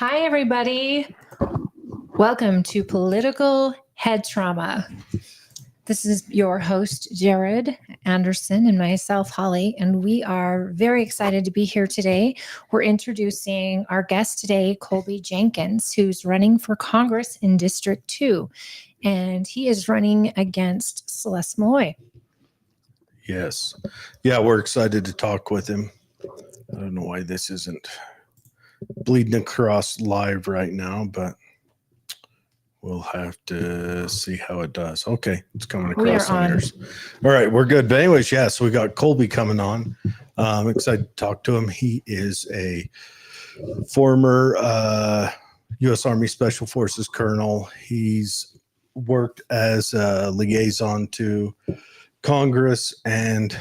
Hi, everybody. Welcome to Political Head Trauma. This is your host, Jared Anderson, and myself, Holly, and we are very excited to be here today. We're introducing our guest today, Colby Jenkins, who's running for Congress in District 2, and he is running against Celeste Malloy. Yes. Yeah, we're excited to talk with him. I don't know why this isn't bleeding across live right now, but we'll have to see how it does. Okay, it's coming across on yours. All right, we're good. But anyways, yes, we got Colby coming on. I'm excited to talk to him. He is a former U.S. Army Special Forces colonel. He's worked as a liaison to Congress and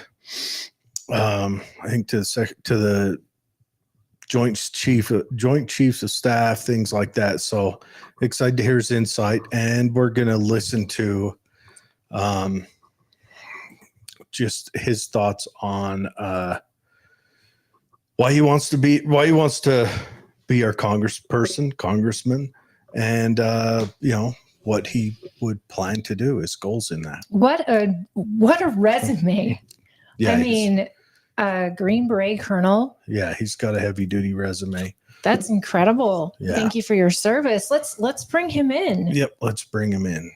I think to the Joint Chiefs of Staff, things like that. So excited to hear his insight, and we're going to listen to just his thoughts on why he wants to be our congressman, and what he would plan to do, his goals in that. What a resume. Yeah, I mean, Green Beret Colonel. Yeah, he's got a heavy duty resume. That's incredible. Yeah. Thank you for your service. Let's bring him in. Yep, let's bring him in.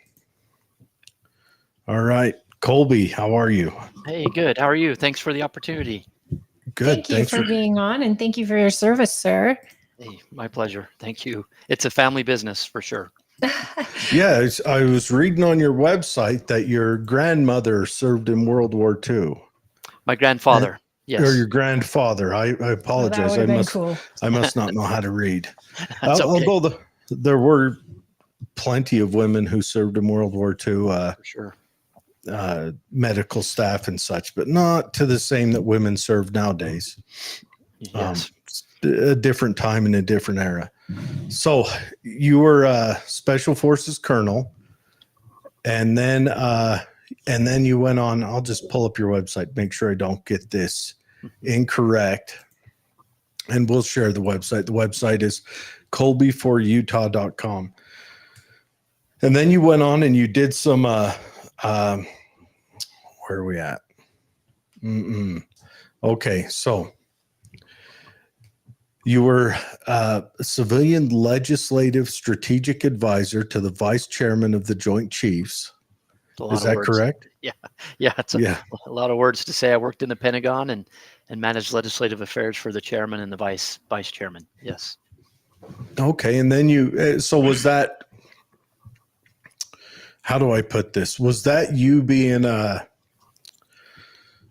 All right, Colby, how are you? Hey, good. How are you? Thanks for the opportunity. Good. Thanks for being on, and thank you for your service, sir. Hey, my pleasure. Thank you. It's a family business for sure. Yeah, I was reading on your website that your grandmother served in World War II. My grandfather. Yes. Or your grandfather. I apologize. I must not know how to read. Okay. Although there were plenty of women who served in World War II, for sure. Medical staff and such, but not to the same that women serve nowadays. Yes. A different time and a different era. So you were a Special Forces colonel, and then you went on. I'll just pull up your website, make sure I don't get this incorrect, and we'll share the website. The website is colbyforutah.com. And then you went on and you did some where are we at? Okay, so you were a civilian legislative strategic advisor to the vice chairman of the Joint Chiefs. Is that correct? Yeah. It's a lot of words to say. I worked in the Pentagon and managed legislative affairs for the chairman and the vice chairman. Yes. Okay, and then so was that? How do I put this? Was that you being a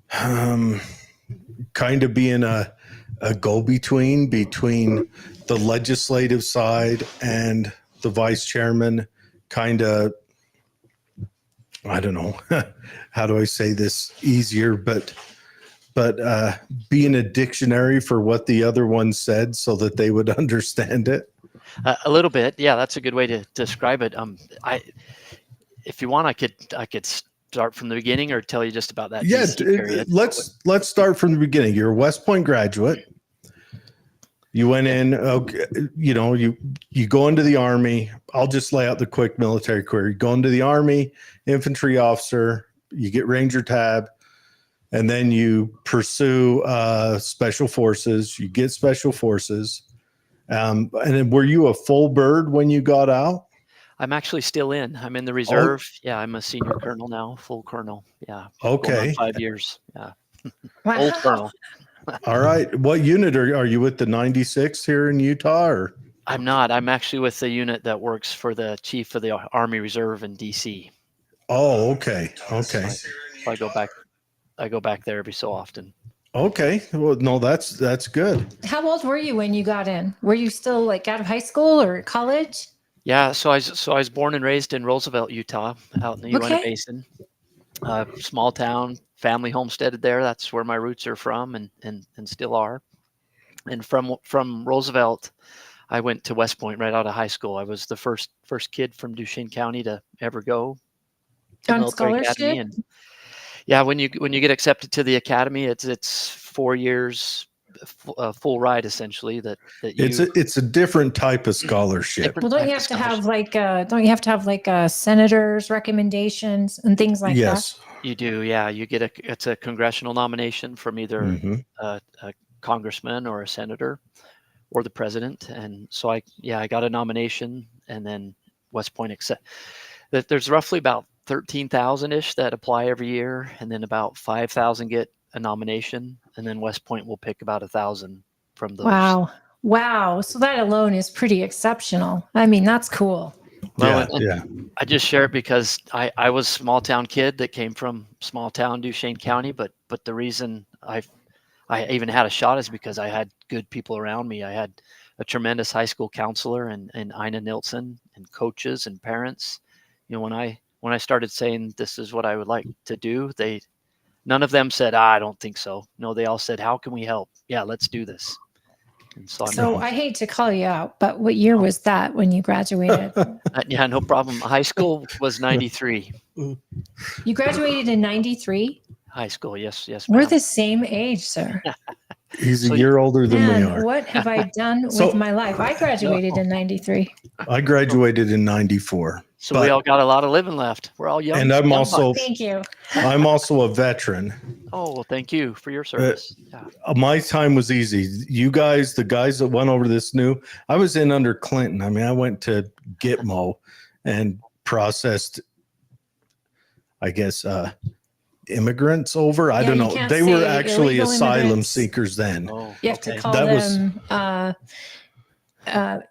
kind of being a go-between between the legislative side and the vice chairman? Kind of, I don't know, how do I say this easier, but being a dictionary for what the other one said so that they would understand it? A little bit. Yeah, that's a good way to describe it. If you want, I could start from the beginning or tell you just about that. Yeah, period. Let's start from the beginning. You're a West Point graduate. You went in, you go into the Army. I'll just lay out the quick military career. You go into the Army, infantry officer, you get Ranger tab, and then you pursue Special Forces. You get Special Forces. And then were you a full bird when you got out? I'm actually still in. I'm in the reserve. Oh. Yeah, I'm a senior colonel now, full colonel. Yeah. Okay. 5 years. Yeah. Wow. Old colonel. All right. What unit are you with? The 96 here in Utah, or? I'm not. I'm actually with the unit that works for the chief of the Army Reserve in DC. Oh, okay. Okay. So I go back there every so often. Okay. Well, no, that's good. How old were you when you got in? Were you still like out of high school or college? Yeah, so I was born and raised in Roosevelt, Utah, out in the Uinta Basin. Small town, family homesteaded there. That's where my roots are from and still are. And from Roosevelt, I went to West Point right out of high school. I was the first kid from Duchesne County to ever go to on scholarship. And yeah, when you get accepted to the academy, it's 4 years a full ride essentially. It's a different type of scholarship. Well, don't you have to have like senator's recommendations and things like that? Yes. You do, yeah. It's a congressional nomination from either Mhm. a congressman or a senator or the president. And so I got a nomination, and then West Point accept that. There's roughly about 13,000-ish that apply every year, and then about 5,000 get a nomination, and then West Point will pick about 1,000 from those. Wow. So that alone is pretty exceptional. I mean, that's cool. Well, Yeah. I just share it because I was a small town kid that came from small town Duchesne County, but the reason I even had a shot is because I had good people around me. I had a tremendous high school counselor and Ina Nilsson, and coaches and parents. When I started saying this is what I would like to do, none of them said, I don't think so. No, they all said, how can we help? Yeah, let's do this. And so I hate to call you out, but what year was that when you graduated? Yeah, no problem. High school was 93. You graduated in 93? High school, yes. We're Ma'am. the same age, sir. He's a year older than we are. What have I done with my life? I graduated in 93. I graduated in 94. So we all got a lot of living left. We're all young. And I'm also Thank you. I'm also a veteran. Oh, well, thank you for your service. My time was easy. You guys, the guys that went over this knew I was in under Clinton. I mean, I went to Gitmo and processed, I guess, immigrants over. I don't know. They were actually asylum seekers then. Oh, you have to call them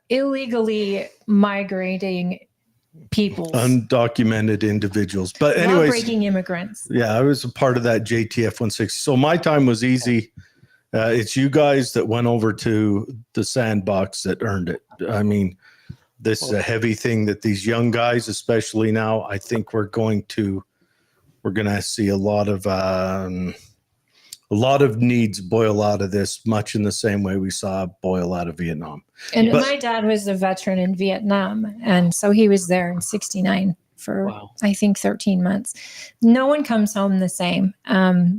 illegally migrating people, undocumented individuals. But anyways, breaking immigrants. Yeah, I was a part of that JTF 160. So my time was easy. It's you guys that went over to the sandbox that earned it. I mean, this is a heavy thing that these young guys, especially now, I think we're going to see a lot of needs boil out of this, much in the same way we saw boil out of Vietnam. And my dad was a veteran in Vietnam, and so he was there in '69 for I think 13 months. No one comes home the same,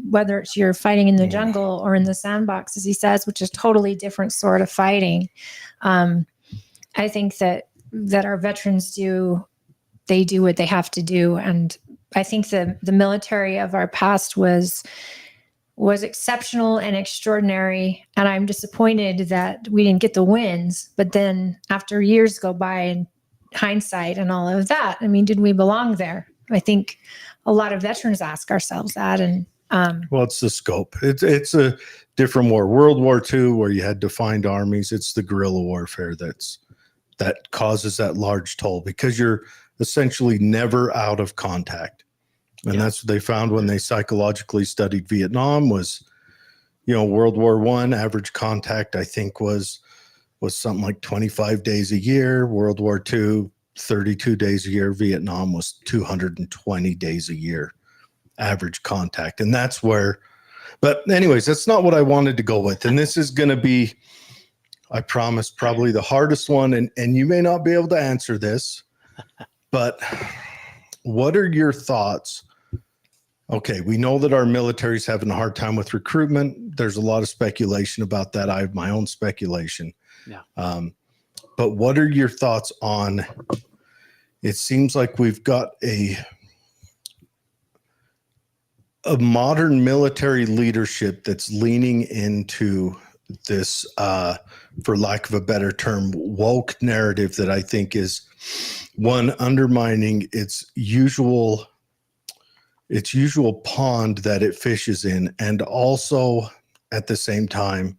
whether it's you're fighting in the jungle or in the sandbox, as he says, which is totally different sort of fighting. I think that our veterans do what they have to do, and I think the military of our past was exceptional and extraordinary, and I'm disappointed that we didn't get the wins. But then after years go by and hindsight and all of that, I mean, did we belong there? I think a lot of veterans ask ourselves that. And well, it's the scope. It's a different war. World War II, where you had defined armies, it's the guerrilla warfare that causes that large toll, because you're essentially never out of contact. And that's what they found when they psychologically studied Vietnam was, World War I, average contact, I think, was something like 25 days a year. World War II, 32 days a year. Vietnam was 220 days a year, average contact. And that's where, but anyways, that's not what I wanted to go with. And this is going to be, I promise, probably the hardest one. And you may not be able to answer this, but what are your thoughts? Okay, we know that our military is having a hard time with recruitment. There's a lot of speculation about that. I have my own speculation. Yeah. But what are your thoughts on, it seems like we've got a modern military leadership that's leaning into this, for lack of a better term, woke narrative that I think is one, undermining its usual pond that it fishes in, and also at the same time,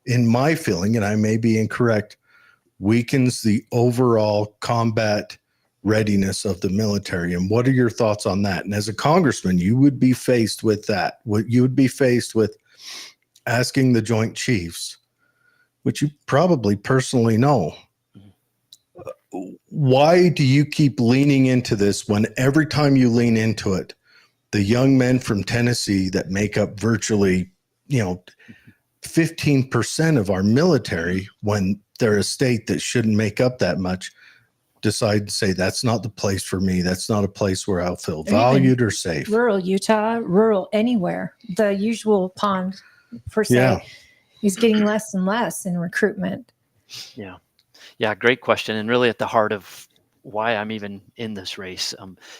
in my feeling, and I may be incorrect, weakens the overall combat readiness of the military. And what are your thoughts on that? And as a congressman, you would be faced with that. You would be faced with asking the Joint Chiefs, which you probably personally know, why do you keep leaning into this when every time you lean into it, the young men from Tennessee that make up virtually, 15% of our military, when they're a state that shouldn't make up that much, decide to say, that's not the place for me. That's not a place where I'll feel valued or safe. Rural Utah, rural anywhere, the usual pond per se. is getting less and less in recruitment. Yeah. Yeah. Great question. And really at the heart of why I'm even in this race.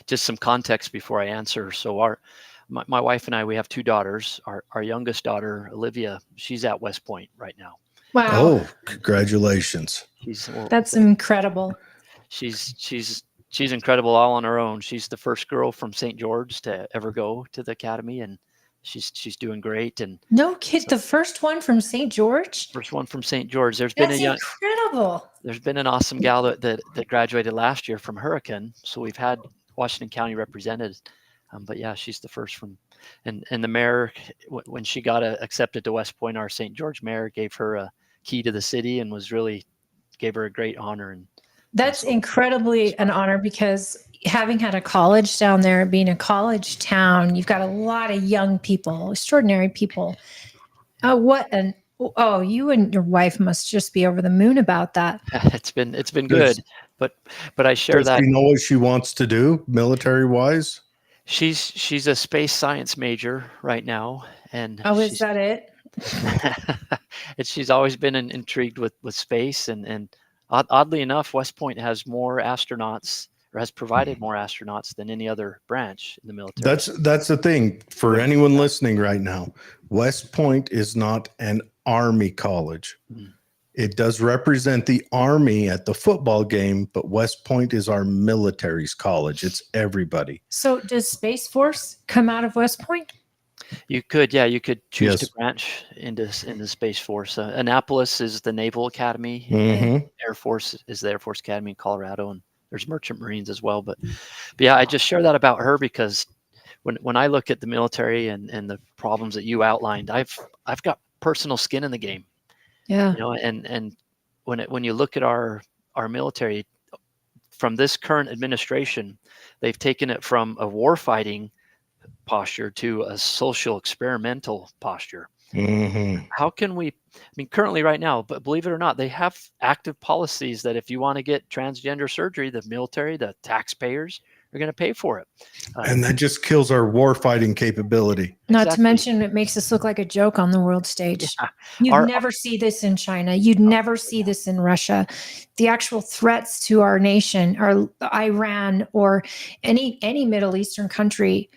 Just some context before I answer. So my wife and I, we have 2 daughters. Our youngest daughter, Olivia, she's at West Point right now. Wow. Oh, congratulations. That's incredible. She's incredible all on her own. She's the first girl from St. George to ever go to the academy, and she's doing great. And no kid, the first one from St. George. First one from St. George. That's incredible. There's been an awesome gal that graduated last year from Hurricane. So we've had Washington County represented, but yeah, she's the first from. And the mayor, when she got accepted to West Point, our St. George mayor gave her a key to the city and gave her a great honor. And that's incredibly an honor, because having had a college down there, being a college town, you've got a lot of young people, extraordinary people. You and your wife must just be over the moon about that. It's been good, but I share that. Does she know what she wants to do military wise? She's a space science major right now, and is that it? She's always been intrigued with space, and oddly enough, West Point has more astronauts, or has provided more astronauts than any other branch in the military. That's the thing for anyone listening right now. West Point is not an Army college. It does represent the Army at the football game, but West Point is our military's college. It's everybody. So does Space Force come out of West Point? You could choose to branch into Space Force. Annapolis is the Naval Academy. Mm-hmm. Air Force is the Air Force Academy in Colorado, and there's Merchant Marines as well. But yeah, I just share that about her because when I look at the military and the problems that you outlined, I've got personal skin in the game. Yeah. And when you look at our military from this current administration, they've taken it from a warfighting posture to a social experimental posture. Mm-hmm. How can we, currently right now, but believe it or not, they have active policies that if you want to get transgender surgery, the military, the taxpayers are going to pay for it. And that just kills our warfighting capability. Not to mention, it makes us look like a joke on the world stage. Yeah. You'd never see this in China. You'd never see this in Russia. The actual threats to our nation, or Iran, or any Middle Eastern country,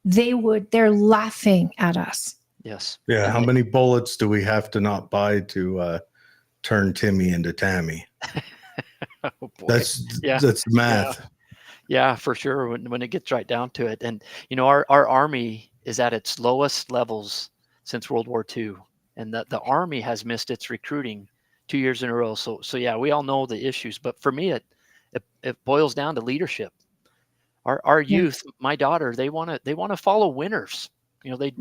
they're laughing at us. Yes. Yeah. How many bullets do we have to not buy to turn Timmy into Tammy? Oh, boy. That's math. Yeah, for sure. When it gets right down to it. And, our Army is at its lowest levels since World War II. And the Army has missed its recruiting 2 years in a row. So yeah, we all know the issues. But for me, it boils down to leadership. Our youth, my daughter, they want to follow winners. They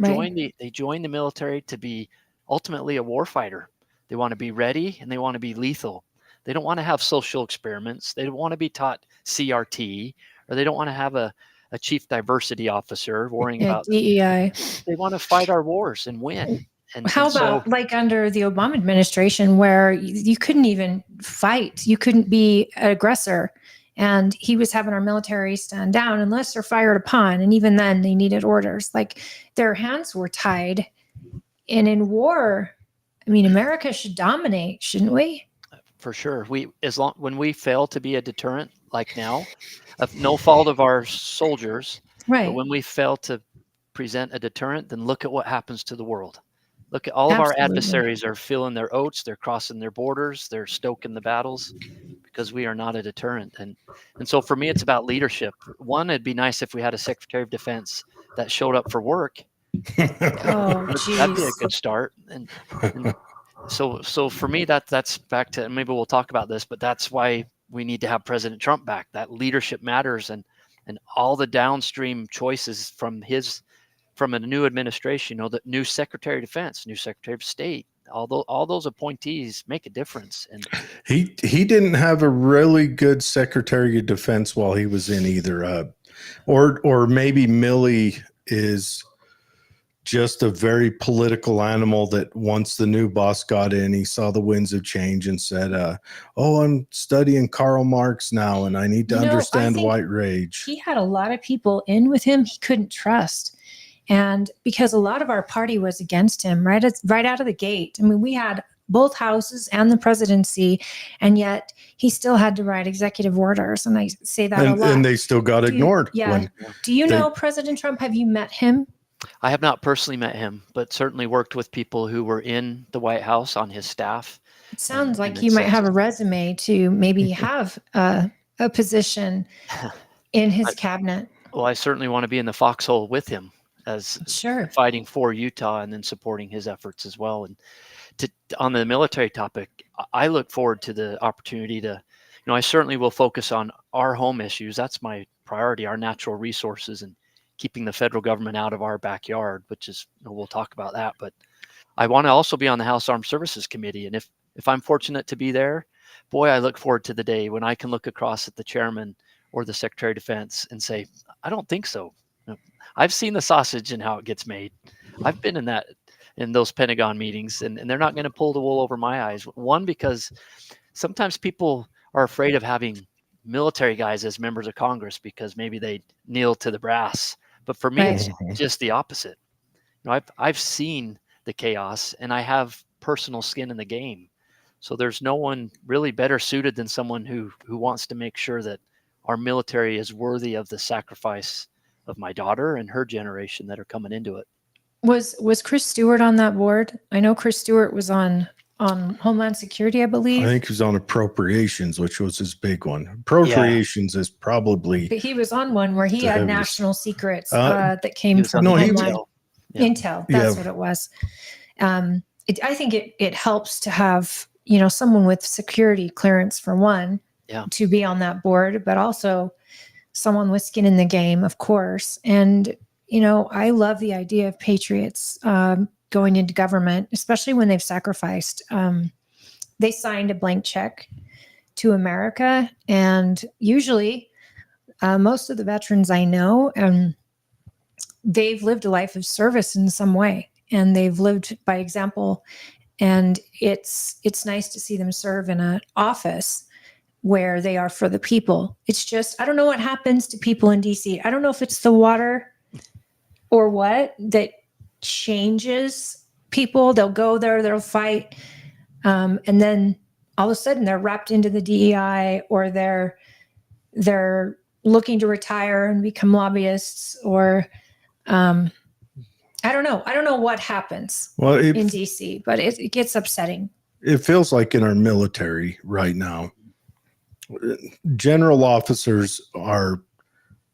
join the military to be ultimately a warfighter. They want to be ready and they want to be lethal. They don't want to have social experiments. They don't want to be taught CRT, or they don't want to have a chief diversity officer worrying about DEI. They want to fight our wars and win. And how about like under the Obama administration, where you couldn't even fight, you couldn't be an aggressor, and he was having our military stand down unless they're fired upon, and even then they needed orders. Like, their hands were tied. And in war, America should dominate, shouldn't we? For sure. When we fail to be a deterrent, like now, of no fault of our soldiers, right? But when we fail to present a deterrent, then look at what happens to the world. Look at all of our adversaries are filling their oats, they're crossing their borders, they're stoking the battles because we are not a deterrent. And so for me, it's about leadership. One, it'd be nice if we had a Secretary of Defense that showed up for work. That'd be a good start. And so for me, that's back to, maybe we'll talk about this, but that's why we need to have President Trump back. That leadership matters, and all the downstream choices from a new administration, the new Secretary of Defense, new Secretary of State, all those appointees make a difference. And he didn't have a really good Secretary of Defense while he was in either, or maybe Milley is just a very political animal that once the new boss got in, he saw the winds of change and said, I'm studying Karl Marx now and I need to understand white rage. He had a lot of people in with him he couldn't trust. And because a lot of our party was against him right out of the gate. I mean, we had both houses and the presidency, and yet he still had to write executive orders. And I say that a lot. And they still got ignored. Do you know President Trump? Have you met him? I have not personally met him, but certainly worked with people who were in the White House on his staff. It sounds like you might have a resume to maybe have a position in his cabinet. Well, I certainly want to be in the foxhole with him as fighting for Utah and then supporting his efforts as well. And on the military topic, I look forward to the opportunity to, I certainly will focus on our home issues. That's my priority, our natural resources and keeping the federal government out of our backyard, which is, we'll talk about that. But I want to also be on the House Armed Services Committee. And if I'm fortunate to be there, boy, I look forward to the day when I can look across at the chairman or the Secretary of Defense and say, I don't think so. I've seen the sausage and how it gets made. I've been in those Pentagon meetings, and they're not going to pull the wool over my eyes. One, because sometimes people are afraid of having military guys as members of Congress because maybe they kneel to the brass. But for me, it's just the opposite. I've seen the chaos, and I have personal skin in the game. So there's no one really better suited than someone who wants to make sure that our military is worthy of the sacrifice of my daughter and her generation that are coming into it. Was Chris Stewart on that board? I know Chris Stewart was on Homeland Security, I believe. I think he was on Appropriations, which was his big one. Appropriations is probably. But he was on one where he had national secrets that came from Intel. That's what it was. I think it helps to have someone with security clearance for one to be on that board, but also someone with skin in the game, of course. And I love the idea of patriots going into government, especially when they've sacrificed. They signed a blank check to America, and usually most of the veterans I know, they've lived a life of service in some way, and they've lived by example. And it's nice to see them serve in an office where they are for the people. It's just, I don't know what happens to people in DC. I don't know if it's the water or what that changes people. They'll go there, they'll fight, and then all of a sudden they're wrapped into the DEI, or they're looking to retire and become lobbyists, or I don't know what happens in DC, but it gets upsetting. It feels like in our military right now, general officers are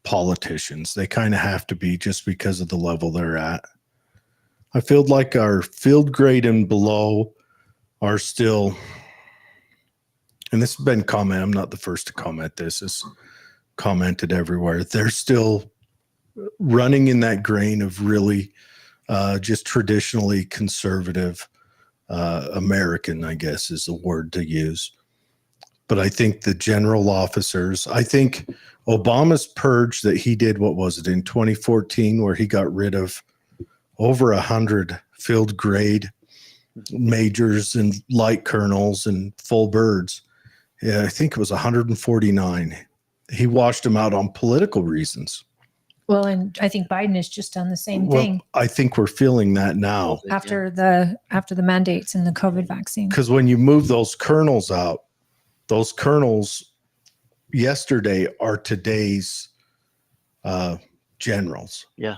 politicians. They kind of have to be, just because of the level they're at. I feel like our field grade and below are still, and this has been commented, I'm not the first to comment this, is commented everywhere. They're still running in that grain of really just traditionally conservative American, I guess is the word to use. But I think the general officers, I think Obama's purge that he did, what was it, in 2014, where he got rid of over 100 field grade majors and light colonels and full birds. Yeah, I think it was 149. He washed them out on political reasons. Well, and I think Biden has just done the same thing. I think we're feeling that now after the mandates and the COVID vaccine. Because when you move those colonels out, those colonels yesterday are today's generals. Yeah.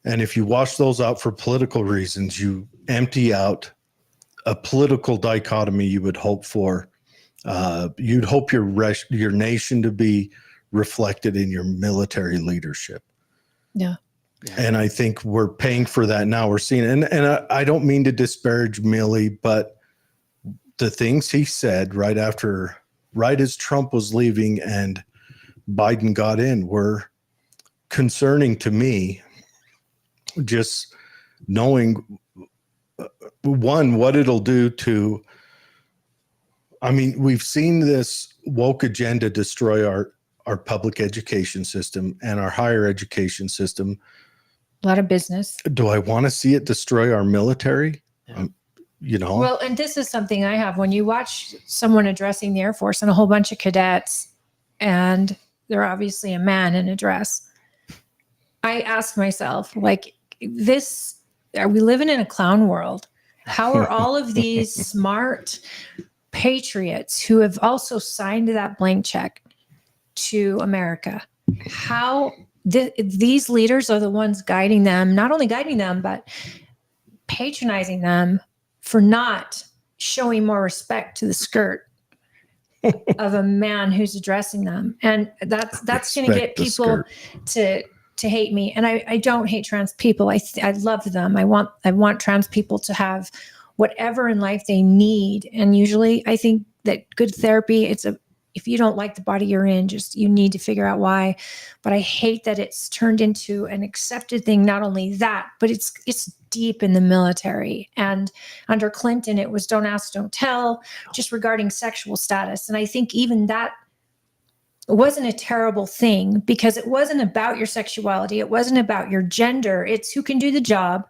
And if you wash those out for political reasons, you empty out a political dichotomy you would hope for. You'd hope your nation to be reflected in your military leadership. Yeah. And I think we're paying for that now. We're seeing it. And I don't mean to disparage Milley, but the things he said right as Trump was leaving and Biden got in were concerning to me. Just knowing, one, what it'll do to, I mean, we've seen this woke agenda destroy our public education system and our higher education system. A lot of business. Do I want to see it destroy our military? Yeah. Well, and this is something I have. When you watch someone addressing the Air Force and a whole bunch of cadets, and they're obviously a man in a dress, I ask myself, like, are we living in a clown world? How are all of these smart patriots who have also signed that blank check to America, how these leaders are the ones guiding them, not only guiding them, but patronizing them for not showing more respect to the skirt of a man who's addressing them. And that's going to get people to hate me. And I don't hate trans people. I love them. I want trans people to have whatever in life they need. And usually I think that good therapy, if you don't like the body you're in, you need to figure out why. But I hate that it's turned into an accepted thing. Not only that, but it's deep in the military. And under Clinton, it was don't ask, don't tell, just regarding sexual status. And I think even that wasn't a terrible thing, because it wasn't about your sexuality. It wasn't about your gender. It's who can do the job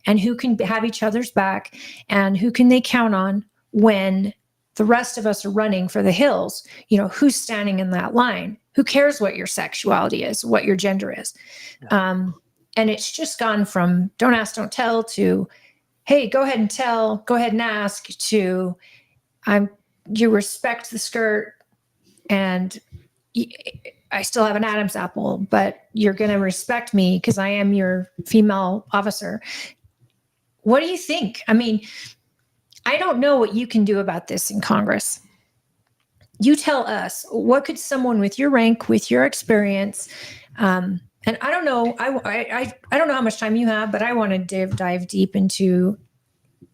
and who can have each other's back and who can they count on when the rest of us are running for the hills. Who's standing in that line? Who cares what your sexuality is, what your gender is? Yeah. And it's just gone from don't ask, don't tell to, hey, go ahead and tell, go ahead and ask, to you respect the skirt and I still have an Adam's apple, but you're going to respect me because I am your female officer. What do you think? I mean, I don't know what you can do about this in Congress. You tell us, what could someone with your rank, with your experience, and I don't know, I don't know how much time you have, but I want to dive deep into,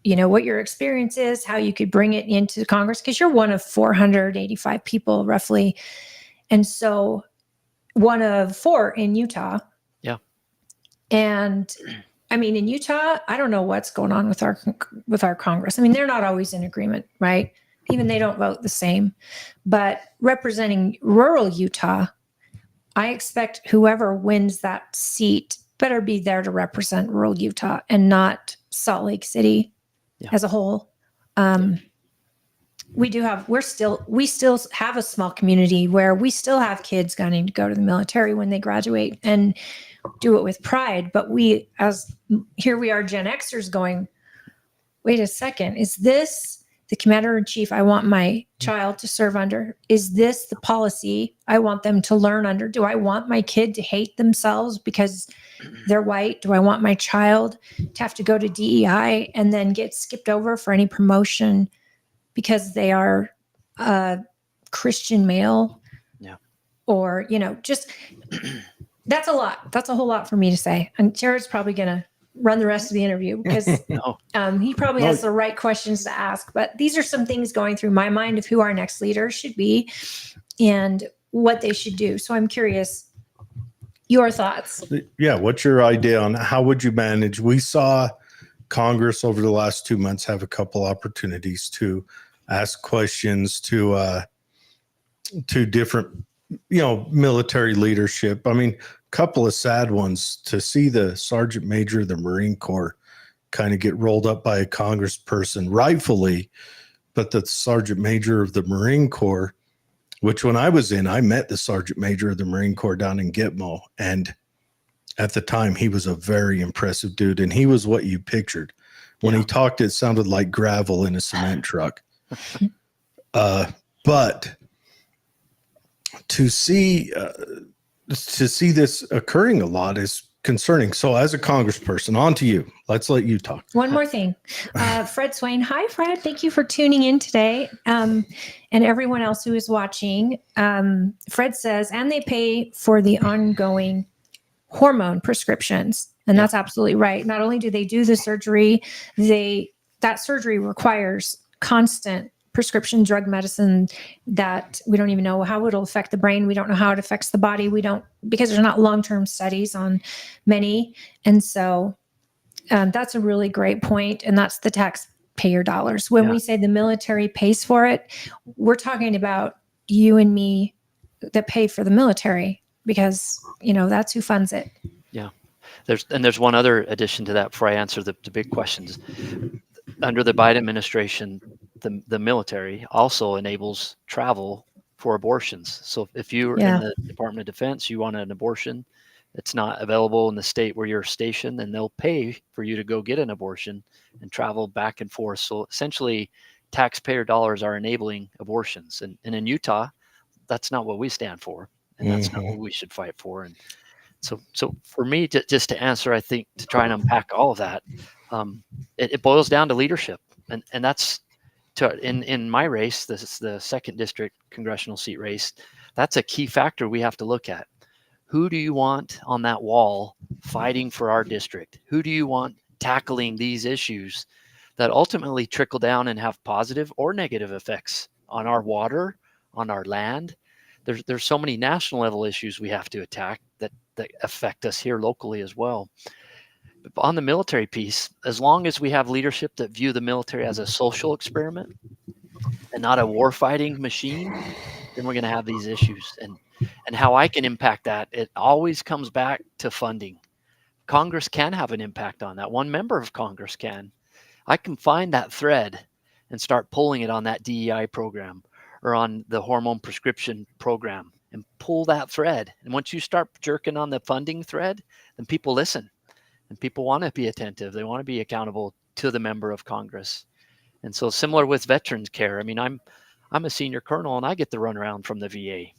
what your experience is, how you could bring it into Congress, because you're one of 485 people roughly. And so one of 4 in Utah. Yeah. And I mean, in Utah, I don't know what's going on with our Congress. I mean, they're not always in agreement, right? Even they don't vote the same. But representing rural Utah, I expect whoever wins that seat better be there to represent rural Utah and not Salt Lake City as a whole. We still have a small community where we still have kids going to go to the military when they graduate and do it with pride. But here we are Gen Xers going, wait a second, is this the commander in chief I want my child to serve under? Is this the policy I want them to learn under? Do I want my kid to hate themselves because they're white? Do I want my child to have to go to DEI and then get skipped over for any promotion because they are a Christian male? Yeah. Or, just that's a lot. That's a whole lot for me to say. And Jared's probably going to run the rest of the interview because he probably has the right questions to ask. But these are some things going through my mind of who our next leader should be and what they should do. So I'm curious, your thoughts. Yeah. What's your idea on how would you manage? We saw Congress over the last 2 months have a couple opportunities to ask questions to different, military leadership. I mean, a couple of sad ones to see the Sergeant Major of the Marine Corps kind of get rolled up by a congressperson, rightfully, but the Sergeant Major of the Marine Corps, which when I was in, I met the Sergeant Major of the Marine Corps down in Gitmo. And at the time, he was a very impressive dude. And he was what you pictured. When he talked, it sounded like gravel in a cement truck. But to see this occurring a lot is concerning. So as a congressperson, on to you. Let's let you talk. One more thing. Fred Swain. Hi, Fred. Thank you for tuning in today. And everyone else who is watching. Fred says, and they pay for the ongoing hormone prescriptions. And that's absolutely right. Not only do they do the surgery, that surgery requires constant prescription drug medicine that we don't even know how it'll affect the brain. We don't know how it affects the body. Because there's not long-term studies on many. And so that's a really great point. And that's the taxpayer dollars. When we say the military pays for it, we're talking about you and me that pay for the military because, that's who funds it. Yeah. There's one other addition to that before I answer the big questions. Under the Biden administration, the military also enables travel for abortions. So if you're in the Department of Defense, you want an abortion, it's not available in the state where you're stationed, then they'll pay for you to go get an abortion and travel back and forth. So essentially, taxpayer dollars are enabling abortions. And in Utah, that's not what we stand for. And that's not what we should fight for. And so for me, just to answer, I think to try and unpack all of that, it boils down to leadership. And that's in my race, this is the 2nd district congressional seat race. That's a key factor we have to look at. Who do you want on that wall fighting for our district? Who do you want tackling these issues that ultimately trickle down and have positive or negative effects on our water, on our land? There's so many national level issues we have to attack that affect us here locally as well. But on the military piece, as long as we have leadership that view the military as a social experiment and not a war fighting machine, then we're going to have these issues. And how I can impact that, it always comes back to funding. Congress can have an impact on that. One member of Congress can. I can find that thread and start pulling it on that DEI program or on the hormone prescription program and pull that thread. And once you start jerking on the funding thread, then people listen and people want to be attentive. They want to be accountable to the member of Congress. And so similar with veterans care. I mean, I'm a senior colonel and I get the runaround from the VA.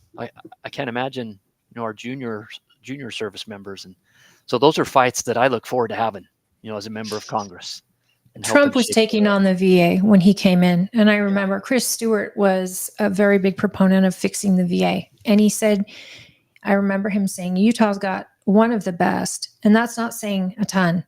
I can't imagine, our junior service members. And so those are fights that I look forward to having, as a member of Congress. Trump was taking on the VA when he came in. And I remember Chris Stewart was a very big proponent of fixing the VA. And he said, I remember him saying, Utah's got one of the best. And that's not saying a ton,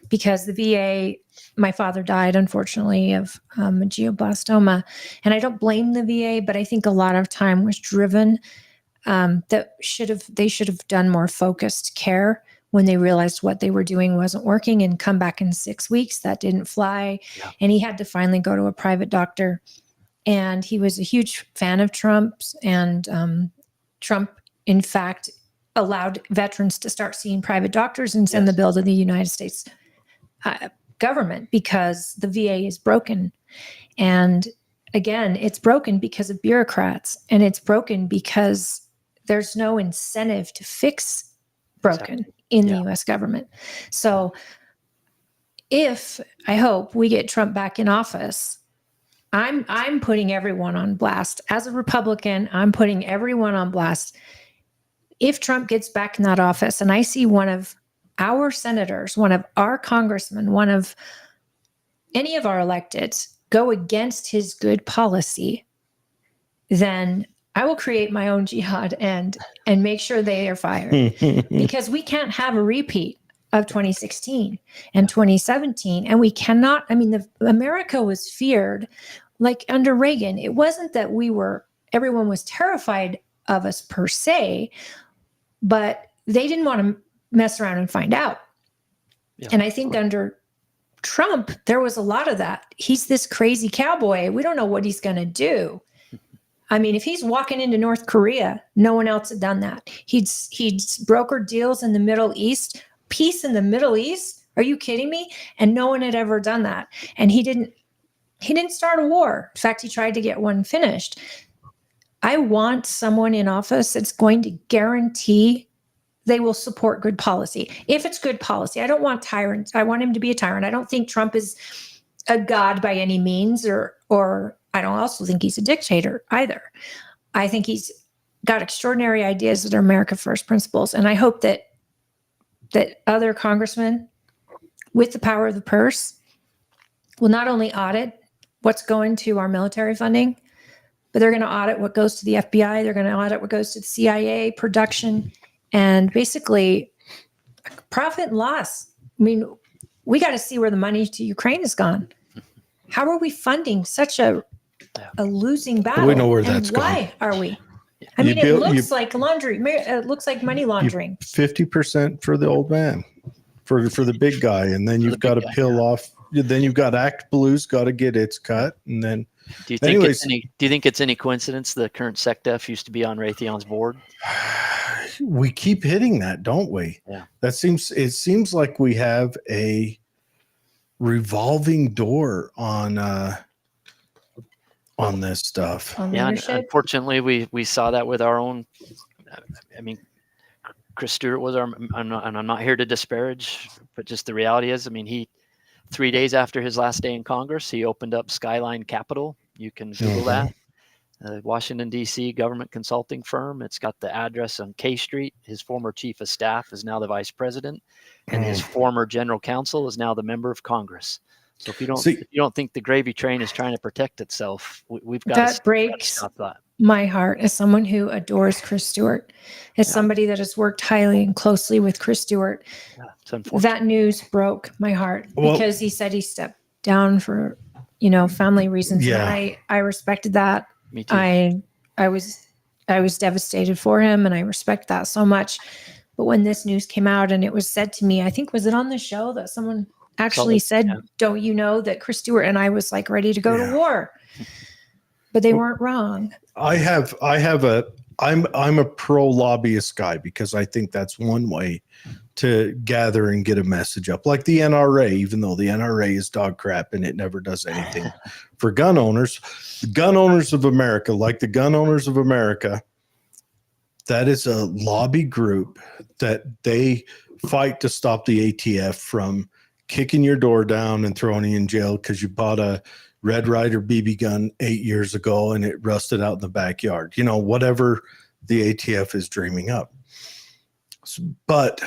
because the VA, my father died, unfortunately, of a glioblastoma. And I don't blame the VA, but I think a lot of time was driven that they should have done more focused care when they realized what they were doing wasn't working and come back in 6 weeks. That didn't fly. Yeah. And he had to finally go to a private doctor. And he was a huge fan of Trump's. And Trump, in fact, allowed veterans to start seeing private doctors and send the bill to the United States government because the VA is broken. And again, it's broken because of bureaucrats, and it's broken because there's no incentive to fix broken in the U.S. government. So if I hope we get Trump back in office, I'm putting everyone on blast. As a Republican, I'm putting everyone on blast. If Trump gets back in that office and I see one of our senators, one of our congressmen, one of any of our electeds go against his good policy, then I will create my own jihad and make sure they are fired. Because we can't have a repeat of 2016 and 2017. And we cannot, America was feared like under Reagan. It wasn't that everyone was terrified of us per se, but they didn't want to mess around and find out. Yeah. And I think under Trump, there was a lot of that. He's this crazy cowboy. We don't know what he's going to do. If he's walking into North Korea, no one else had done that. He'd brokered deals in the Middle East, peace in the Middle East. Are you kidding me? And no one had ever done that. And he didn't start a war. In fact, he tried to get one finished. I want someone in office that's going to guarantee they will support good policy. If it's good policy, I don't want tyrants. I want him to be a tyrant. I don't think Trump is a god by any means, or I don't also think he's a dictator either. I think he's got extraordinary ideas that are America First principles. And I hope that other congressmen with the power of the purse will not only audit what's going to our military funding, but they're going to audit what goes to the FBI. They're going to audit what goes to the CIA, production, and basically profit and loss. We got to see where the money to Ukraine has gone. How are we funding such a losing battle? We know where that's going. Why are we? It looks like laundry. It looks like money laundering. 50% for the old man, for the big guy, and then you've got to peel off. Then you've got Act Blue's got to get its cut, and then. Do you think it's any coincidence the current SecDef used to be on Raytheon's board? We keep hitting that, don't we? Yeah. It seems like we have a revolving door on this stuff. Yeah, unfortunately, we saw that with our own. Chris Stewart was I'm not here to disparage, but just the reality is, I mean, 3 days after his last day in Congress, he opened up Skyline Capital. You can Google that. Washington, D.C. government consulting firm. It's got the address on K Street. His former chief of staff is now the vice president, and his former general counsel is now the member of Congress. So if you don't think the gravy train is trying to protect itself, we've got that to breaks stop that. my heart as someone who adores Chris Stewart, as somebody that has worked highly and closely with Chris Stewart. Yeah, it's unfortunate. That news broke my heart because he said he stepped down for, family reasons. Yeah. And I respected that. Me too. I was devastated for him, and I respect that so much. But when this news came out and it was said to me, I think, was it on the show that someone actually said, don't you know that Chris Stewart and I was like ready to go to war? But they weren't wrong. I'm a pro lobbyist guy because I think that's one way to gather and get a message up, like the NRA, even though the NRA is dog crap and it never does anything for gun owners. The gun owners of America, like the gun owners of America, that is a lobby group that they fight to stop the ATF from kicking your door down and throwing you in jail because you bought a Red Ryder BB gun 8 years ago and it rusted out in the backyard, whatever the ATF is dreaming up. But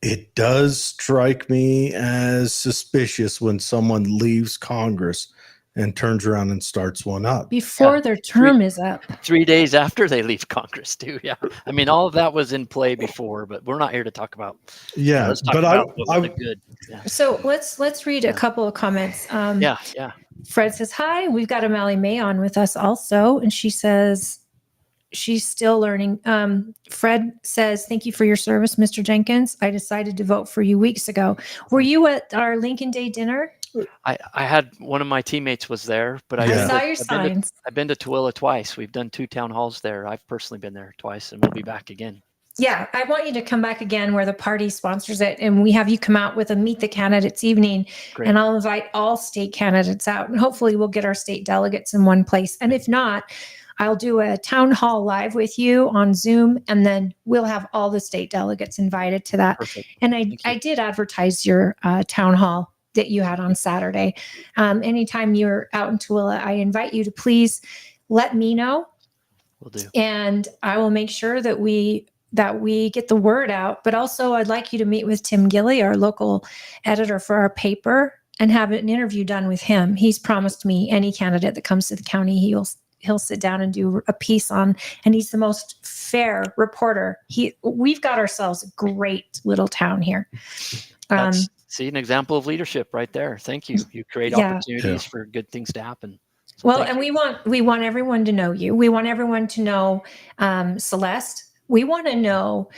it does strike me as suspicious when someone leaves Congress and turns around and starts one up before their term is up. 3 days after they leave Congress too. Yeah. I mean, all of that was in play before, but we're not here to talk about. Let's talk about what was good. Yeah. So let's read a couple of comments. Yeah. Fred says, hi, we've got Amali May on with us also. And she says, she's still learning. Fred says, thank you for your service, Mr. Jenkins. I decided to vote for you weeks ago. Were you at our Lincoln Day dinner? I had one of my teammates was there, but I saw your signs. I've been to Tooele twice. We've done 2 town halls there. I've personally been there twice, and we'll be back again. Yeah, I want you to come back again where the party sponsors it, and we have you come out with a Meet the Candidates evening. Great. And I'll invite all state candidates out, and hopefully we'll get our state delegates in one place. And if not, I'll do a town hall live with you on Zoom, and then we'll have all the state delegates invited to that. Perfect. And I did advertise your town hall that you had on Saturday. Anytime you're out in Tooele, I invite you to please let me know. Will do. And I will make sure that we get the word out. But also, I'd like you to meet with Tim Gilley, our local editor for our paper, and have an interview done with him. He's promised me any candidate that comes to the county, he'll sit down and do a piece on, and he's the most fair reporter. We've got ourselves a great little town here. See, an example of leadership right there. Thank you. You create opportunities for good things to happen. So and we want everyone to know you. We want everyone to know Celeste. We want to know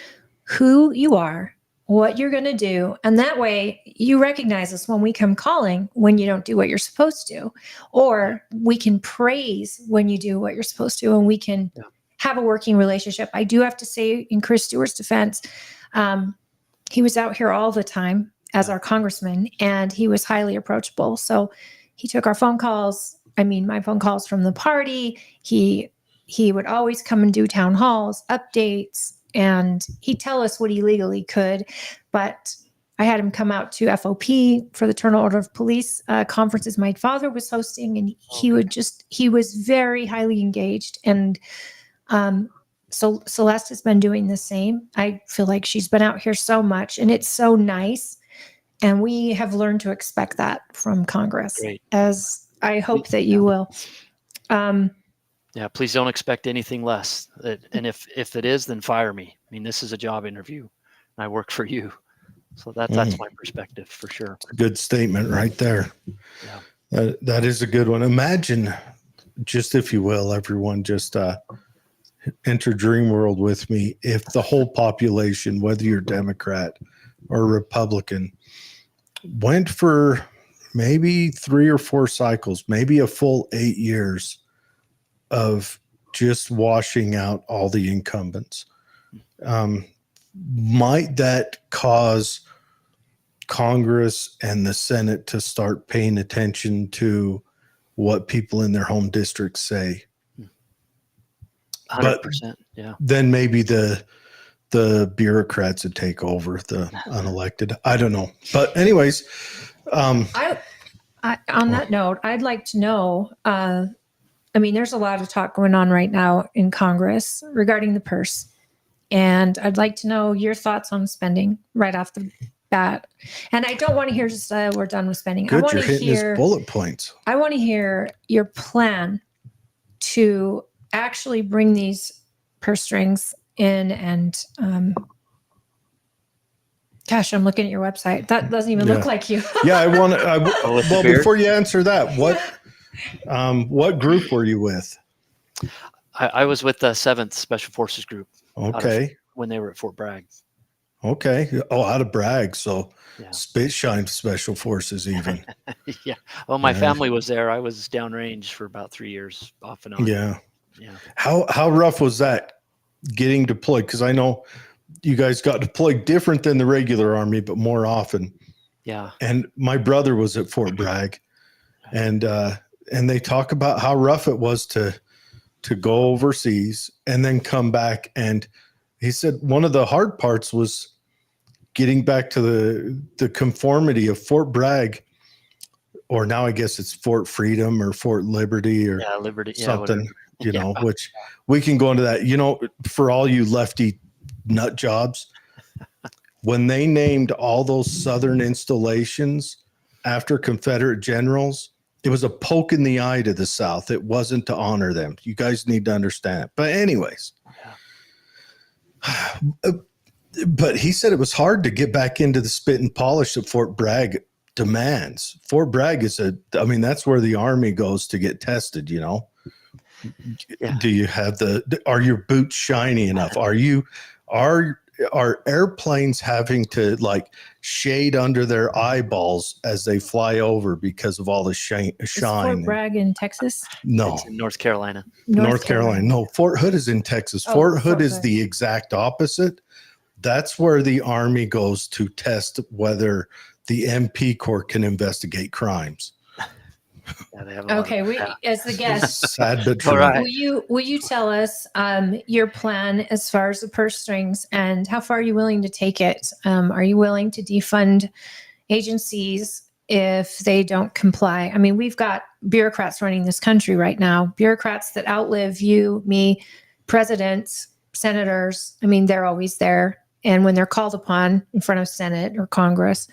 who you are, what you're going to do. And that way you recognize us when we come calling when you don't do what you're supposed to, or we can praise when you do what you're supposed to, and we can have a working relationship. I do have to say, in Chris Stewart's defense, he was out here all the time as our congressman, and he was highly approachable. So he took our phone calls. I mean, my phone calls from the party. He would always come and do town halls, updates, and he'd tell us what he legally could. But I had him come out to FOP for the Turtle Order of Police conferences my father was hosting, and he was very highly engaged. And so Celeste has been doing the same. I feel like she's been out here so much, and it's so nice. And we have learned to expect that from Congress, as I hope that you will. Please don't expect anything less. And if it is, then fire me. I mean, this is a job interview, and I work for you. So that's my perspective for sure. Good statement right there. Yeah. That is a good one. Imagine, just if you will, everyone, just enter dream world with me. If the whole population, whether you're Democrat or Republican, went for maybe 3 or 4 cycles, maybe a full 8 years of just washing out all the incumbents, might that cause Congress and the Senate to start paying attention to what people in their home districts say? 100%. Yeah. Then maybe the the bureaucrats would take over the unelected. I don't know. But anyways, I on that note, I'd like to know, I mean, there's a lot of talk going on right now in Congress regarding the purse. And I'd like to know your thoughts on spending right off the bat. And I don't want to hear just we're done with spending. good, I want you're to hitting hear his bullet points. I want to hear your plan to actually bring these purse strings in. And gosh, I'm looking at your website. That doesn't even look like you. Yeah, I want to. with the Well, beard? before you answer that, what group were you with? I was with the 7th Special Forces Group. Okay. When they were at Fort Bragg. Okay. Oh, out of Bragg. So Yeah. spit shine Special Forces even. Yeah. Well, my Yeah. family was there. I was downrange for about 3 years off and on. Yeah. Yeah. How rough was that getting deployed? Because I know you guys got deployed different than the regular Army, but more often. Yeah. And my brother was at Fort Bragg, and they talk about how rough it was to go overseas and then come back. And he said one of the hard parts was getting back to the conformity of Fort Bragg, or now I guess it's Fort Freedom or Fort Liberty or Liberty, something, which we can go into that, for all you lefty nut jobs, when they named all those Southern installations after Confederate generals, it was a poke in the eye to the South. It wasn't to honor them. You guys need to understand it. But anyways, but he said it was hard to get back into the spit and polish that Fort Bragg demands. Fort Bragg that's where the Army goes to get tested, Yeah. Do you have are your boots shiny enough? Are airplanes having to shade under their eyeballs as they fly over because of all the shine? Is Fort Bragg in Texas? No. It's in North Carolina. North Carolina. No, Fort Hood is in Texas. Fort Hood is the exact opposite. That's where the Army goes to test whether the MP Corps can investigate crimes. Yeah, they have as the guest, sad but true. All right. will you tell us your plan as far as the purse strings and how far are you willing to take it? Are you willing to defund agencies if they don't comply? I mean, we've got bureaucrats running this country right now, bureaucrats that outlive you, me, presidents, senators. I mean, they're always there. And when they're called upon in front of Senate or Congress,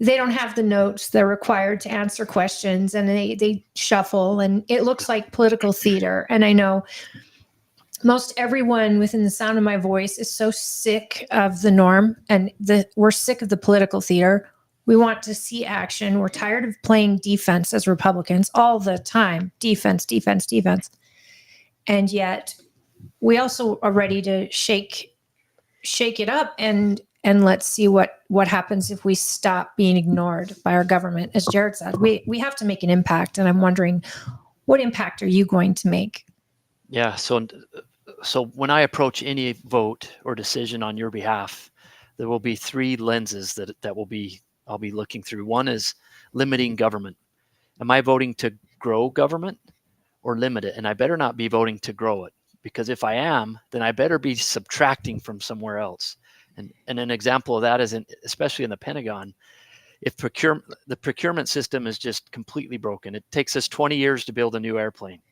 they don't have the notes. They're required to answer questions and they shuffle, and it looks like political theater. And I know most everyone within the sound of my voice is so sick of the norm, and we're sick of the political theater. We want to see action. We're tired of playing defense as Republicans all the time. Defense, defense, defense. And yet we also are ready to shake it up and let's see what happens if we stop being ignored by our government. As Jared said, we have to make an impact. And I'm wondering, what impact are you going to make? Yeah. So when I approach any vote or decision on your behalf, there will be 3 lenses that I'll be looking through. One is limiting government. Am I voting to grow government or limit it? And I better not be voting to grow it, because if I am, then I better be subtracting from somewhere else. And an example of that is especially in the Pentagon, if the procurement system is just completely broken. It takes us 20 years to build a new airplane.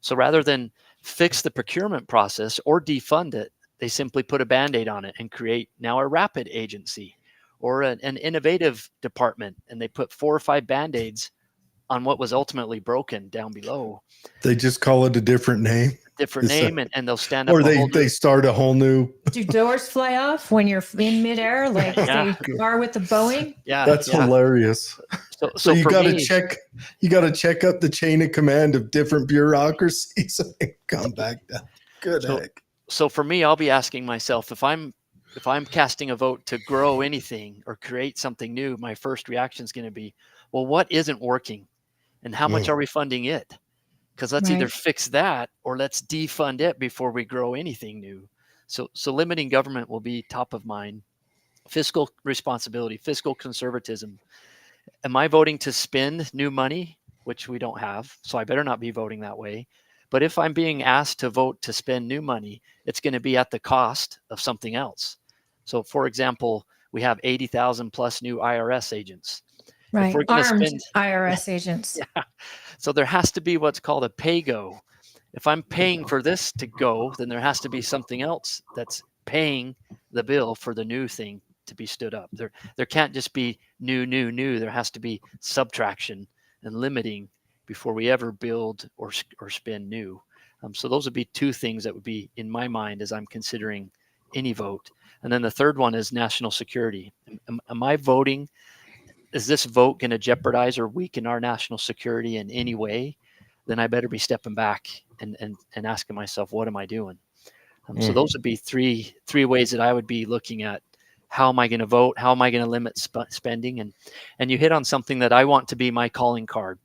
So rather than fix the procurement process or defund it, they simply put a Band-Aid on it and create now a rapid agency or an innovative department. And they put 4 or 5 Band-Aids on what was ultimately broken down below. They just call it a different name. And they'll stand up. Or they start a whole new. Do doors fly off when you're in midair, like they are with the Boeing? Yeah, that's hilarious. So you got to check. You got to check up the chain of command of different bureaucracies and come back down. Good heck. So for me, I'll be asking myself if I'm casting a vote to grow anything or create something new, my first reaction is going to be, well, what isn't working, and how much are we funding it? Because let's either fix that or let's defund it before we grow anything new. So limiting government will be top of mind. Fiscal responsibility, fiscal conservatism. Am I voting to spend new money, which we don't have? So I better not be voting that way. But if I'm being asked to vote to spend new money, it's going to be at the cost of something else. So, for example, we have 80,000 plus new IRS agents. Right. If we're going to Armed spend, IRS agents. yeah. So there has to be what's called a pay-go. If I'm paying for this to go, then there has to be something else that's paying the bill for the new thing to be stood up. There can't just be new. There has to be subtraction and limiting before we ever build or spend new. So those would be two things that would be in my mind as I'm considering any vote. And then the third one is national security. Am I voting? Is this vote going to jeopardize or weaken our national security in any way? Then I better be stepping back and asking myself, what am I doing? So those would be three ways that I would be looking at how am I going to vote? How am I going to limit spending? And you hit on something that I want to be my calling card.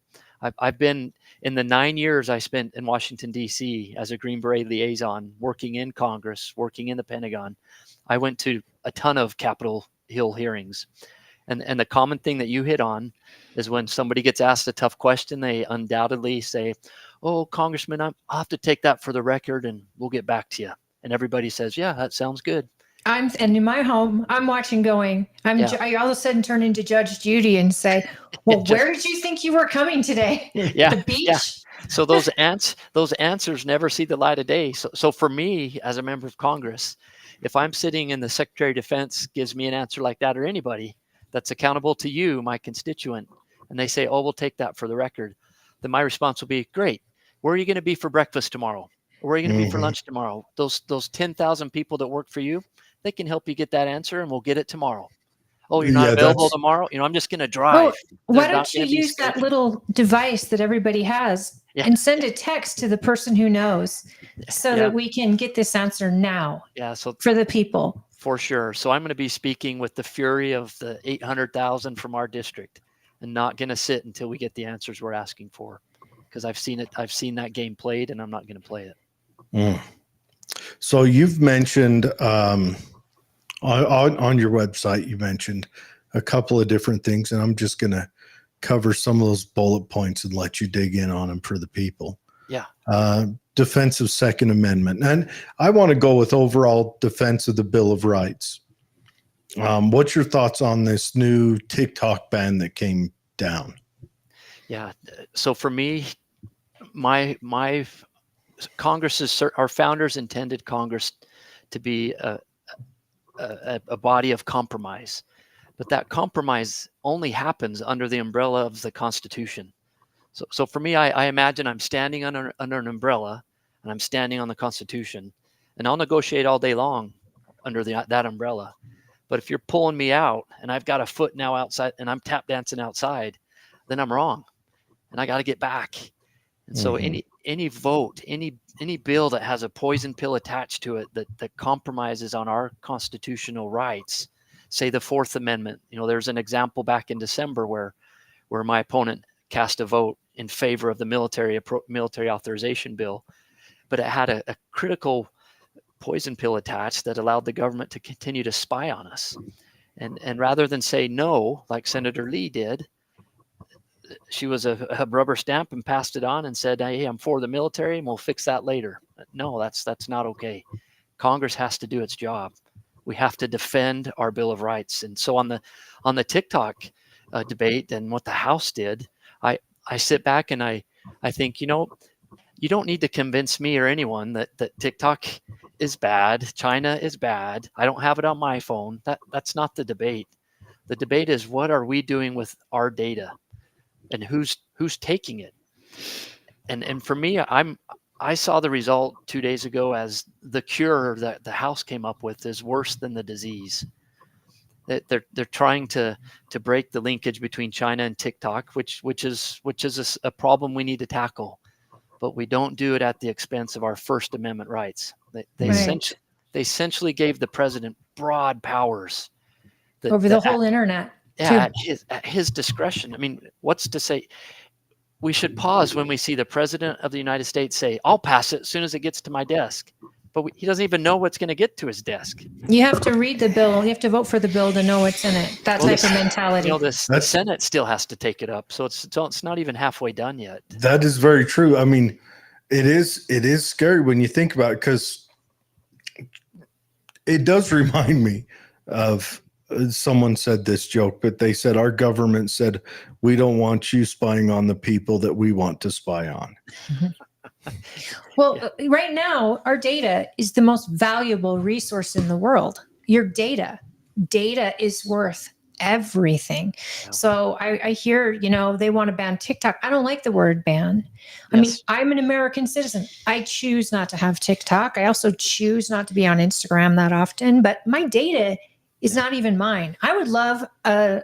I've been in the 9 years I spent in Washington, D.C. as a Green Beret liaison, working in Congress, working in the Pentagon. I went to a ton of Capitol Hill hearings. And the common thing that you hit on is when somebody gets asked a tough question, they undoubtedly say, oh, Congressman, I'll have to take that for the record and we'll get back to you. And everybody says, yeah, that sounds good. And in my home, I'm watching going, I all of a sudden turn into Judge Judy and say, well, where did you think you were coming today? Yeah. The beach? Yeah. So those answers never see the light of day. So for me, as a member of Congress, if I'm sitting and the Secretary of Defense gives me an answer like that, or anybody that's accountable to you, my constituent, and they say, oh, we'll take that for the record, then my response will be, great. Where are you going to be for breakfast tomorrow? Where are you going to be for lunch tomorrow? Those 10,000 people that work for you, they can help you get that answer and we'll get it tomorrow. Oh, you're not available tomorrow? I'm just going to drive. Why don't you use that little device that everybody has and send a text to the person who knows so that we can get this answer now for the people? For sure. So I'm going to be speaking with the fury of the 800,000 from our district and not going to sit until we get the answers we're asking for, because I've seen it. I've seen that game played and I'm not going to play it. So you've mentioned on your website, you mentioned a couple of different things, and I'm just going to cover some of those bullet points and let you dig in on them for the people. Yeah. Defense of Second Amendment. And I want to go with overall defense of the Bill of Rights. What's your thoughts on this new TikTok ban that came down? Yeah. So for me, my Congress our founders intended Congress to be a body of compromise, but that compromise only happens under the umbrella of the Constitution. So for me, I imagine I'm standing under an umbrella and I'm standing on the Constitution, and I'll negotiate all day long under that umbrella. But if you're pulling me out and I've got a foot now outside and I'm tap dancing outside, then I'm wrong and I got to get back. And so any vote, any bill that has a poison pill attached to it that compromises on our constitutional rights, say the Fourth Amendment, there's an example back in December where my opponent cast a vote in favor of the military authorization bill, but it had a critical poison pill attached that allowed the government to continue to spy on us. And rather than say no, like Senator Lee did, she was a rubber stamp and passed it on and said, hey, I'm for the military and we'll fix that later. No, that's not okay. Congress has to do its job. We have to defend our Bill of Rights. And so on the TikTok debate and what the House did, I sit back and I think, you don't need to convince me or anyone that TikTok is bad. China is bad. I don't have it on my phone. That's not the debate. The debate is, what are we doing with our data? And who's taking it? And for me, I saw the result 2 days ago as the cure that the House came up with is worse than the disease. They're trying to break the linkage between China and TikTok, which is a problem we need to tackle, but we don't do it at the expense of our First Amendment rights. They essentially gave the president broad powers over the whole internet. Yeah, at his discretion. I mean, what's to say? We should pause when we see the president of the United States say, I'll pass it as soon as it gets to my desk. But he doesn't even know what's going to get to his desk. You have to read the bill. You have to vote for the bill to know what's in it. That type of mentality. The Senate still has to take it up. So it's not even halfway done yet. That is very true. I mean, It is scary when you think about it, because it does remind me of someone said this joke, but they said our government said, we don't want you spying on the people that we want to spy on. Well, right now, our data is the most valuable resource in the world. Your data is worth everything. Yeah. So I hear, they want to ban TikTok. I don't like the word ban. I mean, I'm an American citizen. I choose not to have TikTok. I also choose not to be on Instagram that often, but my data is not even mine. I would love a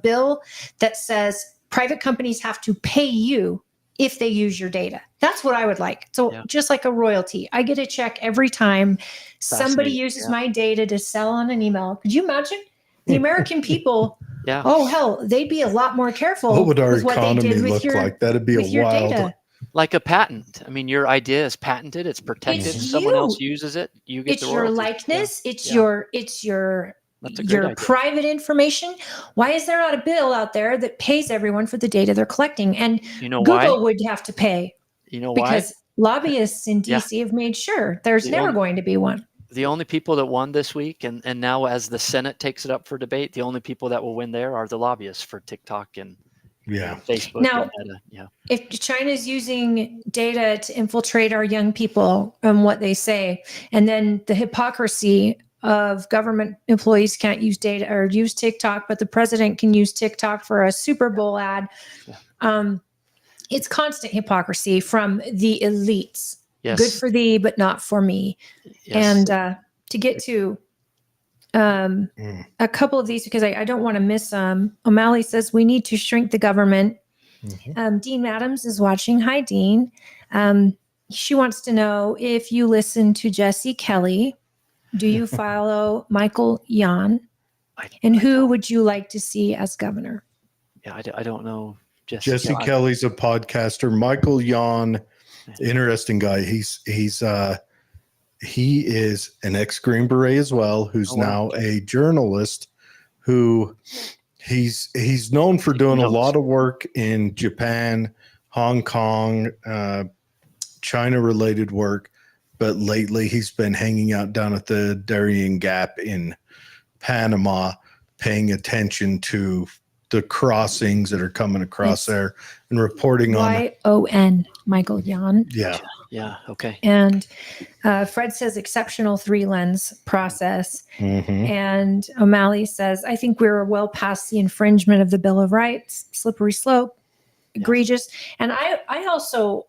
bill that says private companies have to pay you if they use your data. That's what I would like. So just like a royalty, I get a check every time somebody uses my data to sell on an email. Could you imagine? The American people, oh, hell, they'd be a lot more careful. What would our with what they economy did with look your, like? That'd be with a your wild. data. Like a patent. I mean, your idea is patented. It's protected. It's if someone else you. uses it, you get It's the your royalties. likeness. It's That's a great your idea. private information. Why is there not a bill out there that pays everyone for the data they're collecting? And You know Google why? would have to pay. You know Because lobbyists in Yeah. DC have made sure there's never going to be one. The only people that won this week, and now as the Senate takes it up for debate, the only people that will win there are the lobbyists for TikTok and Facebook. Now, and Meta. If China's using data to infiltrate our young people and what they say, and then the hypocrisy of government employees can't use data or use TikTok, but the president can use TikTok for a Super Bowl ad. It's constant hypocrisy from the elites. Yes. Good for thee, but not for me. Yes. And to get to a couple of these, because I don't want to miss O'Malley says we need to shrink the government. Dean Adams is watching. Hi, Dean. She wants to know if you listen to Jesse Kelly. Do you follow Michael Yon? And who would you like to see as governor? Yeah, I don't know. Jesse Kelly's a podcaster. Michael Yon, interesting guy. He is an ex-Green Beret as well, who's now a journalist who he's known for doing a lot of work in Japan, Hong Kong, China-related work, but lately he's been hanging out down at the Darien Gap in Panama, paying attention to the crossings that are coming across there and reporting on Y-O-N, Michael Yon. Yeah. Okay. And Fred says exceptional 3-lens process. And O'Malley says, I think we're well past the infringement of the Bill of Rights, slippery slope, egregious. And I also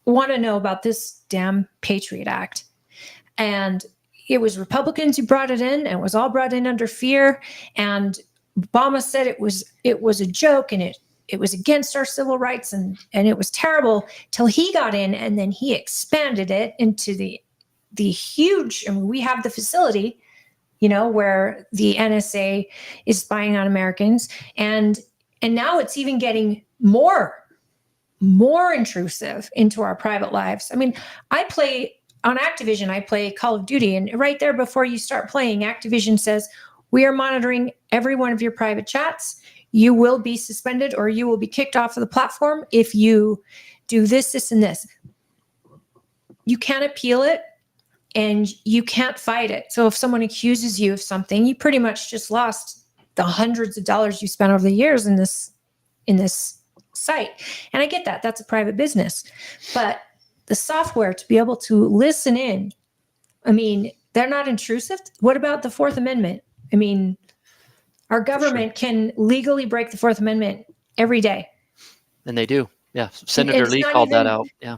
want to know about this damn Patriot Act. And it was Republicans who brought it in, and it was all brought in under fear. And Obama said it was a joke, and it was against our civil rights, and it was terrible till he got in, and then he expanded it into the huge. I mean, we have the facility, where the NSA is spying on Americans, and now it's even getting more intrusive into our private lives. I mean, I play on Activision. I play Call of Duty, and right there before you start playing, Activision says, we are monitoring every one of your private chats. You will be suspended or you will be kicked off of the platform if you do this, and this. You can't appeal it and you can't fight it. So if someone accuses you of something, you pretty much just lost the hundreds of dollars you spent over the years in this site. And I get that. That's a private business. But the software to be able to listen in, I mean, they're not intrusive. What about the Fourth Amendment? I mean, our government can legally break the Fourth Amendment every day. And they do. Yeah. Senator Lee called that out. Yeah.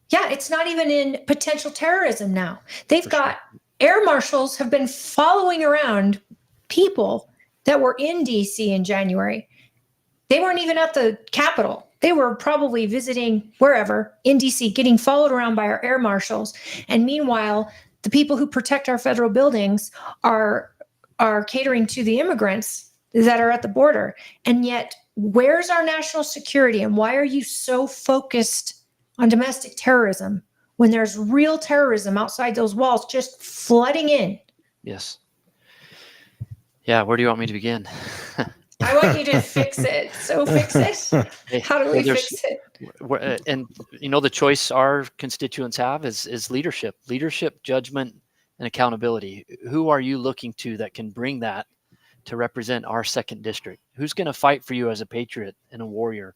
Yeah. It's not even in potential terrorism now. They've got air marshals have been following around people that were in DC in January. They weren't even at the Capitol. They were probably visiting wherever in DC, getting followed around by our air marshals. And meanwhile, the people who protect our federal buildings are catering to the immigrants that are at the border. And yet, where's our national security? And why are you so focused on domestic terrorism when there's real terrorism outside those walls just flooding in? Yes. Yeah. Where do you want me to begin? I want you to fix it. So fix it. How do we fix it? And the choice our constituents have is leadership, judgment, and accountability. Who are you looking to that can bring that to represent our second district? Who's going to fight for you as a patriot and a warrior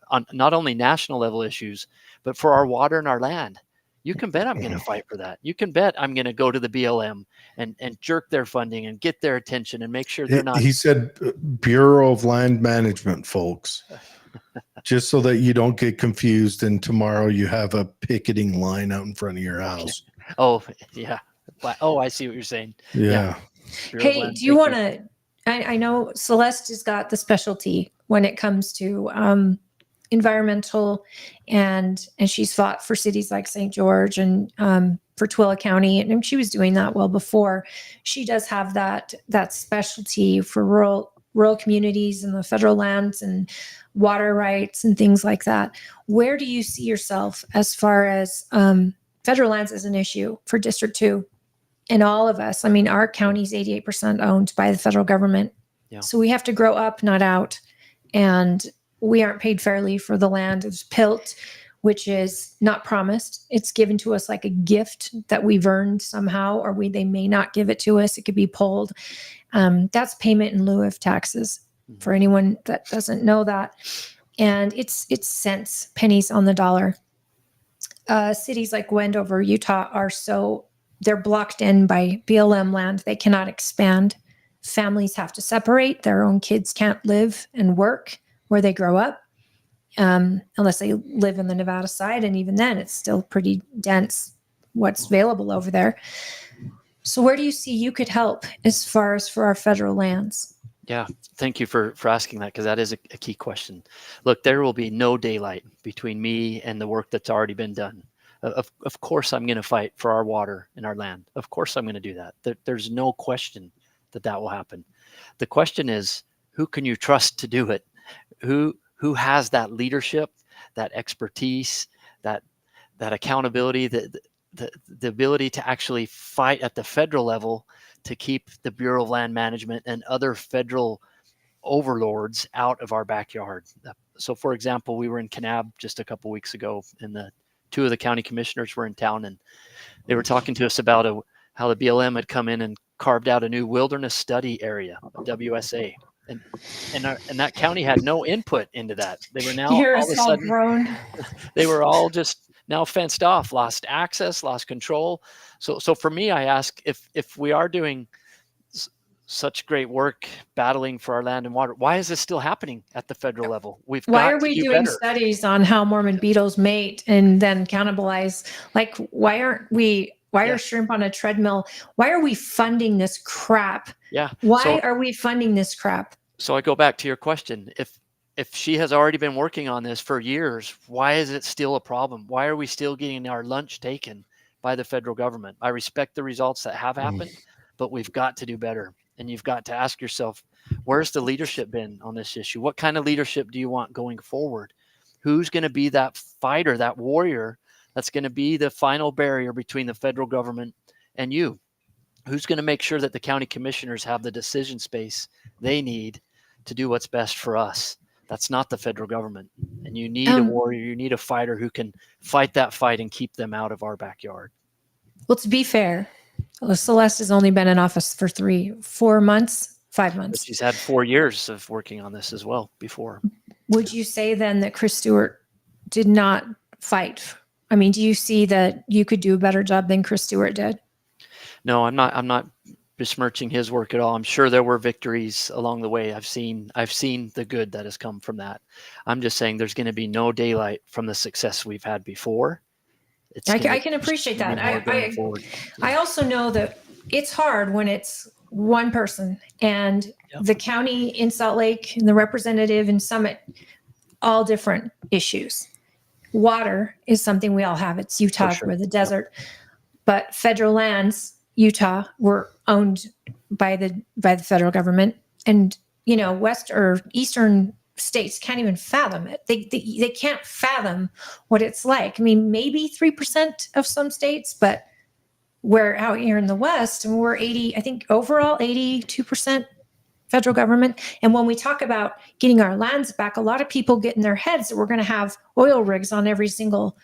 on not only national level issues, but for our water and our land? You can bet I'm going to fight for that. You can bet I'm going to go to the BLM and jerk their funding and get their attention and make sure they're not. He said Bureau of Land Management, folks, just so that you don't get confused and tomorrow you have a picketing line out in front of your house. Oh, yeah. Oh, I see what you're saying. Yeah. Hey, do you want to, I know Celeste has got the specialty when it comes to environmental, and she's fought for cities like St. George and for Twilla County, and she was doing that well before. She does have that specialty for rural communities and the federal lands and water rights and things like that. Where do you see yourself as far as federal lands as an issue for District 2? And all of us, I mean, our county is 88% owned by the federal government. Yeah. So we have to grow up, not out. And we aren't paid fairly for the land. It's PILT, which is not promised. It's given to us like a gift that we've earned somehow, or they may not give it to us. It could be pulled. That's payment in lieu of taxes for anyone that doesn't know that. And it's cents, pennies on the dollar. Cities like Wendover, Utah they're blocked in by BLM land. They cannot expand. Families have to separate. Their own kids can't live and work where they grow up, unless they live in the Nevada side. And even then, it's still pretty dense what's available over there. So where do you see you could help as far as for our federal lands? Yeah, thank you for asking that, because that is a key question. Look, there will be no daylight between me and the work that's already been done. Of course, I'm going to fight for our water and our land. Of course, I'm going to do that. There's no question that will happen. The question is, who can you trust to do it? Who has that leadership, that expertise, that accountability, the ability to actually fight at the federal level to keep the Bureau of Land Management and other federal overlords out of our backyard? So, for example, we were in Kanab just a couple weeks ago, and two of the county commissioners were in town, and they were talking to us about how the BLM had come in and carved out a new wilderness study area, WSA. And that county had no input into that. They were now all of a sudden grown. They were all just now fenced off, lost access, lost control. So for me, I ask, if we are doing such great work battling for our land and water, why is this still happening at the federal level? Why are we doing studies on how Mormon beetles mate and then cannibalize? Like, why are shrimp on a treadmill? Why are we funding this crap? Yeah. Why are we funding this crap? So I go back to your question. If she has already been working on this for years, why is it still a problem? Why are we still getting our lunch taken by the federal government? I respect the results that have happened, but we've got to do better. And you've got to ask yourself, where's the leadership been on this issue? What kind of leadership do you want going forward? Who's going to be that fighter, that warrior that's going to be the final barrier between the federal government and you? Who's going to make sure that the county commissioners have the decision space they need to do what's best for us? That's not the federal government. And you need a warrior, you need a fighter who can fight that fight and keep them out of our backyard. Well, to be fair, Celeste has only been in office for 4 months, 5 months. But she's had 4 years of working on this as well before. Would you say then that Chris Stewart did not fight? I mean, do you see that you could do a better job than Chris Stewart did? No, I'm not besmirching his work at all. I'm sure there were victories along the way. I've seen the good that has come from that. I'm just saying there's going to be no daylight from the success we've had before. I can appreciate that. I also know that it's hard when it's one person and the county in Salt Lake and the representative in Summit, all different issues. Water is something we all have. It's Utah, we're the desert, but federal lands, Utah, were owned by the federal government, and west or eastern states can't even fathom it. They can't fathom what it's like. I mean, maybe 3% of some states, but we're out here in the West and we're 80, I think overall 82% federal government. And when we talk about getting our lands back, a lot of people get in their heads that we're going to have oil rigs on every single,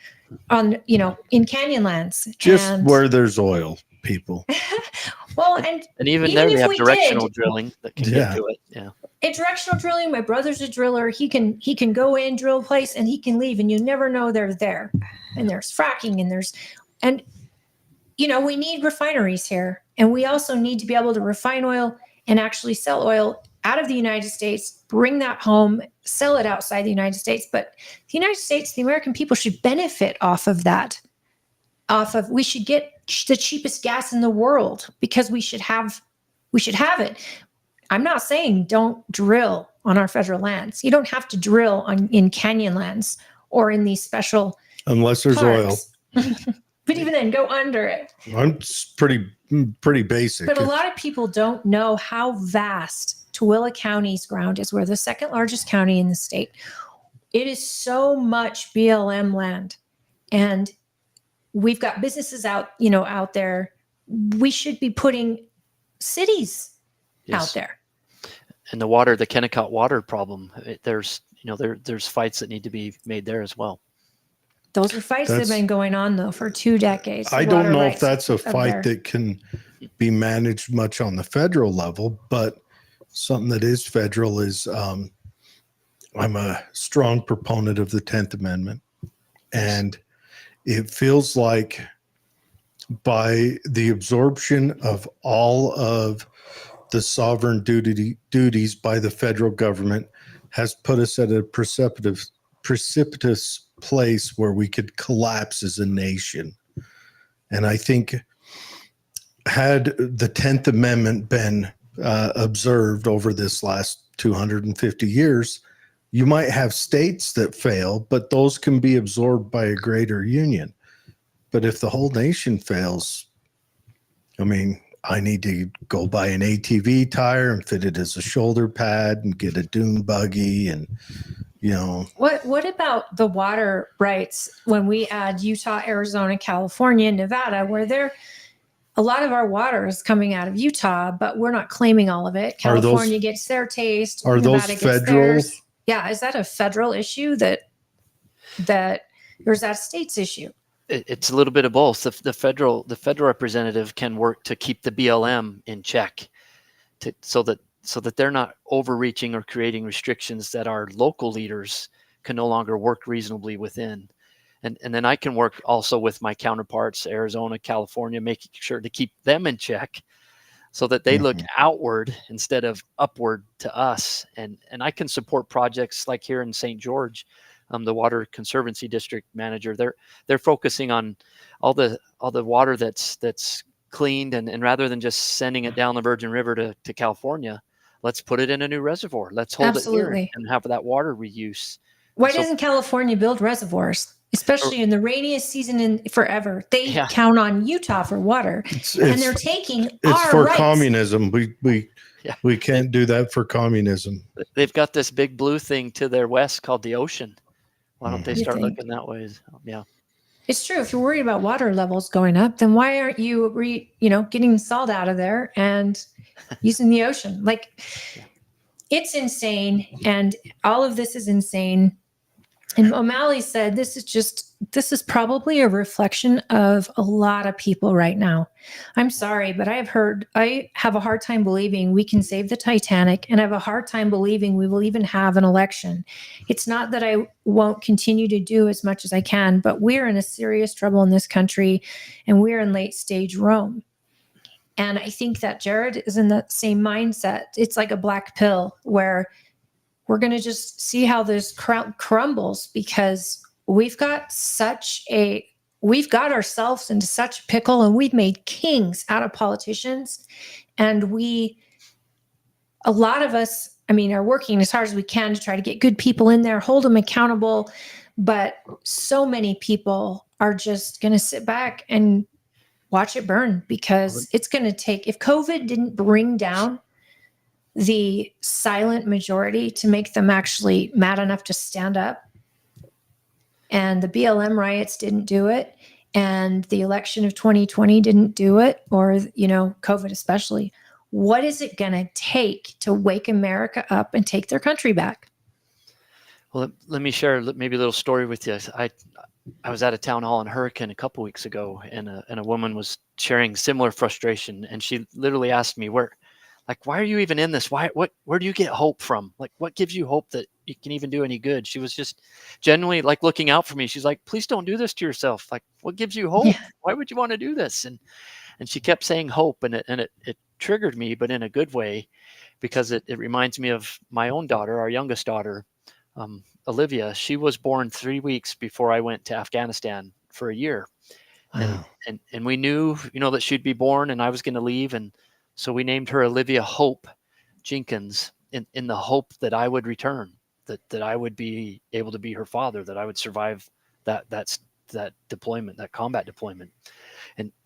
in canyon lands. Just And where there's oil, people. well, and even even there, they if have we directional did, drilling that can Yeah. get to it. Yeah. in directional drilling, my brother's a driller. He can go in, drill a place, and he can leave, and you never know they're there. And there's fracking, and we need refineries here, and we also need to be able to refine oil and actually sell oil out of the United States, bring that home, sell it outside the United States. But the United States, the American people should benefit off of that. We should get the cheapest gas in the world because we should have it. I'm not saying don't drill on our federal lands. You don't have to drill in canyon lands or in these special Unless there's parks. But even then, go under it. It's pretty basic. But a lot of people don't know how vast Tooele County's ground is. We're the second largest county in the state. It is so much BLM land, and we've got businesses out there. We should be putting cities out there. And the Kennecott water problem, there's fights that need to be made there as well. Those are fights that have been going on, though, for 2 decades. I don't know if that's a fight that can be managed much on the federal level, but something that is federal is I'm a strong proponent of the 10th Amendment. And it feels like by the absorption of all of the sovereign duties by the federal government has put us at a precipitous place where we could collapse as a nation. And I think had the 10th Amendment been observed over this last 250 years, you might have states that fail, but those can be absorbed by a greater union. But if the whole nation fails, I mean, I need to go buy an ATV tire and fit it as a shoulder pad and get a dune buggy and What about the water rights when we add Utah, Arizona, California, Nevada, where a lot of our water is coming out of Utah, but we're not claiming all of it. California gets their taste. Are Nevada those federal? Gets theirs. Yeah, is that a federal issue or is that a state's issue? It's a little bit of both. The federal representative can work to keep the BLM in check, so that they're not overreaching or creating restrictions that our local leaders can no longer work reasonably within. And then I can work also with my counterparts, Arizona, California, making sure to keep them in check so that they look outward instead of upward to us. And I can support projects like here in St. George, the Water Conservancy District manager. They're focusing on all the water that's cleaned, and rather than just sending it down the Virgin River to California, let's put it in a new reservoir. Let's hold it here and have that water reuse. Why doesn't California build reservoirs, especially in the rainiest season in forever? They count on Utah for water, and they're taking it's our for rights. Communism. We can't do that for communism. They've got this big blue thing to their west called the ocean. Why don't they start looking that way? Yeah. It's true. If you're worried about water levels going up, then why aren't you, getting salt out of there and using the ocean? It's insane. And all of this is insane. And O'Malley said, this is probably a reflection of a lot of people right now. I'm sorry, but I have a hard time believing we can save the Titanic, and I have a hard time believing we will even have an election. It's not that I won't continue to do as much as I can, but we're in a serious trouble in this country, and we're in late stage Rome. And I think that Jared is in the same mindset. It's like a black pill where we're going to just see how this crumbles, because we've got ourselves into such a pickle, and we've made kings out of politicians. And a lot of us, are working as hard as we can to try to get good people in there, hold them accountable. But so many people are just going to sit back and watch it burn, because it's going to take, if COVID didn't bring down the silent majority to make them actually mad enough to stand up, and the BLM riots didn't do it, and the election of 2020 didn't do it, or COVID especially, What is it going to take to wake America up and take their country back? Well, let me share maybe a little story with you. I was at a town hall in Hurricane a couple weeks ago, and a woman was sharing similar frustration, and she literally asked me, why are you even in this? Where do you get hope from? Like, what gives you hope that you can even do any good? She was just genuinely like looking out for me. She's like, please don't do this to yourself. Like, what gives you hope? Yeah. Why would you want to do this? And she kept saying hope, and it triggered me, but in a good way, because it reminds me of my own daughter, our youngest daughter, Olivia. She was born 3 weeks before I went to Afghanistan for a year. Wow. And we knew, that she'd be born and I was going to leave. And so we named her Olivia Hope Jenkins in the hope that I would return, that I would be able to be her father, that I would survive that deployment, that combat deployment.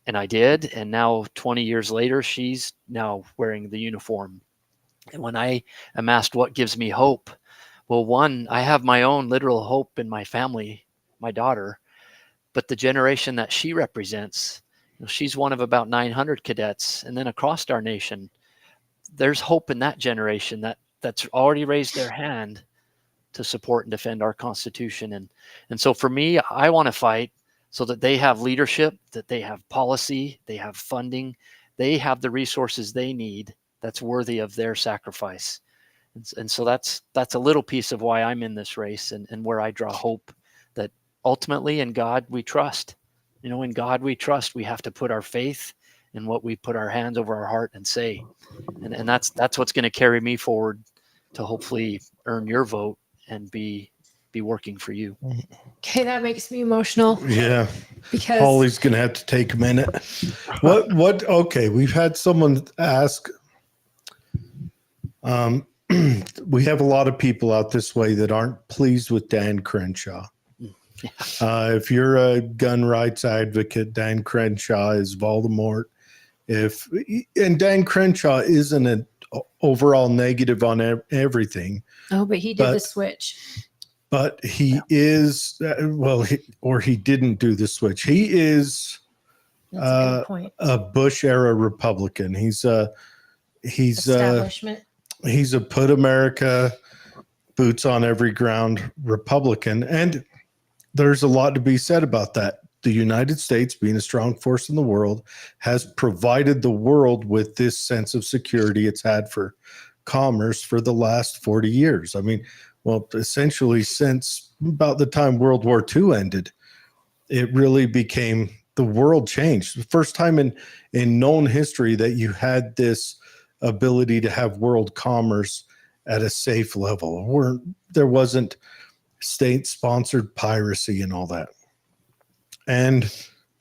And I did. And now 20 years later, she's now wearing the uniform. And when I am asked what gives me hope, well, one, I have my own literal hope in my family, my daughter, but the generation that she represents, she's one of about 900 cadets. And then across our nation, there's hope in that generation that's already raised their hand to support and defend our Constitution. And so for me, I want to fight so that they have leadership, that they have policy, they have funding, they have the resources they need that's worthy of their sacrifice. And so that's a little piece of why I'm in this race, and where I draw hope that ultimately in God we trust. In God we trust. We have to put our faith in what we put our hands over our heart and say. And that's what's going to carry me forward to hopefully earn your vote and be working for you. Okay, that makes me emotional. Yeah. Because Holly's going to have to take a minute. Okay, we've had someone ask, we have a lot of people out this way that aren't pleased with Dan Crenshaw. If you're a gun rights advocate, Dan Crenshaw is Voldemort. And Dan Crenshaw isn't an overall negative on everything. Oh, but he did the switch. But he is, he didn't do the switch. He is That's a good point. a Bush era Republican. He's Establishment. He's a put America boots on every ground Republican. And there's a lot to be said about that. The United States, being a strong force in the world, has provided the world with this sense of security it's had for commerce for the last 40 years. I mean, essentially since about the time World War II ended, it really became, the world changed. The first time in known history that you had this ability to have world commerce at a safe level, where there wasn't state-sponsored piracy and all that. And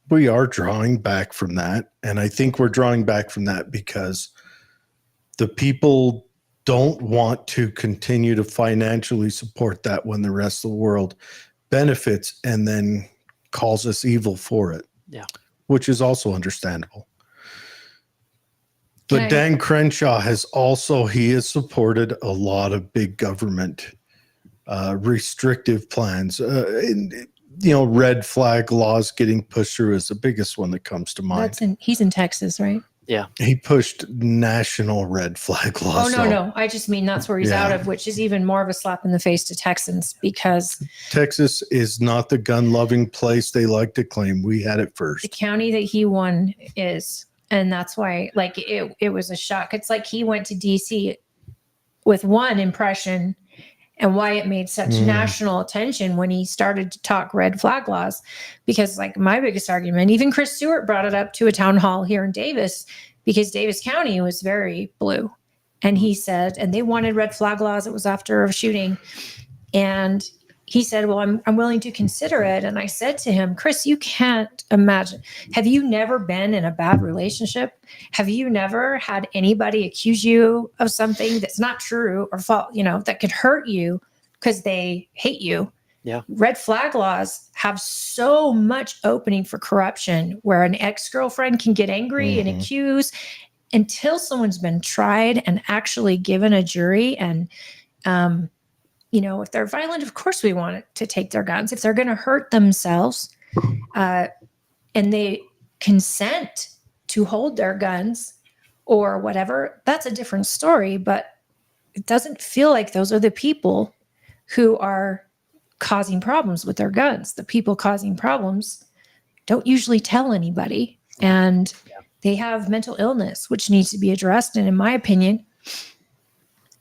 we are drawing back from that. And I think we're drawing back from that because the people don't want to continue to financially support that when the rest of the world benefits and then calls us evil for it. Yeah. Which is also understandable. But Dan Crenshaw has supported a lot of big government restrictive plans. Red flag laws getting pushed through is the biggest one that comes to mind. He's in Texas, right? Yeah. He pushed national red flag laws. Oh, no. I just mean that's where he's out of, which is even more of a slap in the face to Texans, because Texas is not the gun-loving place they like to claim. We had it first. The county that he won is, and that's why, like, it was a shock. It's like he went to D.C. with one impression, and why it made such national attention when he started to talk red flag laws. Because, like, my biggest argument, even Chris Stewart brought it up to a town hall here in Davis, because Davis County was very blue. And he said, and they wanted red flag laws. It was after a shooting. And he said, well, I'm willing to consider it. And I said to him, Chris, you can't imagine. Have you never been in a bad relationship? Have you never had anybody accuse you of something that's not true or false, that could hurt you because they hate you? Yeah. Red flag laws have so much opening for corruption, where an ex-girlfriend can get angry and accuse until someone's been tried and actually given a jury. And, if they're violent, of course we want it to take their guns. If they're going to hurt themselves and they consent to hold their guns, or whatever, that's a different story. But it doesn't feel like those are the people who are causing problems with their guns. The people causing problems don't usually tell anybody, and they have mental illness, which needs to be addressed. And in my opinion,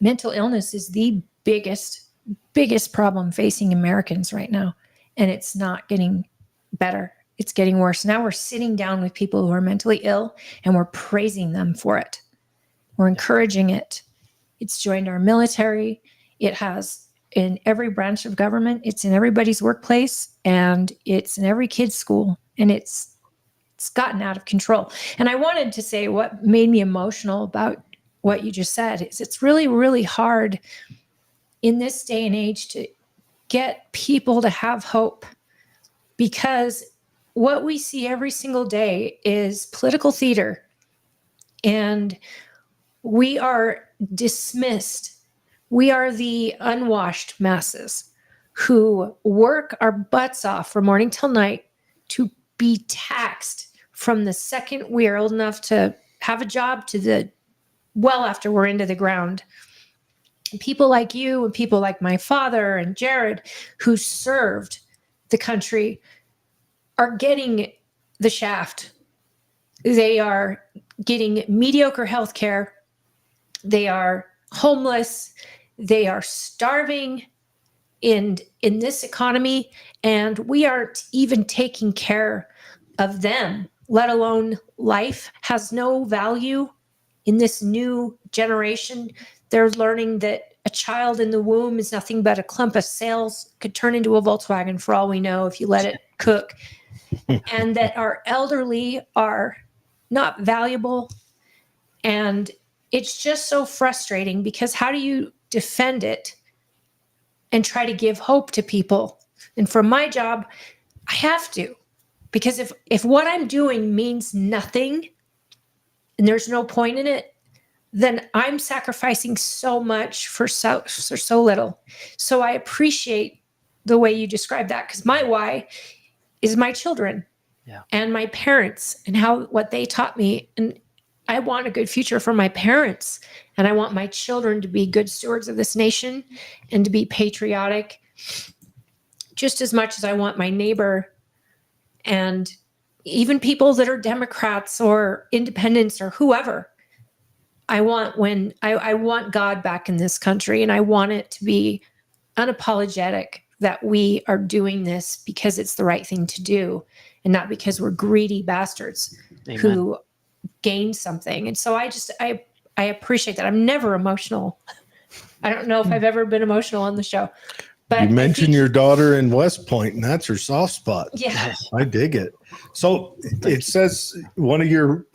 mental illness is the biggest problem facing Americans right now. And it's not getting better. It's getting worse. Now we're sitting down with people who are mentally ill and we're praising them for it. We're encouraging it. It's joined our military. It has in every branch of government. It's in everybody's workplace, and it's in every kid's school. And it's gotten out of control. And I wanted to say what made me emotional about what you just said is it's really, really hard in this day and age to get people to have hope, because what we see every single day is political theater, and we are dismissed. We are the unwashed masses who work our butts off from morning till night to be taxed from the second we are old enough to have a job to the well after we're into the ground. And people like you and people like my father and Jared, who served the country, are getting the shaft. They are getting mediocre health care. They are homeless. They are starving in this economy, and we aren't even taking care of them, let alone life has no value in this new generation. They're learning that a child in the womb is nothing but a clump of cells, could turn into a Volkswagen for all we know if you let it cook, and that our elderly are not valuable. And it's just so frustrating, because how do you defend it and try to give hope to people? And for my job, I have to, because if what I'm doing means nothing and there's no point in it, then I'm sacrificing so much for so little. So I appreciate the way you describe that, because my why is my children and my parents and what they taught me. And I want a good future for my parents, and I want my children to be good stewards of this nation and to be patriotic just as much as I want my neighbor and even people that are Democrats or independents or whoever. I want God back in this country, and I want it to be unapologetic that we are doing this because it's the right thing to do, and not because we're greedy bastards who gain something. And so I appreciate that. I'm never emotional. I don't know if I've ever been emotional on the show. But you mentioned your daughter in West Point, and that's her soft spot. Yeah, I dig it. So it says one of your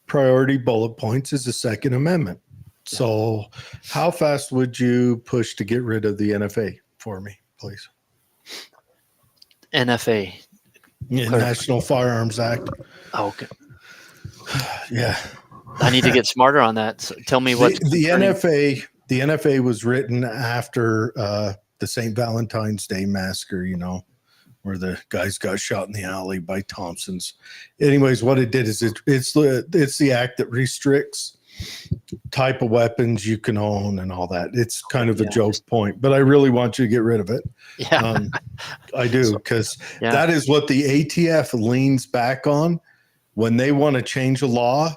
priority bullet points is the Second Amendment. So how fast would you push to get rid of the NFA for me, please? NFA. National Firearms Act. Oh, okay. Yeah. I need to get smarter on that. So tell me what the NFA. The NFA was written after the St. Valentine's Day massacre, where the guys got shot in the alley by Thompsons. Anyways, what it did is it's the act that restricts type of weapons you can own and all that. It's kind of a joke point, but I really want you to get rid of it. Yeah, I do, because that is what the ATF leans back on when they want to change a law.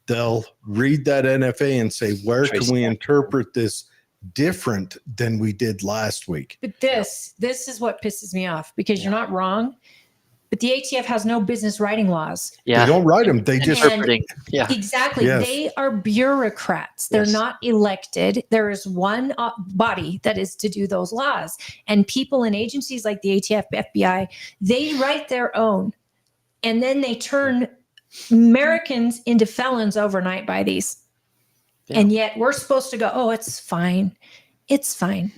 They'll read that NFA and say, where can we interpret this different than we did last week? But this is what pisses me off, because you're not wrong, but the ATF has no business writing laws. Yeah. They don't write them. They just interpreting. Yeah, exactly. Yes. They are bureaucrats. They're not elected. There is one body that is to do those laws, and people in agencies like the ATF, FBI, they write their own, and then they turn Americans into felons overnight by these. Yeah. And yet we're supposed to go, oh, it's fine. It's fine.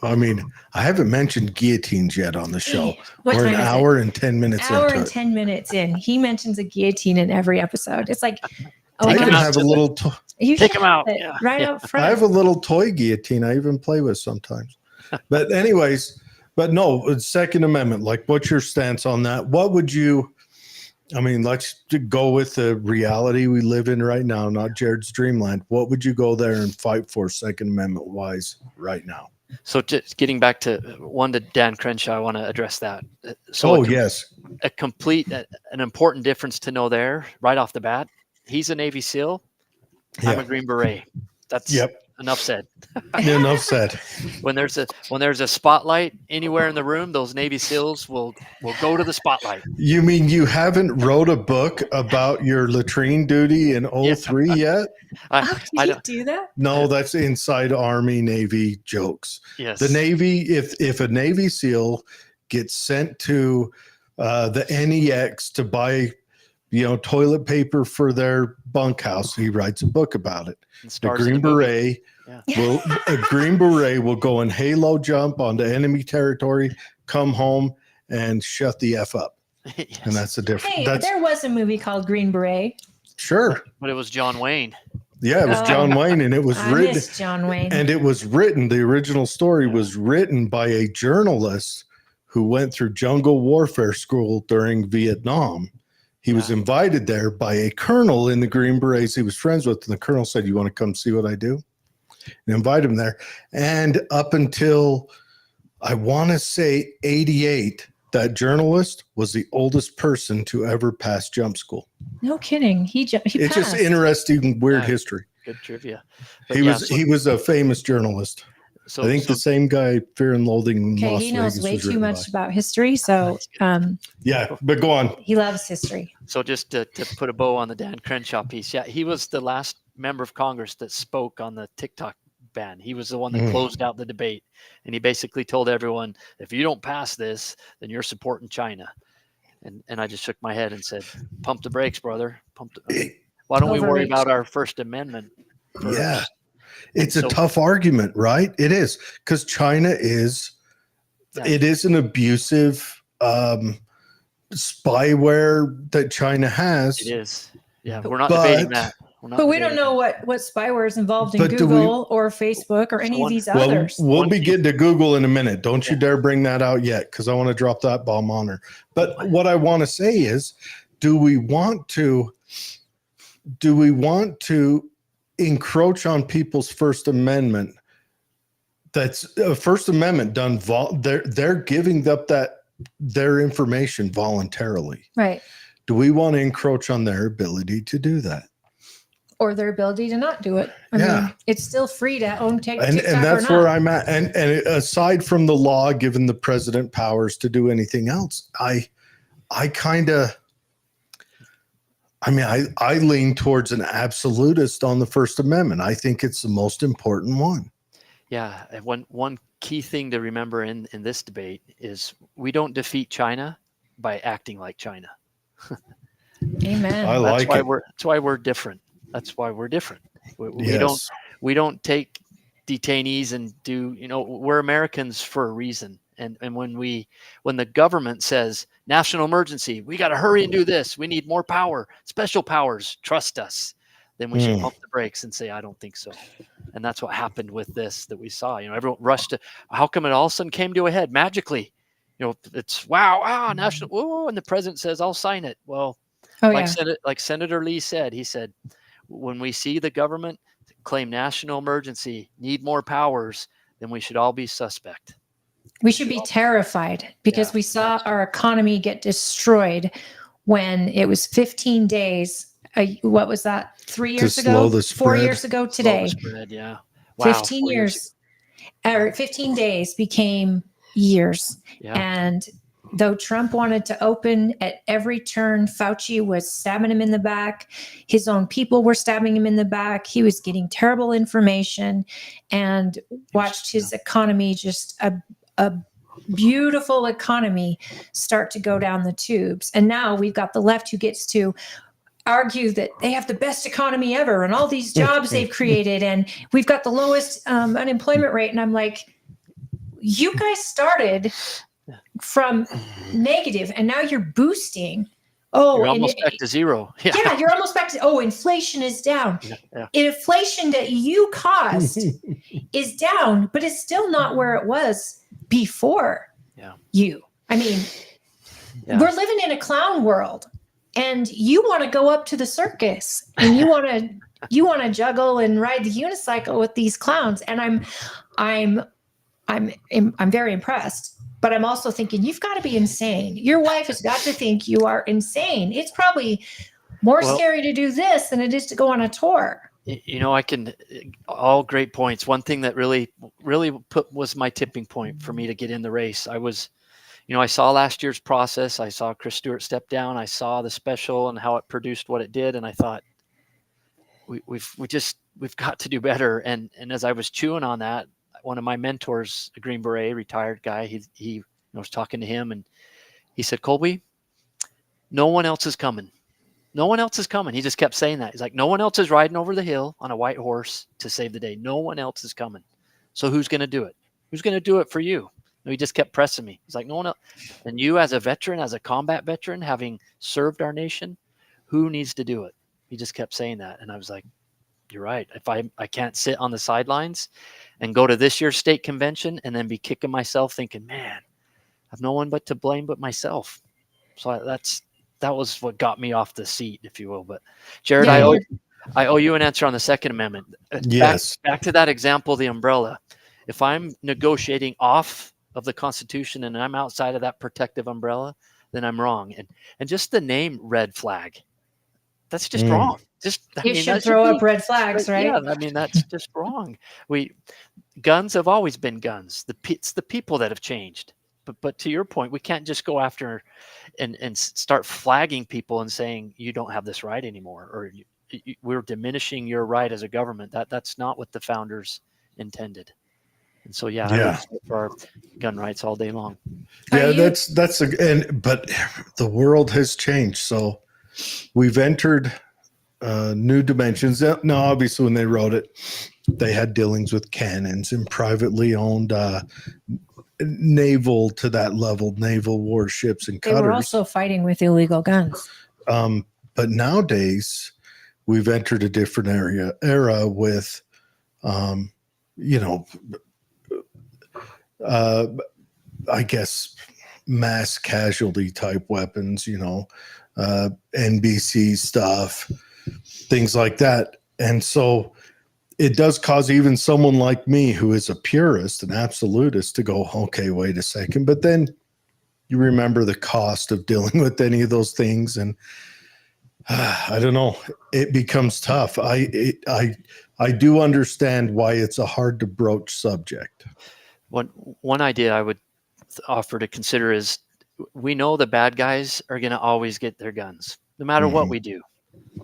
I mean, I haven't mentioned guillotines yet on the show. We're an hour and 10 minutes into it. Hour and 10 minutes in. He mentions a guillotine in every episode. It's like, I can have a little take them out. Right out front. I have a little toy guillotine I even play with sometimes. But anyways, no, Second Amendment, like, what's your stance on that? What would you I mean, let's go with the reality we live in right now, not Jared's dreamland. What would you go there and fight for Second Amendment wise right now? So just getting back to Dan Crenshaw, I want to address that. So Yes. An important difference to know there right off the bat. He's a Navy SEAL. I'm a Green Beret. That's enough said. Enough said. When there's a spotlight anywhere in the room, those Navy SEALs will go to the spotlight. You mean you haven't wrote a book about your latrine duty in 03 yet? Did you do that? No, that's inside Army Navy jokes. Yes. The Navy, if a Navy SEAL gets sent to the NEX to buy, toilet paper for their bunkhouse, he writes a book about it. The Green Beret a Green Beret will go and halo jump onto enemy territory, come home, and shut the F up. Yes. And that's the difference. Hey, there was a movie called Green Beret. Sure. But it was John Wayne. Yeah, it was John Wayne, and it was written. Miss John Wayne. And it was written. The original story was written by a journalist who went through jungle warfare school during Vietnam. He was invited there by a colonel in the Green Berets he was friends with, and the colonel said, "You want to come see what I do?" And invite him there. And up until I want to say 88, that journalist was the oldest person to ever pass jump school. No kidding. He It's passed. just interesting, weird history. Good trivia. But he was a famous journalist. I think the same guy, Fear and Loathing in Las Vegas. He knows way too much about history. So but go on. He loves history. So just to put a bow on the Dan Crenshaw piece, he was the last member of Congress that spoke on the TikTok ban. He was the one that closed out the debate, and he basically told everyone, if you don't pass this, then you're supporting China. And I just shook my head and said, pump the brakes, brother. Why don't we worry about our First Amendment first? Yeah. It's a tough argument, right? It is, because China it is an abusive spyware that China has. It is. Yeah, we're not debating that. But we don't know what spyware is involved in Google or Facebook or any of these others. We'll be getting to Google in a minute. Don't you dare bring that out yet, because I want to drop that bomb on her. But what I want to say is, do we want to encroach on people's First Amendment? That's a First Amendment done. They're giving up their information voluntarily. Right. Do we want to encroach on their ability to do that? Or their ability to not do it. I mean, it's still free to own TikTok. And that's where I'm at. And aside from the law giving the president powers to do anything else, I lean towards an absolutist on the First Amendment. I think it's the most important one. Yeah. And one key thing to remember in this debate is we don't defeat China by acting like China. Amen. That's why we're different. That's why we're different. We don't take detainees and do, we're Americans for a reason. And when the government says national emergency, we got to hurry and do this. We need more power, special powers. Trust us. Then we should pump the brakes and say, I don't think so. And that's what happened with this that we saw. Everyone rushed to. How come it all of a sudden came to a head magically? It's national. And the president says, I'll sign it. Well, like Senator Lee said, he said, when we see the government claim national emergency, need more powers, then we should all be suspect. We should be terrified because we saw our economy get destroyed when it was 15 days. What was that? 3 years ago? 4 years ago today. Spread, yeah. Wow, 15 years. Or 15 days became years. Yeah. And though Trump wanted to open at every turn, Fauci was stabbing him in the back. His own people were stabbing him in the back. He was getting terrible information and watched his economy, just a beautiful economy, start to go down the tubes. And now we've got the left who gets to argue that they have the best economy ever and all these jobs they've created. And we've got the lowest unemployment rate. And I'm like, you guys started from negative and now you're boosting. You're almost back to zero. Yeah, you're almost back to, inflation is down. Yeah. Inflation that you caused is down, but it's still not where it was before you. I mean, we're living in a clown world. and you want to go up to the circus and you want to juggle and ride the unicycle with these clowns. And I'm very impressed, but I'm also thinking you've got to be insane. Your wife has got to think you are insane. It's probably more scary to do this than it is to go on a tour. All great points. One thing that really was my tipping point for me to get in the race. I saw last year's process. I saw Chris Stewart step down. I saw the special and how it produced what it did. And I thought, we've got to do better. And as I was chewing on that, one of my mentors, a Green Beret, retired guy, he was talking to him and he said, Colby, no one else is coming. No one else is coming. He just kept saying that. He's like, no one else is riding over the hill on a white horse to save the day. No one else is coming. So who's going to do it? Who's going to do it for you? And he just kept pressing me. He's like, no one else. And you as a veteran, as a combat veteran, having served our nation, who needs to do it? He just kept saying that. And I was like, you're right. If I can't sit on the sidelines and go to this year's state convention and then be kicking myself thinking, man, I have no one but to blame but myself. So that was what got me off the seat, if you will. But Jared, yeah. I owe you an answer on the Second Amendment. Yes. Back to that example, the umbrella. If I'm negotiating off of the Constitution and I'm outside of that protective umbrella, then I'm wrong. And just the name red flag, that's just wrong. You should throw up red flags, right? Yeah, that's just wrong. Guns have always been guns. It's the people that have changed. But to your point, we can't just go after and start flagging people and saying you don't have this right anymore, or we're diminishing your right as a government. That's not what the founders intended. And so, I would fight for our gun rights all day long. Yeah, but the world has changed. So we've entered new dimensions. Now, obviously, when they wrote it, they had dealings with cannons and privately owned naval to that level, naval warships and cutters. They were also fighting with illegal guns. But nowadays, we've entered a different era with, I guess, mass casualty type weapons, NBC stuff, things like that. And so it does cause even someone like me, who is a purist and absolutist, to go, okay, wait a second. But then you remember the cost of dealing with any of those things. And I don't know, it becomes tough. I do understand why it's a hard to broach subject. One idea I would offer to consider is, we know the bad guys are going to always get their guns, no matter what we do.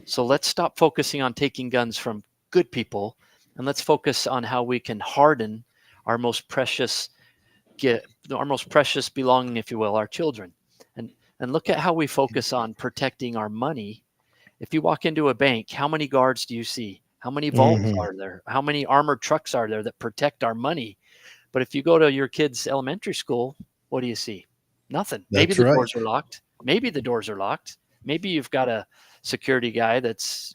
So let's stop focusing on taking guns from good people, and let's focus on how we can harden our most precious belonging, if you will, our children. And look at how we focus on protecting our money. If you walk into a bank, how many guards do you see? How many vaults are there? How many armored trucks are there that protect our money? But if you go to your kid's elementary school, what do you see? Nothing. Maybe the doors are locked. Maybe the doors are locked. Maybe you've got a security guy that's,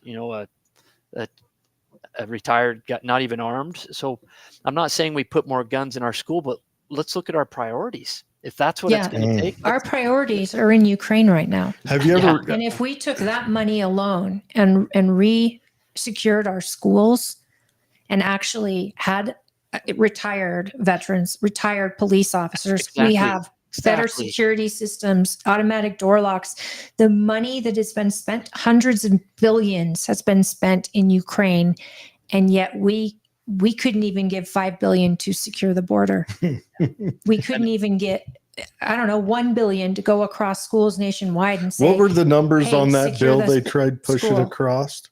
a retired guy, not even armed. So I'm not saying we put more guns in our school, but let's look at our priorities. If that's what it's going to take. Our priorities are in Ukraine right now. Have you ever? And if we took that money alone and re-secured our schools and actually had retired veterans, retired police officers, we have better security systems, automatic door locks. The money that has been spent, hundreds of billions has been spent in Ukraine, and yet we couldn't even give $5 billion to secure the border. We couldn't even get, $1 billion to go across schools nationwide and say, what were the numbers on that bill they tried pushing across?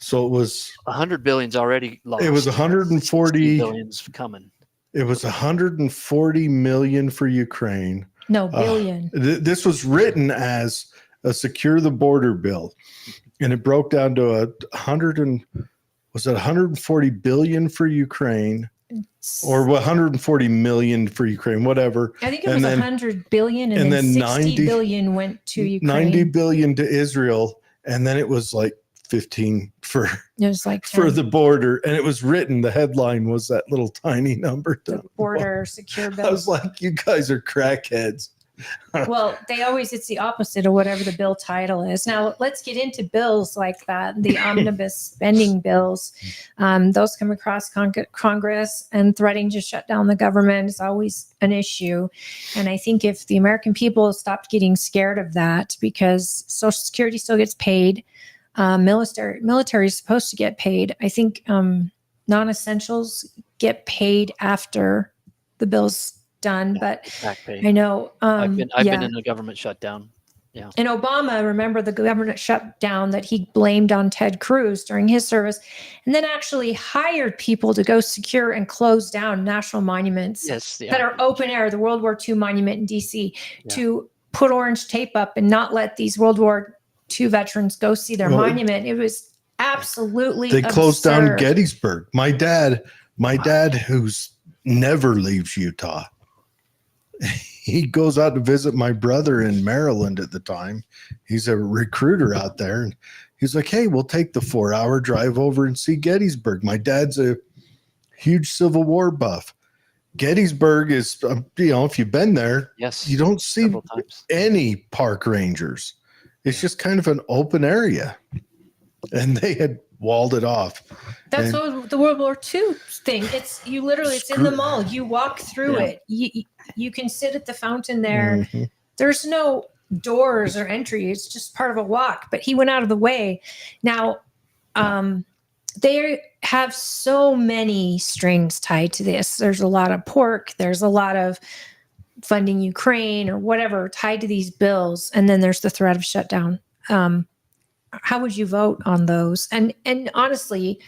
So it was $100 billion's already lost. It was 140 billions coming. It was 140 million for Ukraine. No, billion. This was written as a secure the border bill, and it broke down to 140 billion for Ukraine, or 140 million for Ukraine, whatever. I think it was 100 billion, and then 60 billion went to Ukraine. 90 billion to Israel, and then it was like 15 for the border. And it was written, the headline was that little tiny number. The border secure bill. I was like, you guys are crackheads. Well, it's the opposite of whatever the bill title is. Now, let's get into bills like that, the omnibus spending bills. Those come across Congress, and threatening to shut down the government is always an issue. And I think if the American people stopped getting scared of that, because Social Security still gets paid, military is supposed to get paid. I think non-essentials get paid after the bill's done, but Back pay. I know I've been in a government shutdown. Yeah. And Obama, remember the government shutdown that he blamed on Ted Cruz during his service, and then actually hired people to go secure and close down national monuments that are open air, the World War II monument in DC, to put orange tape up and not let these World War II veterans go see their monument. It was absolutely They closed down Gettysburg. My dad, who's never leaves Utah, he goes out to visit my brother in Maryland at the time. He's a recruiter out there. And he's like, hey, we'll take the 4-hour drive over and see Gettysburg. My dad's a huge Civil War buff. Gettysburg is, if you've been there, you don't see any park rangers. It's just kind of an open area. And they had walled it off. That's what the World War II thing. It's in the mall. You walk through it. You can sit at the fountain there. Mm-hmm. There's no doors or entry. It's just part of a walk. But he went out of the way. Now, they have so many strings tied to this. There's a lot of pork. There's a lot of funding Ukraine or whatever tied to these bills. And then there's the threat of shutdown. How would you vote on those? And honestly,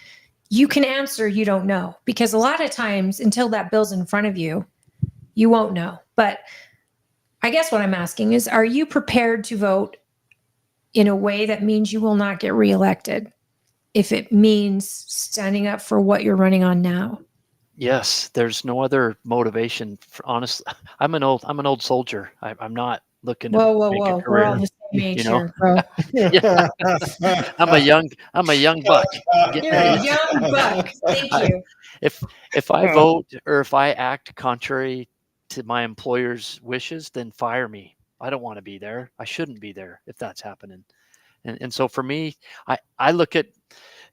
you can answer you don't know, because a lot of times until that bill's in front of you, you won't know. But I guess what I'm asking is, are you prepared to vote in a way that means you will not get reelected if it means standing up for what you're running on now? Yes, there's no other motivation. Honestly, I'm an old soldier. I'm not looking to make a career. We're all the same age here, bro. Yeah. I'm a young buck. You're a young buck. Thank you. If I vote or if I act contrary to my employer's wishes, then fire me. I don't want to be there. I shouldn't be there if that's happening. And so for me, I look at,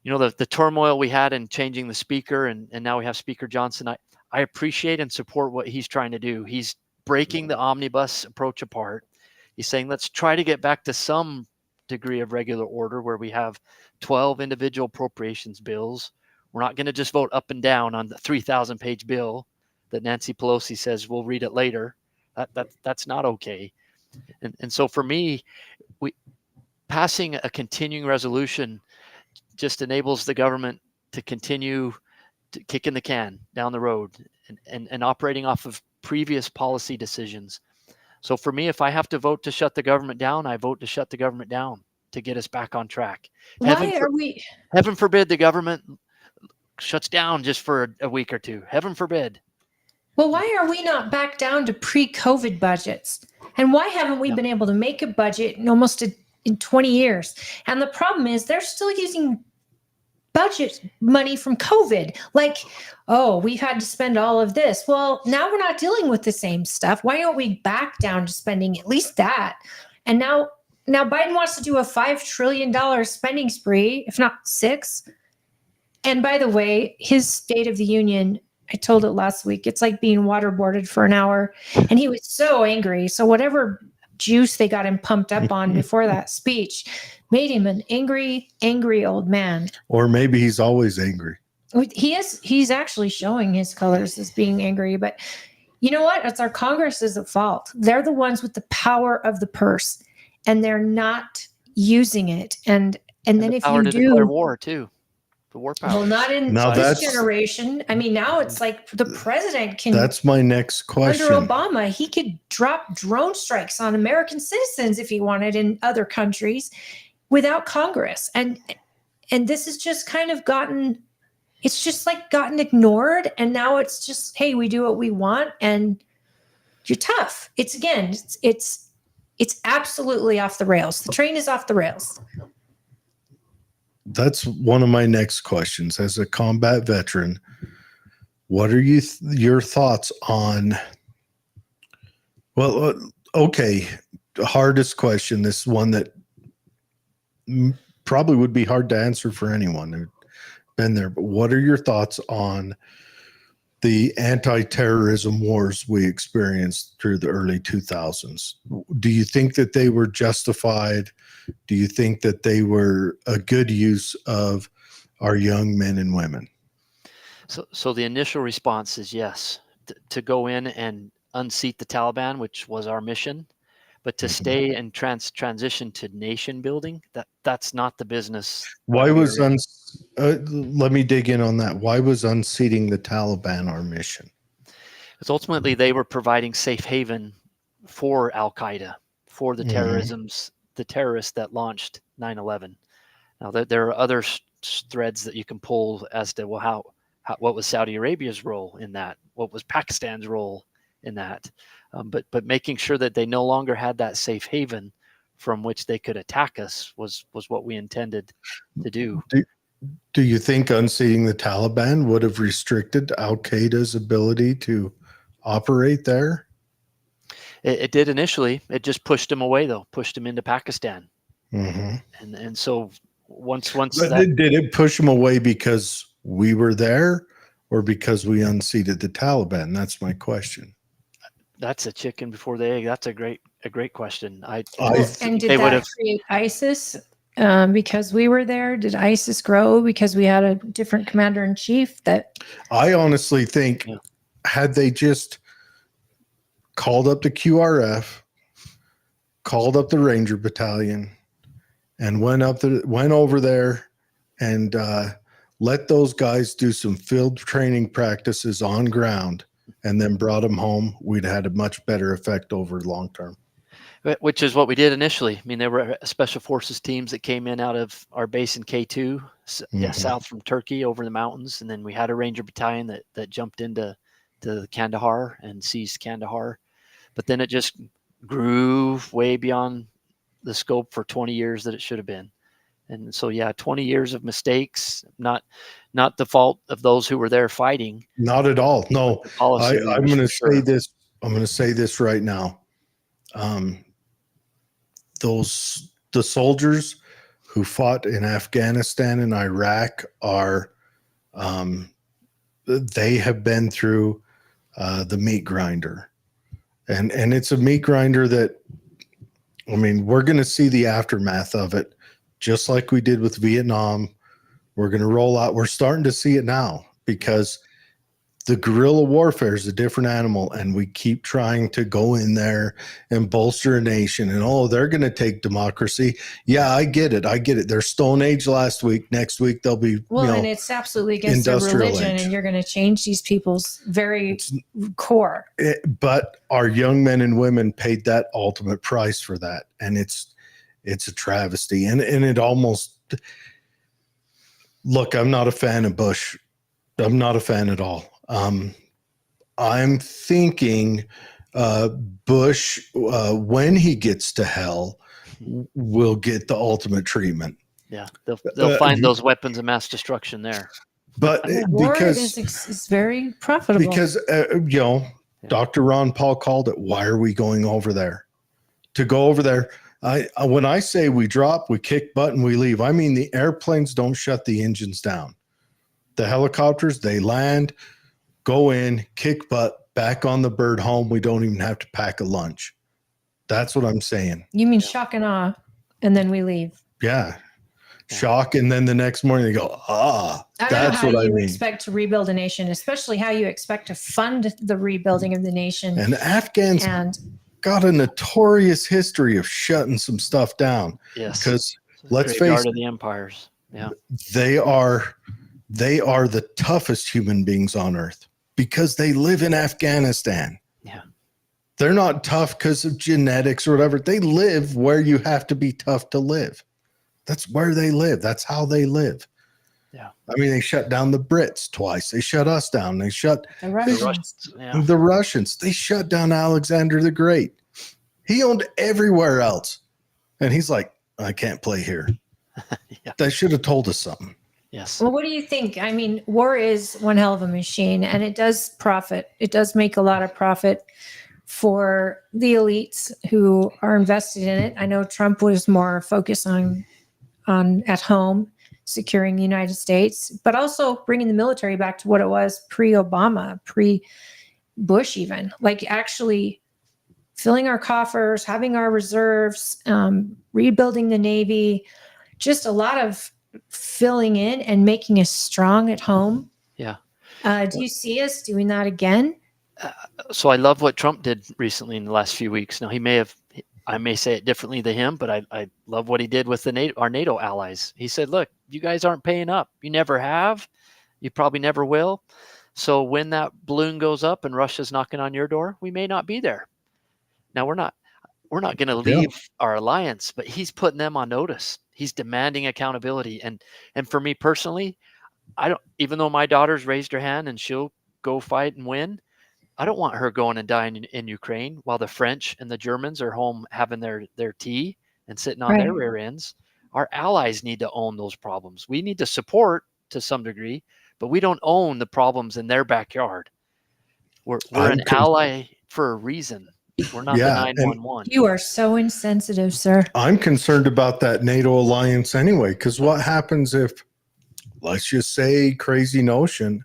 the turmoil we had in changing the speaker, and now we have Speaker Johnson. I appreciate and support what he's trying to do. He's breaking the omnibus approach apart. He's saying, let's try to get back to some degree of regular order where we have 12 individual appropriations bills. We're not going to just vote up and down on the 3,000-page bill that Nancy Pelosi says we'll read it later. That's not okay. And so for me, passing a continuing resolution just enables the government to continue kicking the can down the road and operating off of previous policy decisions. So for me, if I have to vote to shut the government down, I vote to shut the government down to get us back on track. Heaven forbid the government shuts down just for a week or two. Heaven forbid. Well, why are we not back down to pre-COVID budgets? And why haven't we been able to make a budget in 20 years? And the problem is they're still using budget money from COVID. Like, we've had to spend all of this. Well, now we're not dealing with the same stuff. Why don't we back down to spending at least that? And now Biden wants to do a $5 trillion spending spree, if not 6. And by the way, his State of the Union, I told it last week, it's like being waterboarded for an hour. And he was so angry. So whatever juice they got him pumped up on before that speech made him an angry old man. Or maybe he's always angry. He's actually showing his colors as being angry. But you know what? It's our Congress's fault. They're the ones with the power of the purse, and they're not using it. And then if you do declare war too. The war power. Well, not in this generation. I mean, now it's like the president can. That's my next question. Under Obama, he could drop drone strikes on American citizens if he wanted in other countries without Congress. And this has just kind of gotten ignored. And now it's just, hey, we do what we want and you're tough. It's absolutely off the rails. The train is off the rails. That's one of my next questions. As a combat veteran, what are your thoughts on, Okay, the hardest question. This one that probably would be hard to answer for anyone who'd been there. But what are your thoughts on the anti-terrorism wars we experienced through the early 2000s? Do you think that they were justified? Do you think that they were a good use of our young men and women? So the initial response is yes, to go in and unseat the Taliban, which was our mission, but to stay and transition to nation building, that's not the business. Why we was are in. let me dig in on that. Why was unseating the Taliban our mission? Because ultimately they were providing safe haven for Al Qaeda, for the the terrorists that launched 9/11. Now there are other threads that you can pull as to what was Saudi Arabia's role in that, what was Pakistan's role in that, but making sure that they no longer had that safe haven from which they could attack us was what we intended to do. Do you think unseating the Taliban would have restricted Al Qaeda's ability to operate there? It did initially. It just pushed them away, though, pushed them into Pakistan. And so once that, did it push them away because we were there, or because we unseated the Taliban? That's my question. that's a chicken before the egg. That's a great question. And did that create ISIS because we were there? Did ISIS grow because we had a different commander in chief? I honestly think had they just called up the QRF, called up the Ranger Battalion, and went over there and let those guys do some field training practices on ground, and then brought them home, we'd had a much better effect over long term. Which is what we did initially. I mean, there were special forces teams that came in out of our base in K2, south from Turkey over the mountains, and then we had a Ranger Battalion that jumped into Kandahar and seized Kandahar. But then it just grew way beyond the scope for 20 years that it should have been. And so, 20 years of mistakes, not the fault of those who were there fighting. Not at all. No, I'm going to say this. I'm going to say this right now. The soldiers who fought in Afghanistan and Iraq they have been through the meat grinder, and it's a meat grinder that, I mean, we're going to see the aftermath of it, just like we did with Vietnam. We're going to roll out. We're starting to see it now, because the guerrilla warfare is a different animal, and we keep trying to go in there and bolster a nation, and they're going to take democracy. Yeah, I get it. They're Stone Age last week. Next week they'll be and it's absolutely against their religion, and you're going to change these people's very core. But our young men and women paid that ultimate price for that, and it's a travesty. And it almost, look, I'm not a fan of Bush. I'm not a fan at all. I'm thinking Bush, when he gets to hell, will get the ultimate treatment. Yeah, they'll find those weapons of mass destruction there. But because it's very profitable. Because Dr. Ron Paul called it. Why are we going over there? To go over there. When I say we drop, we kick butt, and we leave, I mean the airplanes don't shut the engines down. The helicopters, they land, go in, kick butt, back on the bird home. We don't even have to pack a lunch. That's what I'm saying. You mean shock and awe, and then we leave? Yeah. Shock, and then the next morning they go, that's what I mean. Expect to rebuild a nation, especially how you expect to fund the rebuilding of the nation. And Afghans got a notorious history of shutting some stuff down. Yes. Because let's face it, of the empires. Yeah. They are the toughest human beings on earth, because they live in Afghanistan. Yeah. They're not tough because of genetics or whatever. They live where you have to be tough to live. That's where they live. That's how they live. Yeah. I mean, they shut down the Brits twice. They shut us down. They shut the Russians. The Russians. They shut down Alexander the Great. He owned everywhere else. And he's like, I can't play here. They should have told us something. Yes. Well, what do you think? I mean, war is one hell of a machine, and it does profit. It does make a lot of profit for the elites who are invested in it. I know Trump was more focused on at home, securing the United States, but also bringing the military back to what it was pre-Obama, pre-Bush even, like actually filling our coffers, having our reserves, rebuilding the Navy, just a lot of filling in and making us strong at home. Yeah. Do you see us doing that again? So I love what Trump did recently in the last few weeks. Now I may say it differently than him, but I love what he did with our NATO allies. He said, look, you guys aren't paying up. You never have. You probably never will. So when that balloon goes up and Russia's knocking on your door, we may not be there. Now we're not going to leave our alliance, but he's putting them on notice. He's demanding accountability. And for me personally, even though my daughter's raised her hand and she'll go fight and win, I don't want her going and dying in Ukraine while the French and the Germans are home having their tea and sitting on their rear ends. Our allies need to own those problems. We need to support to some degree, but we don't own the problems in their backyard. We're an ally for a reason. We're not the 911. You are so insensitive, sir. I'm concerned about that NATO alliance anyway, because what happens if, let's just say, crazy notion,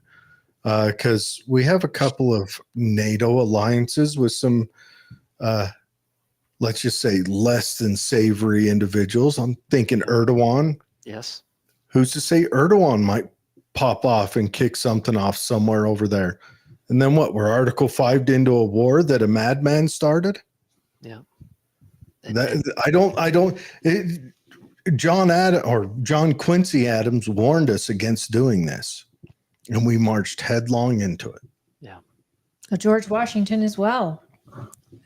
because we have a couple of NATO alliances with some, let's just say, less than savory individuals. I'm thinking Erdogan. Yes. Who's to say Erdogan might pop off and kick something off somewhere over there? And then what? We're Article 5'd into a war that a madman started? Yeah. John Quincy Adams warned us against doing this, and we marched headlong into it. Yeah. George Washington as well.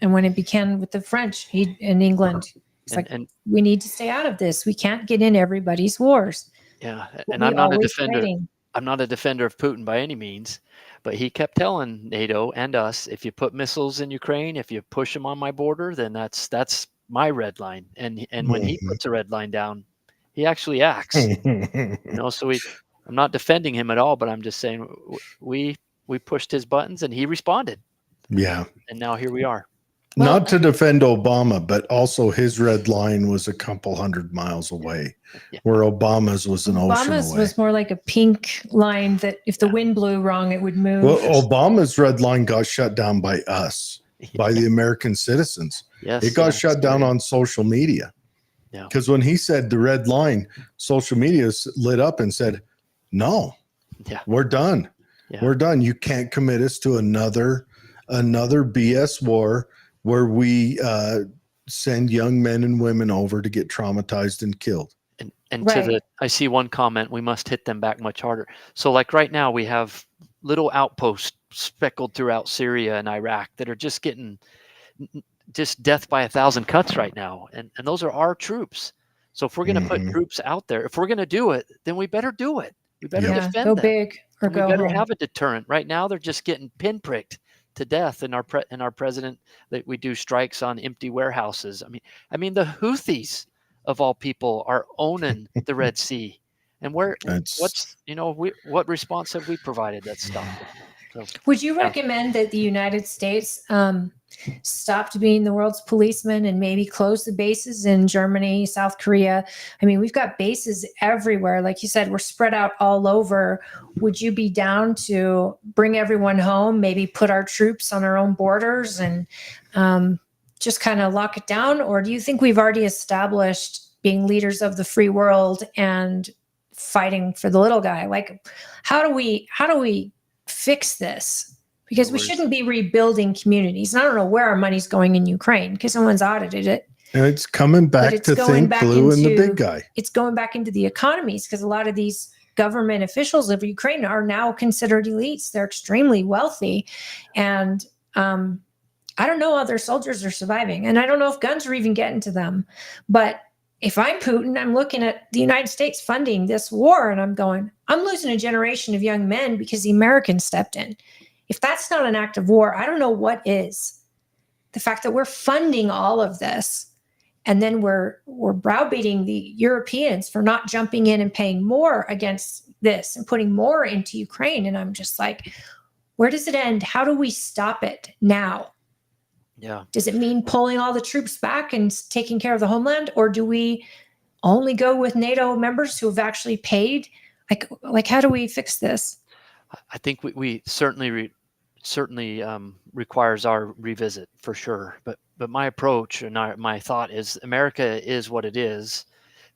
And when it began with the French in England, it's we need to stay out of this. We can't get in everybody's wars. Yeah. And I'm not a defender. I'm not a defender of Putin by any means, but he kept telling NATO and us, if you put missiles in Ukraine, if you push them on my border, then that's my red line. And when he puts a red line down, he actually acts. So I'm not defending him at all, but I'm just saying we pushed his buttons and he responded. Yeah. And now here we are. Not to defend Obama, but also his red line was a couple 100 miles away, where Obama's was an ocean away. Obama's was more like a pink line that if the wind blew wrong, it would move. Well, Obama's red line got shut down by us, by the American citizens. Yes, it got shut down on social media. Because when he said the red line, social media lit up and said, no, we're done. Yeah. We're done. You can't commit us to another BS war where we send young men and women over to get traumatized and killed. And I see one comment, we must hit them back much harder. So like right now we have little outposts speckled throughout Syria and Iraq that are just getting death by 1,000 cuts right now. And those are our troops. So if we're going to put troops out there, if we're going to do it, then we better do it. We better defend go them. Big or go we better home. have a deterrent. Right now they're just getting pinpricked to death, and our president that we do strikes on empty warehouses. I mean the Houthis of all people are owning the Red Sea, and what response have we provided that stopped it? So, would you recommend that the United States stopped being the world's policeman and maybe close the bases in Germany, South Korea? I mean, we've got bases everywhere. Like you said, we're spread out all over. Would you be down to bring everyone home, maybe put our troops on our own borders and just kind of lock it down? Or do you think we've already established being leaders of the free world and fighting for the little guy? Like, how do we fix this? Because we shouldn't be rebuilding communities. And I don't know where our money's going in Ukraine because someone's audited it. And it's coming back to think blue and the big guy. It's going back into the economies because a lot of these government officials of Ukraine are now considered elites. They're extremely wealthy. And I don't know how their soldiers are surviving. And I don't know if guns are even getting to them. But if I'm Putin, I'm looking at the United States funding this war and I'm going, I'm losing a generation of young men because the Americans stepped in. If that's not an act of war, I don't know what is. The fact that we're funding all of this and then we're browbeating the Europeans for not jumping in and paying more against this and putting more into Ukraine. And I'm just like, where does it end? How do we stop it now? Yeah. Does it mean pulling all the troops back and taking care of the homeland, or do we only go with NATO members who have actually paid? Like how do we fix this? I think we certainly requires our revisit for sure. But my approach and my thought is America is what it is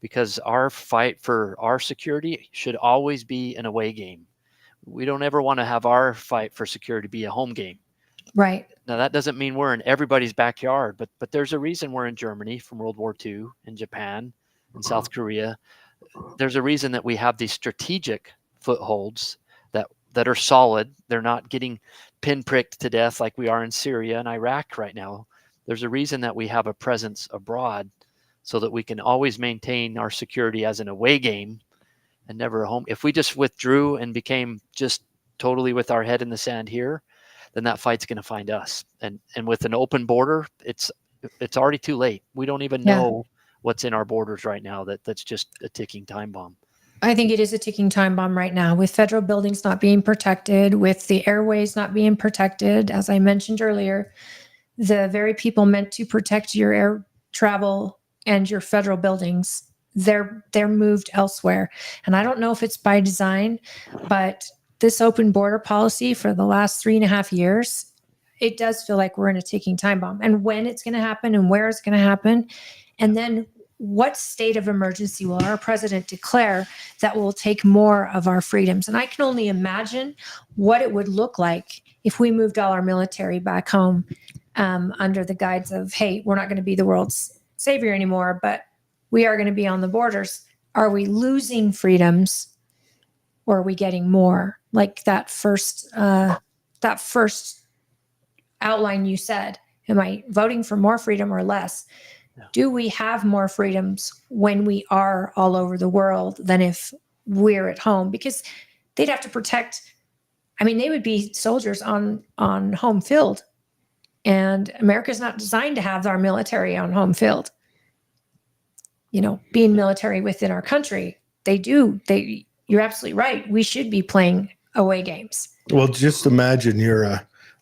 because our fight for our security should always be an away game. We don't ever want to have our fight for security be a home game. Right. Now that doesn't mean we're in everybody's backyard, but there's a reason we're in Germany from World War II, in Japan, in South Korea. There's a reason that we have these strategic footholds that are solid. They're not getting pinpricked to death like we are in Syria and Iraq right now. There's a reason that we have a presence abroad so that we can always maintain our security as an away game and never a home. If we just withdrew and became just totally with our head in the sand here, then that fight's going to find us. And with an open border, it's already too late. We don't even know what's in our borders right now. That's just a ticking time bomb. I think it is a ticking time bomb right now, with federal buildings not being protected, with the airways not being protected. As I mentioned earlier, the very people meant to protect your air travel and your federal buildings, they're moved elsewhere. And I don't know if it's by design, but this open border policy for the last 3.5 years, it does feel like we're in a ticking time bomb. And when it's going to happen and where it's going to happen, and then what state of emergency will our president declare that will take more of our freedoms? And I can only imagine what it would look like if we moved all our military back home under the guise of, hey, we're not going to be the world's savior anymore, but we are going to be on the borders. Are we losing freedoms, or are we getting more? Like that first outline you said, am I voting for more freedom or less? Yeah. Do we have more freedoms when we are all over the world than if we're at home? Because they'd have to protect, I mean, they would be soldiers on home field. And America's not designed to have our military on home field. You know, being military within our country, you're absolutely right. We should be playing away games. Well, just imagine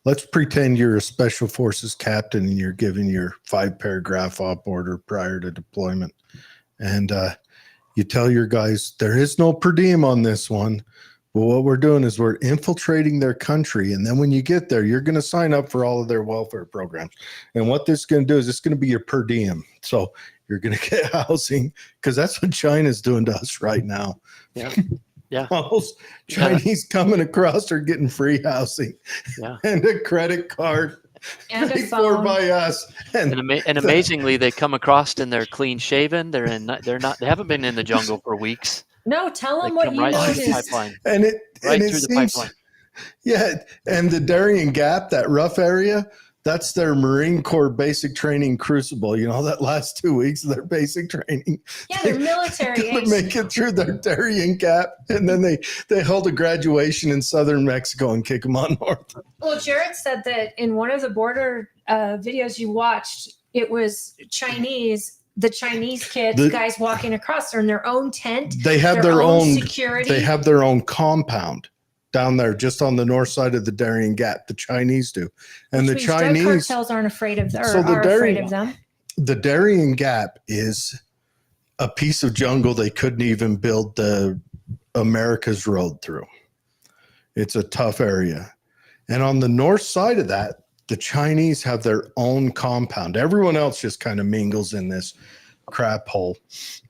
let's pretend you're a special forces captain and you're giving your 5-paragraph op order prior to deployment. And you tell your guys, there is no per diem on this one. But what we're doing is we're infiltrating their country. And then when you get there, you're going to sign up for all of their welfare programs. And what this is going to do is it's going to be your per diem. So you're going to get housing, because that's what China's doing to us right now. Yeah. Yeah. Most Chinese coming across are getting free housing and a credit card and paid for by us. And amazingly, they come across and they're clean shaven. They haven't been in the jungle for weeks. No, tell them what you noticed. noticed. Pipeline. And it through seems, the pipeline. Yeah. And the Darien Gap, that rough area, that's their Marine Corps basic training crucible. You know, that last 2 weeks of their basic training. Yeah, they're military. They make it through their Darien Gap, and then they hold a graduation in southern Mexico and kick them on north. Well, Jared said that in one of the border videos you watched, it was Chinese. The Chinese kids, guys walking across, they're in their own tent. They have their own security. They have their own compound down there, just on the north side of the Darien Gap. The Chinese do, and Which the Chinese drug cartels aren't afraid of them. Afraid of them. The Darien Gap is a piece of jungle they couldn't even build the America's road through. It's a tough area, and on the north side of that, the Chinese have their own compound. Everyone else just kind of mingles in this crap hole,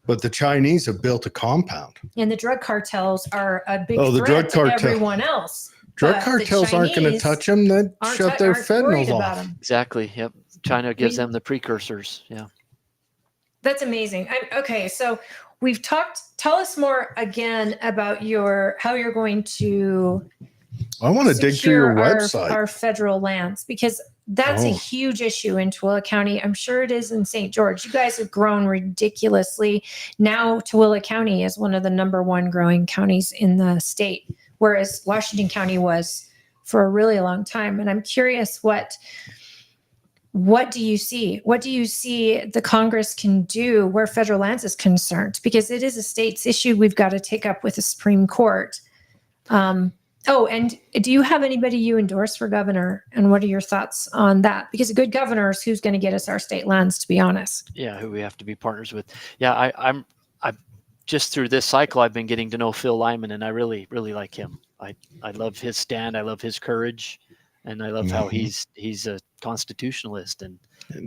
but the Chinese have built a compound. And the drug cartels are a big the threat drug to everyone else. Drug cartels aren't going to touch them. Then shut their fentanyl off. Exactly. Yep. China gives them the precursors. Yeah. That's amazing. Okay, so we've talked. Tell us more again about how you're going to. I want to dig through your website. Our federal lands, because that's a huge issue in Tooele County. I'm sure it is in St. George. You guys have grown ridiculously. Now Tooele County is one of the #1 growing counties in the state, whereas Washington County was for a really long time. And I'm curious, what do you see? What do you see the Congress can do where federal lands is concerned? Because it is a state's issue we've got to take up with the Supreme Court. Oh, and do you have anybody you endorse for governor? And what are your thoughts on that? Because a good governor is who's going to get us our state lands, to be honest. Yeah, who we have to be partners with. Yeah, I'm just through this cycle, I've been getting to know Phil Lyman, and I really, really like him. I love his stand. I love his courage, and I love how he's a constitutionalist. And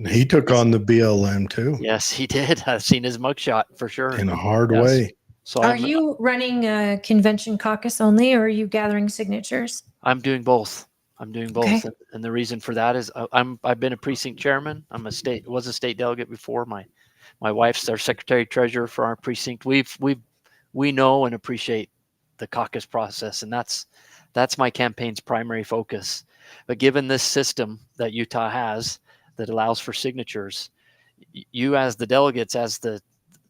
he took on the BLM too. Yes, he did. I've seen his mugshot for sure. In a hard way. So are you running a convention caucus only, or are you gathering signatures? I'm doing both. Okay. And the reason for that is I've been a precinct chairman. Was a state delegate before. My wife's our secretary treasurer for our precinct. We know and appreciate the caucus process, and that's my campaign's primary focus. But given this system that Utah has that allows for signatures, you as the delegates, as the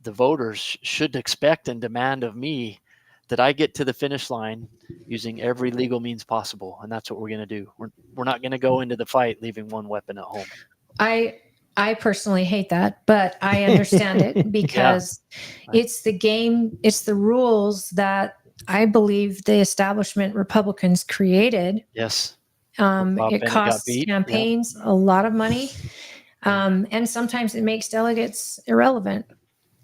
voters, should expect and demand of me that I get to the finish line using every legal means possible, and that's what we're going to do. We're not going to go into the fight leaving one weapon at home. I personally hate that, but I understand it because it's the game, it's the rules that I believe the establishment Republicans created. Yes. It costs campaigns a lot of money. And sometimes it makes delegates irrelevant.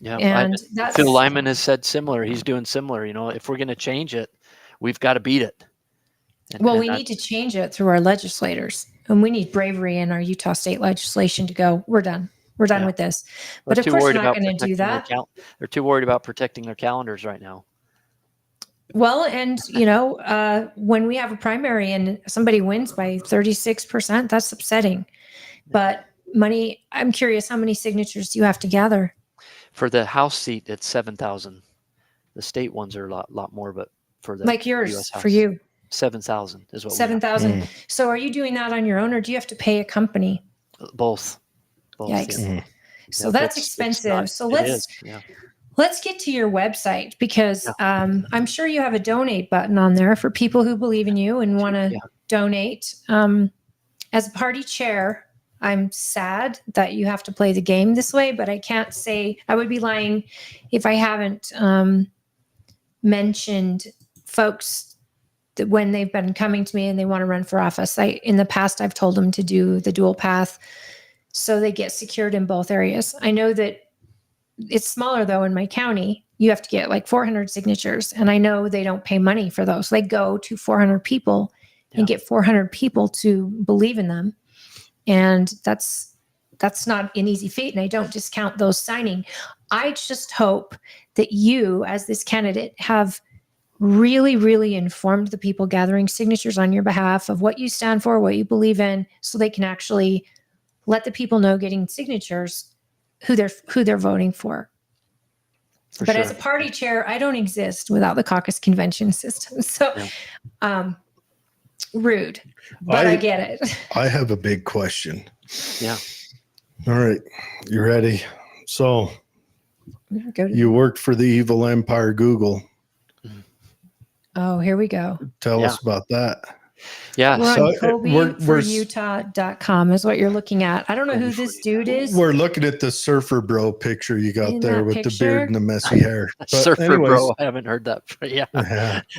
Yeah. And Phil Lyman has said similar. He's doing similar. If we're going to change it, we've got to beat it. We need to change it through our legislators, and we need bravery in our Utah state legislation to go, we're done. We're done with this. But of course, we're not going to do that. They're too worried about protecting their calendars right now. Well, and when we have a primary and somebody wins by 36%, that's upsetting. But I'm curious, how many signatures do you have to gather? For the House seat, it's 7,000. The state ones are a lot more, but for the like yours, US House, for you, 7,000 is what 7,000. So are you doing that on your own, or do you have to pay a company? Both. Yikes. Mm-hmm. So that's expensive. So let's get to your website, because I'm sure you have a donate button on there for people who believe in you and want to donate. As a party chair, I'm sad that you have to play the game this way, but I can't say, I would be lying if I haven't mentioned folks that when they've been coming to me and they want to run for office. In the past, I've told them to do the dual path so they get secured in both areas. I know that it's smaller though in my county. You have to get like 400 signatures, and I know they don't pay money for those. They go to 400 people and get 400 people to believe in them. And that's not an easy feat, and I don't discount those signing. I just hope that you, as this candidate, have really, really informed the people gathering signatures on your behalf of what you stand for, what you believe in, so they can actually let the people know getting signatures who they're voting for. But as a party chair, I don't exist without the caucus convention system. So, rude, but I get it. I have a big question. Yeah. All right. You ready? So you worked for the evil empire Google. Oh, here we go. Tell us about that. Yeah. We're on Utah.com is what you're looking at. I don't know who this dude is. We're looking at the surfer bro picture you got there with the beard and the messy hair. Surfer bro, I haven't heard that. Yeah.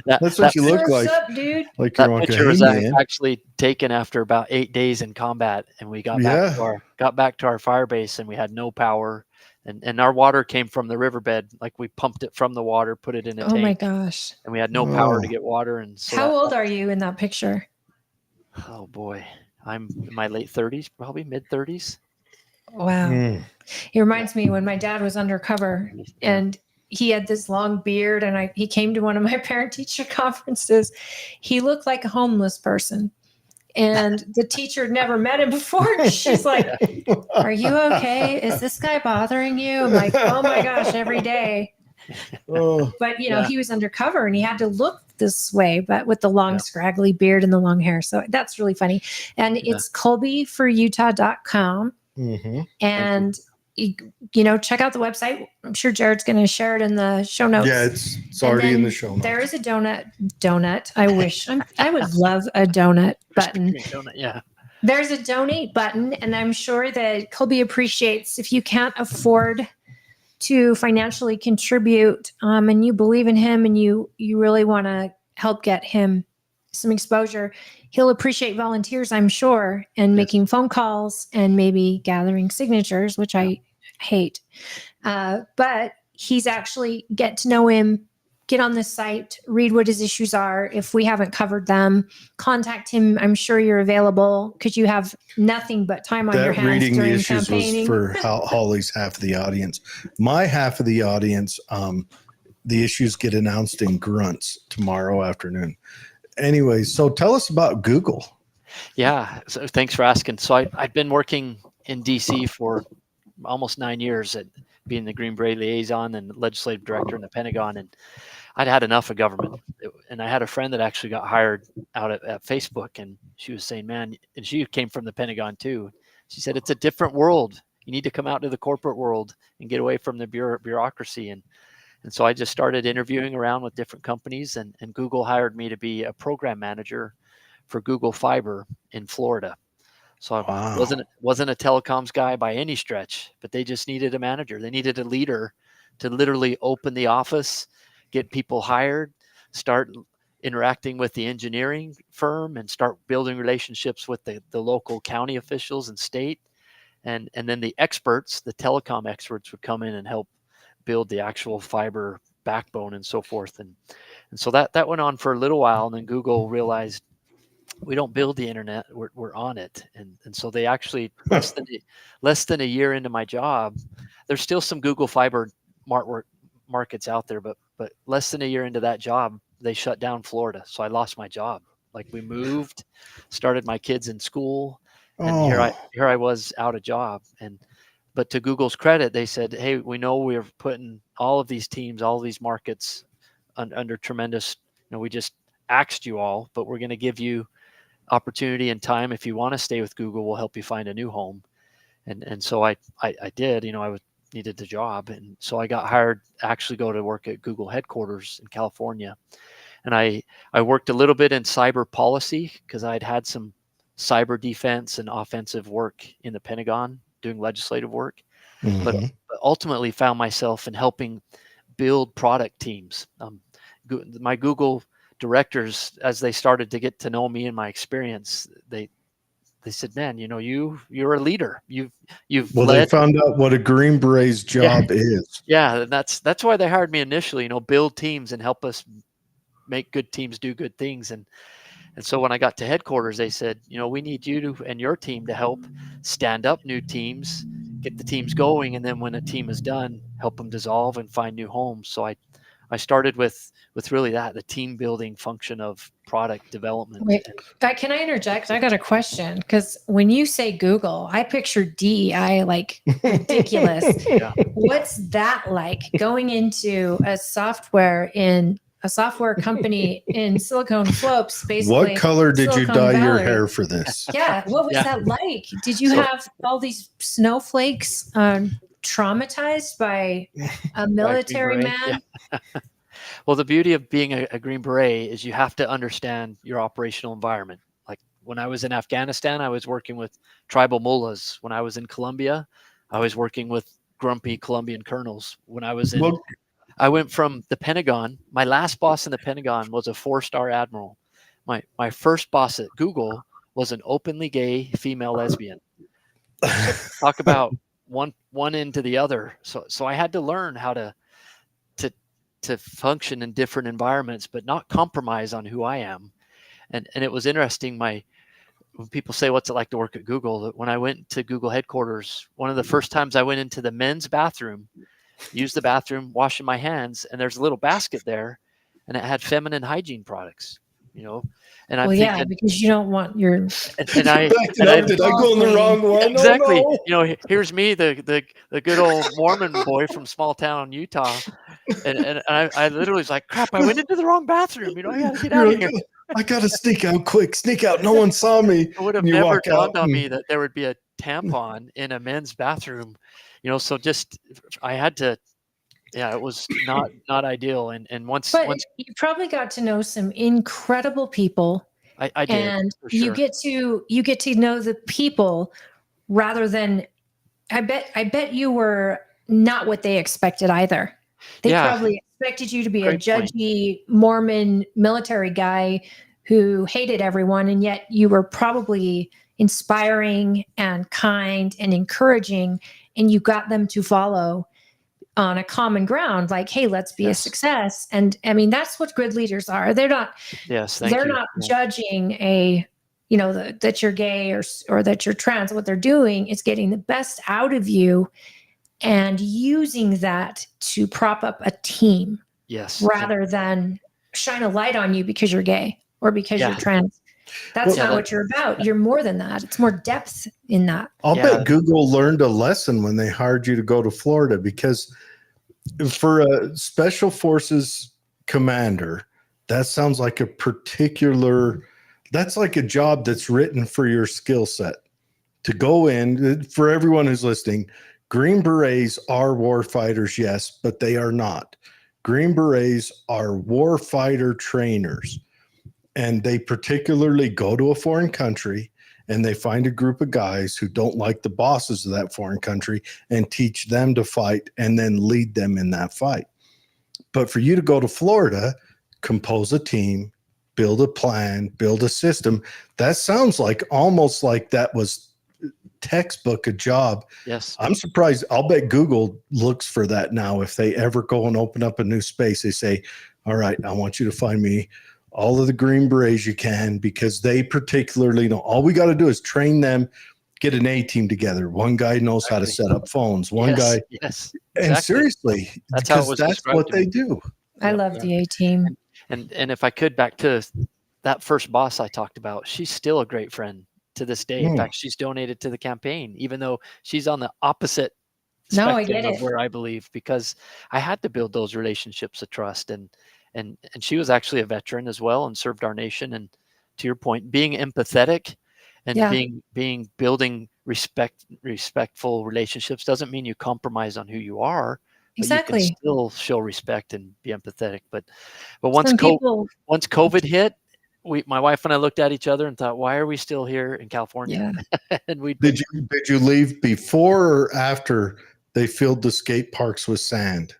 That's what you look like. What's up, dude? Like that picture was actually taken after about 8 days in combat, and we got back to our fire base, and we had no power. And our water came from the riverbed. Like, we pumped it from the water, put it in a tank. Oh my gosh. And we had no power to get water. And so how old are you in that picture? Oh boy. I'm in my late 30s, probably mid 30s. Wow. It reminds me when my dad was undercover and he had this long beard, and he came to one of my parent teacher conferences. He looked like a homeless person. And the teacher had never met him before. She's like, are you okay? Is this guy bothering you? I'm like, oh my gosh, every day. But, he was undercover and he had to look this way, but with the long, scraggly beard and the long hair. So that's really funny. And it's colbyforutah.com. Mm-hmm. And, check out the website. I'm sure Jared's going to share it in the show notes. Yeah, it's already in the show notes. There is a donut. I wish. I would love a donut button. There's a donate button, and I'm sure that Colby appreciates if you can't afford to financially contribute, and you believe in him, and you really want to help get him some exposure. He'll appreciate volunteers, I'm sure, and making phone calls and maybe gathering signatures, which I hate. But he's actually get to know him, get on the site, read what his issues are. If we haven't covered them, contact him. I'm sure you're available because you have nothing but time on your hands reading the during issues campaigning. was for Holly's half of the audience. My half of the audience, the issues get announced in grunts tomorrow afternoon. Anyway, so tell us about Google. Yeah, so thanks for asking. So I've been working in DC for almost 9 years at being the Green Beret liaison and legislative director in the Pentagon, and I'd had enough of government. And I had a friend that actually got hired out at Facebook, and she was saying, man, and she came from the Pentagon too. She said, it's a different world. You need to come out to the corporate world and get away from the bureaucracy. And so I just started interviewing around with different companies, and Google hired me to be a program manager for Google Fiber in Florida. So I wasn't a telecoms guy by any stretch, but they just needed a manager. They needed a leader to literally open the office, get people hired, start interacting with the engineering firm, and start building relationships with the local county officials and state. And then the experts, the telecom experts, would come in and help build the actual fiber backbone and so forth. And so that went on for a little while. And then Google realized, we don't build the internet, we're on it. And so they actually, less than a year into my job, there's still some Google Fiber markets out there, but less than a year into that job, they shut down Florida. So I lost my job. Like, we moved, started my kids in school, and here I was out of job. But to Google's credit, they said, hey, we know we're putting all of these teams, all of these markets under tremendous, we just axed you all, but we're going to give you opportunity and time. If you want to stay with Google, we'll help you find a new home. And so I did. I needed the job, and so I got hired to actually go to work at Google headquarters in California. And I worked a little bit in cyber policy because I'd had some cyber defense and offensive work in the Pentagon doing legislative work, but ultimately found myself in helping build product teams. My Google directors, as they started to get to know me and my experience, they said, man, you're a leader. You've led. They found out what a Green Beret's job is. Yeah. And that's why they hired me initially, build teams and help us make good teams do good things. And so when I got to headquarters, they said, we need you and your team to help stand up new teams, get the teams going. And then when a team is done, help them dissolve and find new homes. So I started with really the team building function of product development. Wait, can I interject? I got a question, because when you say Google, I picture DEI like ridiculous. Yeah. What's that like, going into a software company in Silicon Slopes, basically? What color did you dye your Valley? hair for this? Yeah. What was that like? Did you have all these snowflakes traumatized by a military man? Yeah. Well, the beauty of being a Green Beret is you have to understand your operational environment. Like, when I was in Afghanistan, I was working with tribal mullahs. When I was in Colombia, I was working with grumpy Colombian colonels. When I was I went from the Pentagon. My last boss in the Pentagon was a 4-star admiral. My first boss at Google was an openly gay female lesbian. So talk about one into the other. So I had to learn how to function in different environments, but not compromise on who I am. And it was interesting. When people say, what's it like to work at Google? When I went to Google headquarters, one of the first times I went into the men's bathroom, used the bathroom, washing my hands, and there's a little basket there, and it had feminine hygiene products, and I'm thinking, because you don't want your. Did I go in the wrong one? Exactly. Oh, no. Here's me, the good old Mormon boy from small town Utah, and I literally was like, crap, I went into the wrong bathroom. I gotta get out of here. I gotta sneak out quick. Sneak out. No one saw me. It would have never dawned on me that there would be a tampon in a men's bathroom. So just I had to. Yeah, it was not ideal. And once you probably got to know some incredible people. I did, and for sure. you get to know the people rather than. I bet you were not what they expected either. They probably expected you to be a judgy Mormon military guy who hated everyone, and yet you were probably inspiring and kind and encouraging, and you got them to follow on a common ground, like, hey, let's be a success. And I mean, that's what good leaders are. They're not judging that you're gay or that you're trans. What they're doing is getting the best out of you and using that to prop up a team. Yes. Rather than shine a light on you because you're gay or because you're trans. That's not what you're about. You're more than that. It's more depth in that. I'll bet Google learned a lesson when they hired you to go to Florida, because for a special forces commander, that sounds like that's like a job that's written for your skill set. To go in, for everyone who's listening, Green Berets are war fighters, yes, but they are not. Green Berets are war fighter trainers, and they particularly go to a foreign country and they find a group of guys who don't like the bosses of that foreign country and teach them to fight and then lead them in that fight. But for you to go to Florida, compose a team, build a plan, build a system, that sounds like almost like that was textbook a job. Yes. I'm surprised. I'll bet Google looks for that now. If they ever go and open up a new space, they say, all right, I want you to find me all of the Green Berets you can, because they particularly know. All we got to do is train them, get an A team together. One guy knows how to set up phones. One guy. Yes. And seriously, that's how it was. That's what they do. I love the A team. And if I could, back to that first boss I talked about, she's still a great friend to this day. In fact, she's donated to the campaign, even though she's on the opposite spectrum of where I believe, because I had to build those relationships of trust. And she was actually a veteran as well and served our nation. And to your point, being empathetic and building respectful relationships doesn't mean you compromise on who you are. Exactly. But you can still show respect and be empathetic. But once COVID hit, my wife and I looked at each other and thought, why are we still here in California? Yeah. And did you leave before or after they filled the skate parks with sand?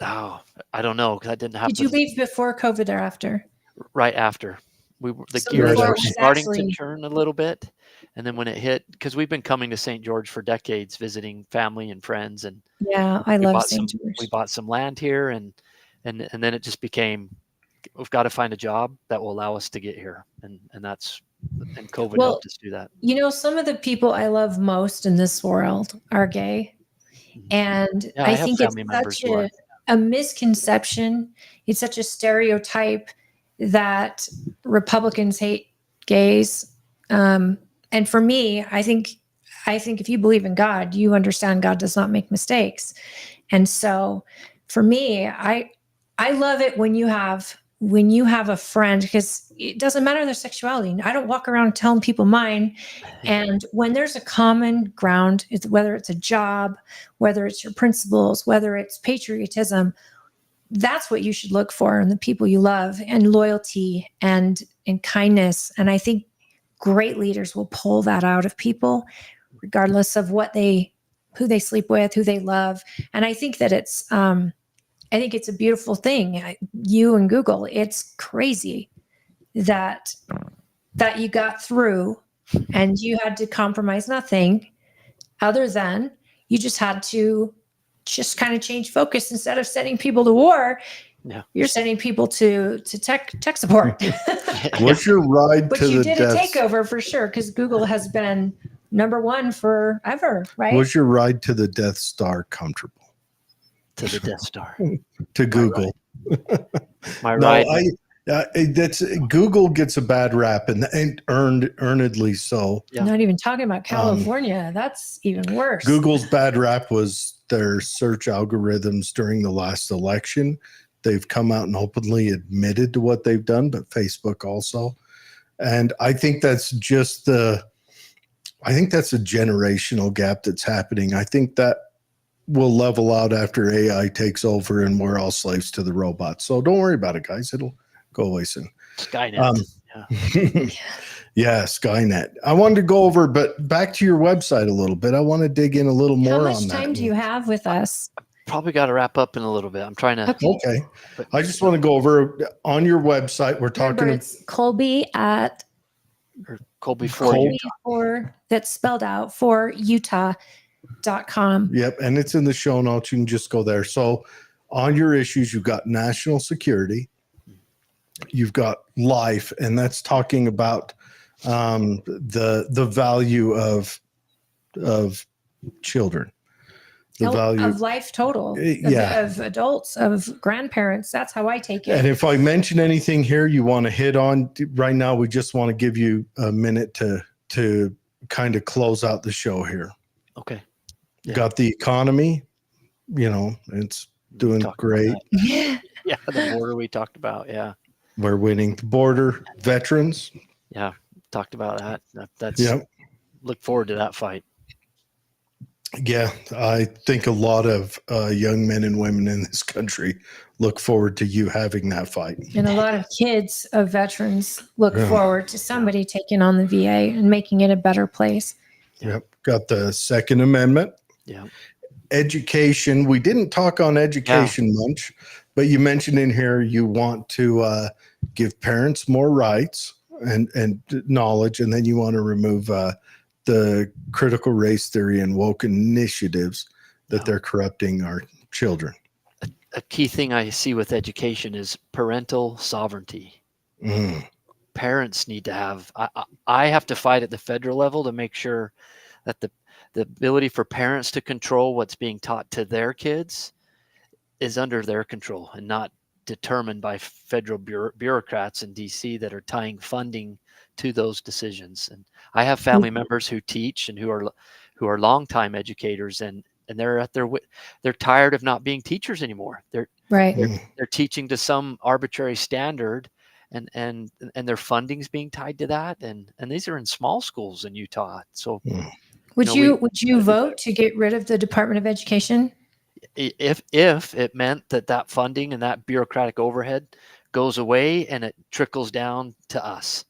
Oh, I don't know, because that didn't happen. Did you leave before COVID or after? Right after. The gears were starting to turn a little bit. And then when it hit, because we've been coming to St. George for decades, visiting family and friends. And I love St. George. We bought some land here, and then it just became, we've got to find a job that will allow us to get here. And COVID helped us do that. You know, some of the people I love most in this world are gay. And I think it's such a misconception. It's such a stereotype that Republicans hate gays. And for me, I think if you believe in God, you understand God does not make mistakes. And so for me, I love it when you have a friend, because it doesn't matter their sexuality. I don't walk around telling people mine. And when there's a common ground, whether it's a job, whether it's your principles, whether it's patriotism, that's what you should look for in the people you love, and loyalty and kindness. And I think great leaders will pull that out of people, regardless of who they sleep with, who they love. And I think that it's a beautiful thing. You and Google, it's crazy that you got through and you had to compromise nothing other than you just had to just kind of change focus. Instead of sending people to war, you're sending people to tech support. What's your ride but to you the did death? A takeover for sure, because Google has been number one forever, right? Was your ride to the Death Star comfortable? To the Death Star. To Google. My ride. That's Google gets a bad rap, and earnedly so. Yeah. Not even talking about California. That's even worse. Google's bad rap was their search algorithms during the last election. They've come out and openly admitted to what they've done, but Facebook also. And I think that's just a generational gap that's happening. I think that will level out after AI takes over and we're all slaves to the robots. So don't worry about it, guys. It'll go away soon. Skynet. Yeah, Skynet. I wanted to go over, but back to your website a little bit. I want to dig in a little more on that. How much time do you have with us? probably got to wrap up in a little bit. I'm trying to. Okay. Okay. But, I just want to go over on your website. We're Remember, talking it's Colby at or Colby for Col- you. Colby for that's spelled out for Utah.com. Yep. And it's in the show notes. You can just go there. So on your issues, you've got national security, you've got life, and that's talking about the value of children, the value of life total, Yeah. of adults, of grandparents. That's how I take And it. if I mention anything here you want to hit on right now, we just want to give you a minute to kind of close out the show here. Okay. Yeah. Got the economy, it's doing Talked about great. Yeah. Yeah, the border we talked about. Yeah, We're winning the border. Veterans. yeah, talked about that. That's Yep. look forward to that fight. Yeah, I think a lot of young men and women in this country look forward to you having that fight. And a lot of kids of veterans look Yeah. forward to somebody taking on the VA and making it a better place. Yep. Got the Second Amendment. Yeah, Education. We didn't talk on education much, but you mentioned in here you want to give parents more rights and knowledge, and then you want to remove the critical race theory and woke initiatives that they're corrupting our children. a key thing I see with education is parental sovereignty. Mm. Parents need to have. I have to fight at the federal level to make sure that the ability for parents to control what's being taught to their kids is under their control and not determined by federal bureaucrats in DC that are tying funding to those decisions. And I have family members who teach and who are longtime educators, and they're at they're tired of not being teachers anymore. They're teaching to some arbitrary standard, and their funding's being tied to that, and these are in small schools in Utah. So would you vote to get rid of the Department of Education? If it meant that funding and that bureaucratic overhead goes away and it trickles down to us.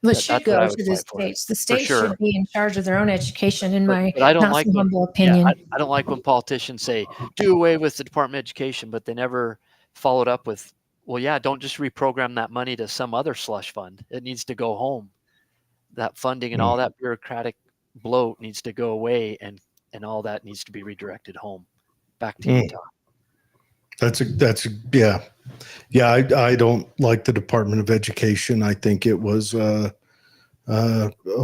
Well, it should go to the states. The states should be in charge of their own education, in my not so humble opinion. I don't like when politicians say, do away with the Department of Education, but they never followed up with, well, yeah, don't just reprogram that money to some other slush fund. It needs to go home. That funding and all that bureaucratic bloat needs to go away, and all that needs to be redirected home, back to Utah. I don't like the Department of Education. I think it was a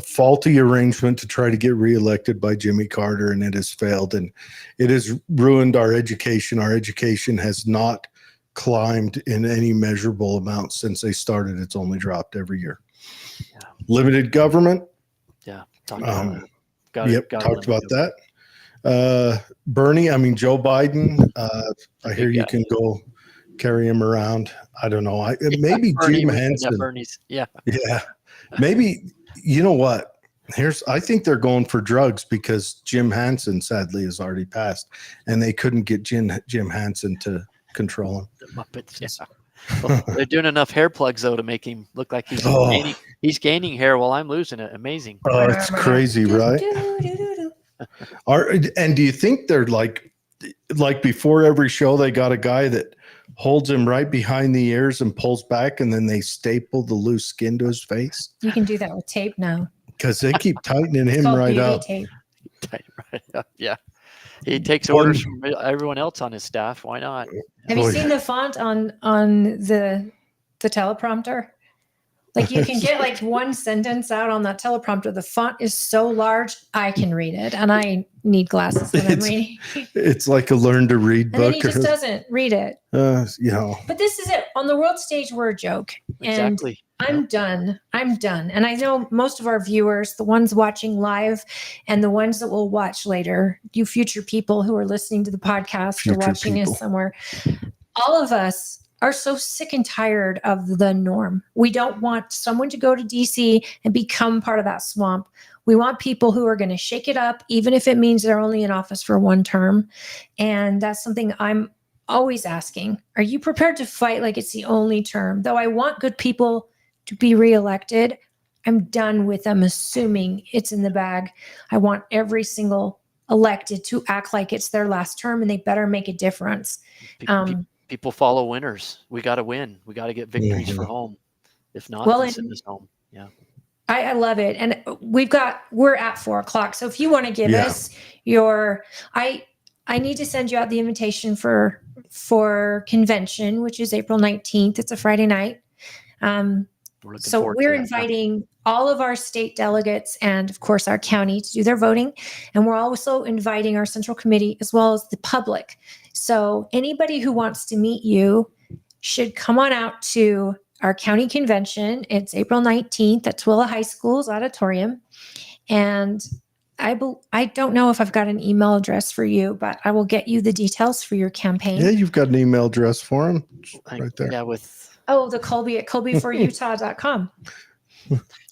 faulty arrangement to try to get reelected by Jimmy Carter, and it has failed, and it has ruined our education. Our education has not climbed in any measurable amount since they started. It's only dropped every year. Yeah. Limited government. Yeah. Talked about that. Bernie, Joe Biden, I hear you can go carry him around. I don't know. Maybe Jim Henson. Yeah. Maybe, you know what? I think they're going for drugs because Jim Henson sadly has already passed, and they couldn't get Jim Henson to control him. The Muppets. Yeah. Well, they're doing enough hair plugs though to make him look like he's gaining hair while I'm losing it. Amazing. Oh, it's crazy, right? And do you think they're like before every show they got a guy that holds him right behind the ears and pulls back, and then they staple the loose skin to his face? You can do that with tape now because they keep tightening him right up. Tape. Right up. Yeah, he takes orders from everyone else on his staff. Why not? Have you seen the font on the teleprompter? Like you can get like one sentence out on that teleprompter. The font is so large, I can read it, and I need glasses when I'm reading. It's like a learn to read book. And then he just doesn't read it. But this is it. On the world stage, we're a joke. Exactly. And I'm done. And I know most of our viewers, the ones watching live and the ones that will watch later, you future people who are listening to the podcast or watching us somewhere, all of us are so sick and tired of the norm. We don't want someone to go to DC and become part of that swamp. We want people who are going to shake it up, even if it means they're only in office for one term. And that's something I'm always asking. Are you prepared to fight like it's the only term? Though I want good people to be reelected, I'm done with them assuming it's in the bag. I want every single elected to act like it's their last term, and they better make a difference. People follow winners. We got to win. We got to get victories for home. If not, Well, then send us home. Yeah. I love it. And we're at 4:00. So if you want to give us I need to send you out the invitation for convention, which is April 19th. It's a Friday night. We're inviting all of our state delegates and, of course, our county to do their voting. And we're also inviting our central committee as well as the public. So anybody who wants to meet you should come on out to our county convention. It's April 19th at Tooele High School's auditorium. And I don't know if I've got an email address for you, but I will get you the details for your campaign. Yeah, you've got an email address for him right there. Yeah, the Colby at colbyforutah.com.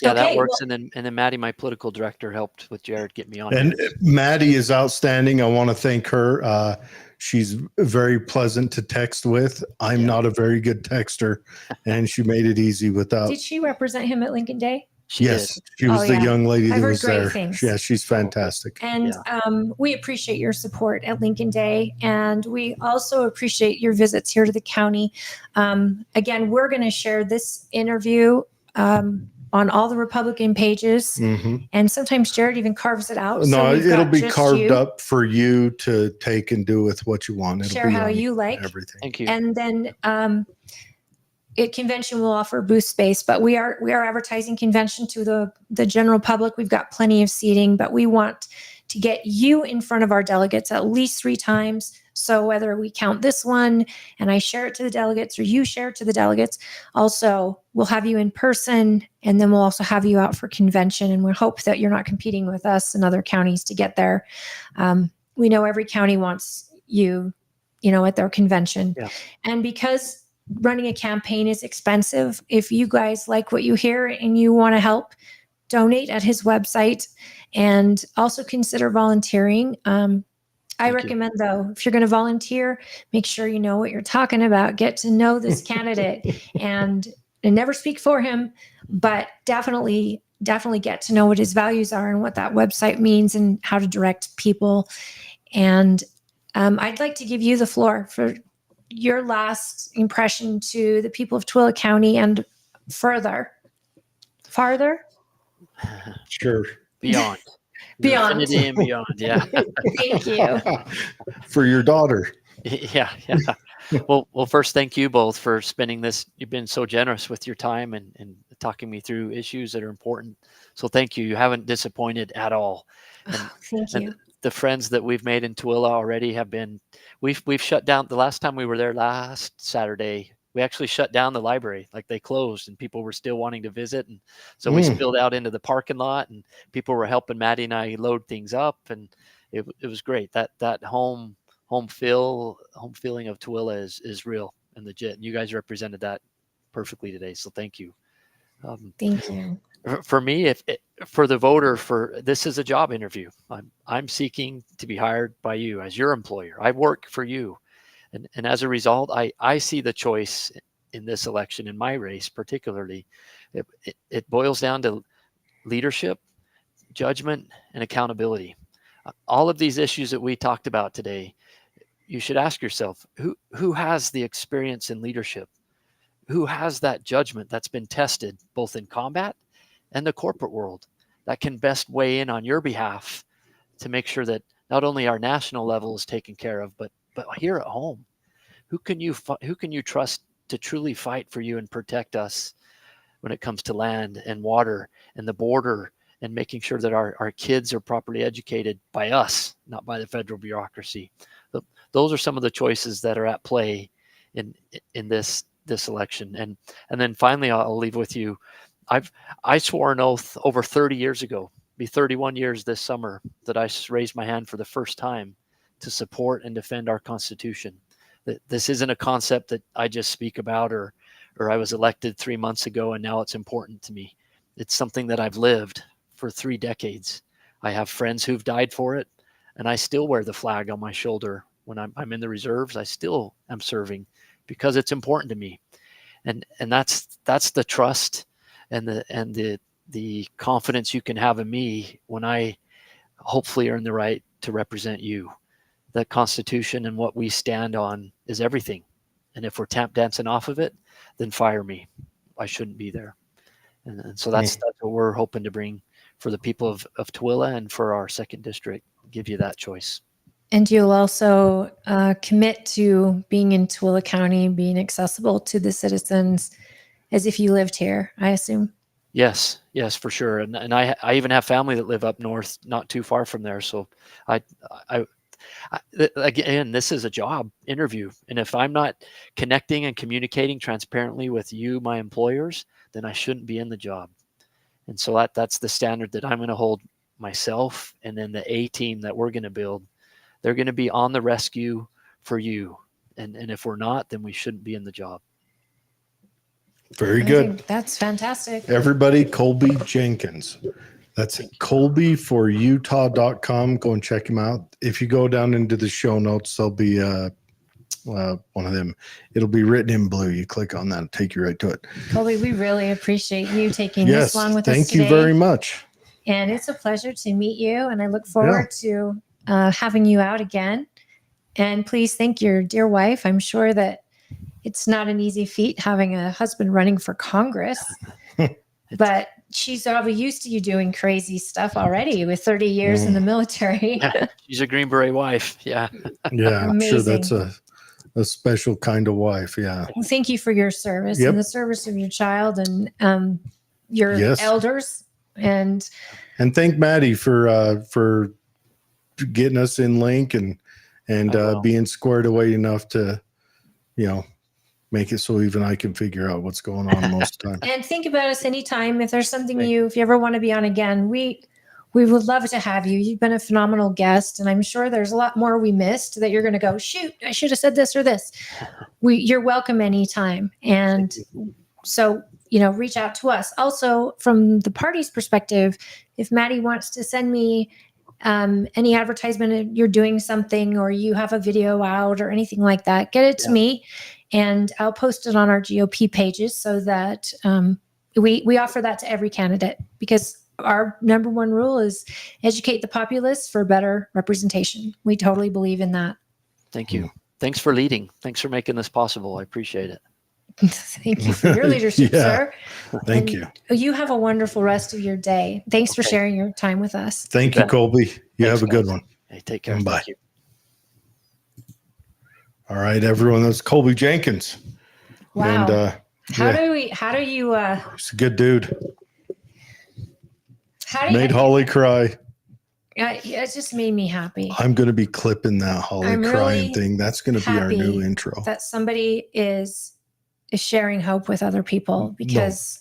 Yeah, that works. Well, and then Maddie, my political director, helped with Jared get me on. And Maddie is outstanding. I want to thank her. She's very pleasant to text with. I'm not a very good texter, and she made it easy without. Did she represent him at Lincoln Day? Yes, she was the young lady that was there. Things. Yeah, she's fantastic. And we appreciate your support at Lincoln Day, and we also appreciate your visits here to the county. Again, we're going to share this interview on all the Republican pages, and sometimes Jared even carves it out. No, it'll be carved up for you to take and do with what you want. It'll share how you like everything. Thank you. And then convention will offer booth space, but we are advertising convention to the general public. We've got plenty of seating, but we want to get you in front of our delegates at least 3 times. So whether we count this one and I share it to the delegates or you share it to the delegates, also we'll have you in person, and then we'll also have you out for convention. And we hope that you're not competing with us and other counties to get there. We know every county wants you at their convention. Yeah. And because running a campaign is expensive, if you guys like what you hear and you want to help, donate at his website, and also consider volunteering. I recommend, though, if you're going to volunteer, make sure you know what you're talking about. Get to know this candidate and never speak for him, but definitely get to know what his values are and what that website means and how to direct people. And I'd like to give you the floor for your last impression to the people of Tooele County and farther. Sure. Beyond. Infinity and beyond. Yeah. Thank you. For your daughter. Yeah. Well, first, thank you both for spending this. You've been so generous with your time and talking me through issues that are important. So thank you. You haven't disappointed at all. And, thank you. The friends that we've made in Tooele already have been, we've shut down. The last time we were there last Saturday, we actually shut down the library. Like, they closed and people were still wanting to visit. And so we spilled out into the parking lot, and people were helping Maddie and I load things up. And it was great. That home feeling of Tooele is real and legit. And you guys represented that perfectly today. So thank you. Thank you. For me, for the voter, this is a job interview. I'm seeking to be hired by you as your employer. I work for you, and as a result, I see the choice in this election, in my race particularly. It boils down to leadership, judgment, and accountability. All of these issues that we talked about today, you should ask yourself, who has the experience in leadership? Who has that judgment that's been tested both in combat and the corporate world, that can best weigh in on your behalf to make sure that not only our national level is taken care of, but here at home? Who can you trust to truly fight for you and protect us when it comes to land and water and the border, and making sure that our kids are properly educated by us, not by the federal bureaucracy? Those are some of the choices that are at play in this election. And then finally, I'll leave with you. I swore an oath over 30 years ago, be 31 years this summer, that I raised my hand for the first time to support and defend our Constitution. That this isn't a concept that I just speak about, or I was elected 3 months ago and now it's important to me. It's something that I've lived for 3 decades. I have friends who've died for it, and I still wear the flag on my shoulder when I'm in the reserves. I still am serving because it's important to me. And that's the trust and the confidence you can have in me when I hopefully earn the right to represent you. The Constitution and what we stand on is everything. And if we're tap dancing off of it, then fire me. I shouldn't be there. And so that's what we're hoping to bring for the people of Tooele and for our 2nd district, give you that choice. And you'll also commit to being in Tooele County, being accessible to the citizens as if you lived here, I assume. Yes, for sure. And I even have family that live up north, not too far from there. So again, this is a job interview. And if I'm not connecting and communicating transparently with you, my employers, then I shouldn't be in the job. And so that's the standard that I'm going to hold myself, and then the A team that we're going to build. They're going to be on the rescue for you. And if we're not, then we shouldn't be in the job. Very good. That's fantastic. Everybody, Colby Jenkins. That's colbyforutah.com. Go and check him out. If you go down into the show notes, there'll be one of them. It'll be written in blue. You click on that, it'll take you right to it. Colby, we really appreciate you taking this long with us thank today. you very much. And it's a pleasure to meet you. And I look forward to having you out again. And please thank your dear wife. I'm sure that it's not an easy feat having a husband running for Congress, but she's probably used to you doing crazy stuff already with 30 years in the military. Yeah, she's a Green Beret wife. Yeah. Yeah, I'm sure that's a special kind of wife. Yeah. Thank you for your service and the service of your child and your elders. And thank Maddie for getting us in link and being squared away enough to, make it so even I can figure out what's going on most of the time. And think about us anytime. If there's something if you ever want to be on again, we would love to have you. You've been a phenomenal guest, and I'm sure there's a lot more we missed that you're going to go, shoot, I should have said this or this. You're welcome anytime. And so, reach out to us. Also, from the party's perspective, if Maddie wants to send me any advertisement, you're doing something or you have a video out or anything like that, get it to me. And I'll post it on our GOP pages so that we offer that to every candidate, because our number one rule is educate the populace for better representation. We totally believe in that. Thank you. Thanks for leading. Thanks for making this possible. I appreciate it. Thank you for your leadership, sir. Thank you. You have a wonderful rest of your day. Thanks for sharing your time with us. Thank you, Colby. You have a good one. Hey, take care. Bye. Thank you. All right, everyone. That's Colby Jenkins. Wow. And, how do you he's a good dude. Made you Holly cry. it just made me happy. I'm going to be clipping that Holly crying thing. That's going to be our new intro. That somebody is sharing hope with other people, because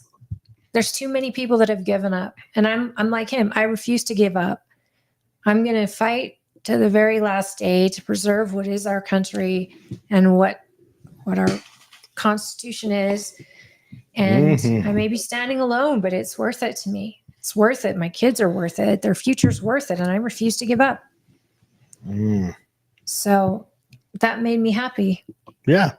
there's too many people that have given up. And I'm like him. I refuse to give up. I'm going to fight to the very last day to preserve what is our country and what our Constitution is. And I may be standing alone, but it's worth it to me. It's worth it. My kids are worth it. Their future's worth it. And I refuse to give up. So that made me happy. Yeah.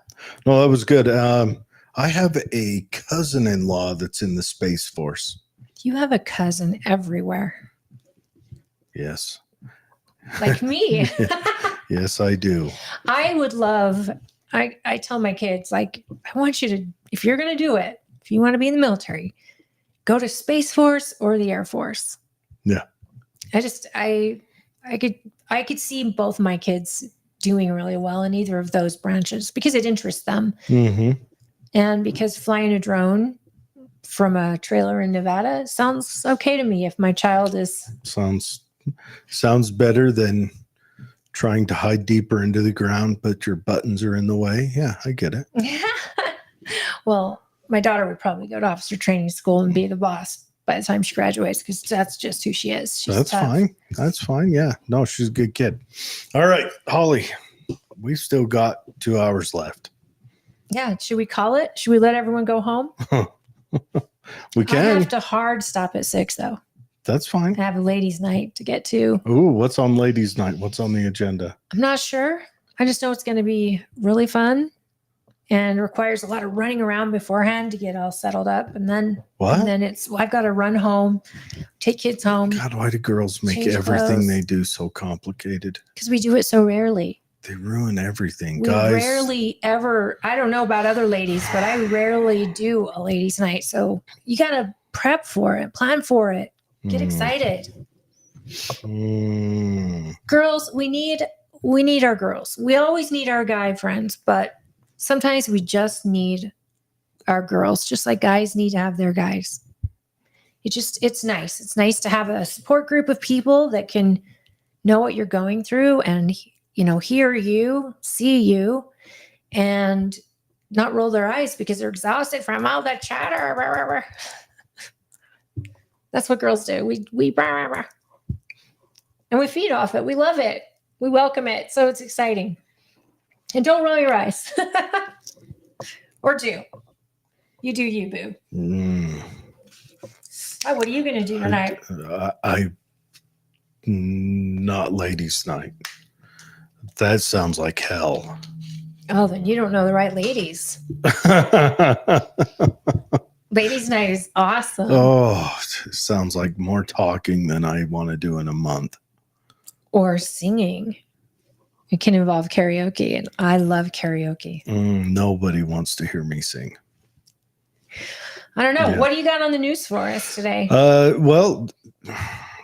No, that was good. I have a cousin-in-law that's in the Space Force. You have a cousin everywhere. Yes. Like me. Yes, I do. I would love, I tell my kids, like, I want you to, if you're going to do it, if you want to be in the military, go to Space Force or the Air Force. Yeah. I could see both my kids doing really well in either of those branches because it interests them. And because flying a drone from a trailer in Nevada sounds okay to me if my child is. Sounds better than trying to hide deeper into the ground, but your buttons are in the way. Yeah, I get it. Well, my daughter would probably go to officer training school and be the boss by the time she graduates, because that's just who she is. She's That's tough. fine. That's fine. Yeah. No, she's a good kid. All right, Holly, we've still got 2 hours left. Yeah. Should we call it? Should we let everyone go home? We I can. have to hard stop at 6 though. That's fine. I have a ladies' night to get to. Ooh, what's on ladies' night? What's on the agenda? I'm not sure. I just know it's going to be really fun. and requires a lot of running around beforehand to get all settled up. And then What? I've got to run home, take kids home. God, why do girls make Change everything clothes. they do so complicated? Because we do it so rarely. They ruin everything, We guys. rarely ever, I don't know about other ladies, but I rarely do a ladies' night. So you got to prep for it, plan for it, get excited. Girls, we need our girls. We always need our guy friends, but sometimes we just need our girls, just like guys need to have their guys. It's nice. It's nice to have a support group of people that can know what you're going through and, hear you, see you, and not roll their eyes because they're exhausted from all that chatter. That's what girls do. We and we feed off it. We love it. We welcome it. So it's exciting. And don't roll your eyes. Or do. You do you, boo. Oh, what are you going to do tonight? Not ladies' night. That sounds like hell. Oh, then you don't know the right ladies. Ladies' night is awesome. Oh, it sounds like more talking than I want to do in a month. Or singing. It can involve karaoke, and I love karaoke. Nobody wants to hear me sing. I don't know. Yeah. What do you got on the news for us today? Well,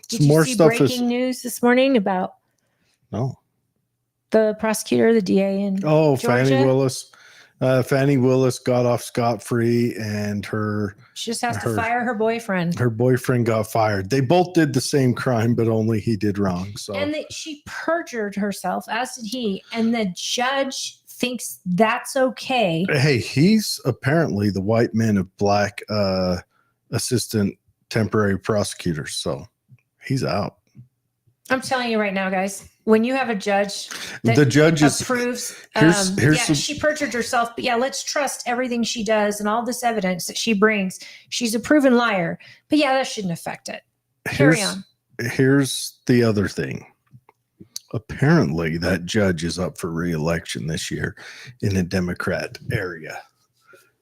Did you see breaking news this morning about the prosecutor, the DA in Georgia? Fannie Willis. Fannie Willis got off scot-free, and she just has to fire her boyfriend. Her boyfriend got fired. They both did the same crime, but only he did wrong. So, and she perjured herself, as did he. And the judge thinks that's okay. Hey, he's apparently the white men of black assistant temporary prosecutor. So he's out. I'm telling you right now, guys, when you have a judge that the judge approves, she perjured herself, but let's trust everything she does and all this evidence that she brings. She's a proven liar, but that shouldn't affect it. Carry on. Here's the other thing. Apparently, that judge is up for re-election this year in a Democrat area.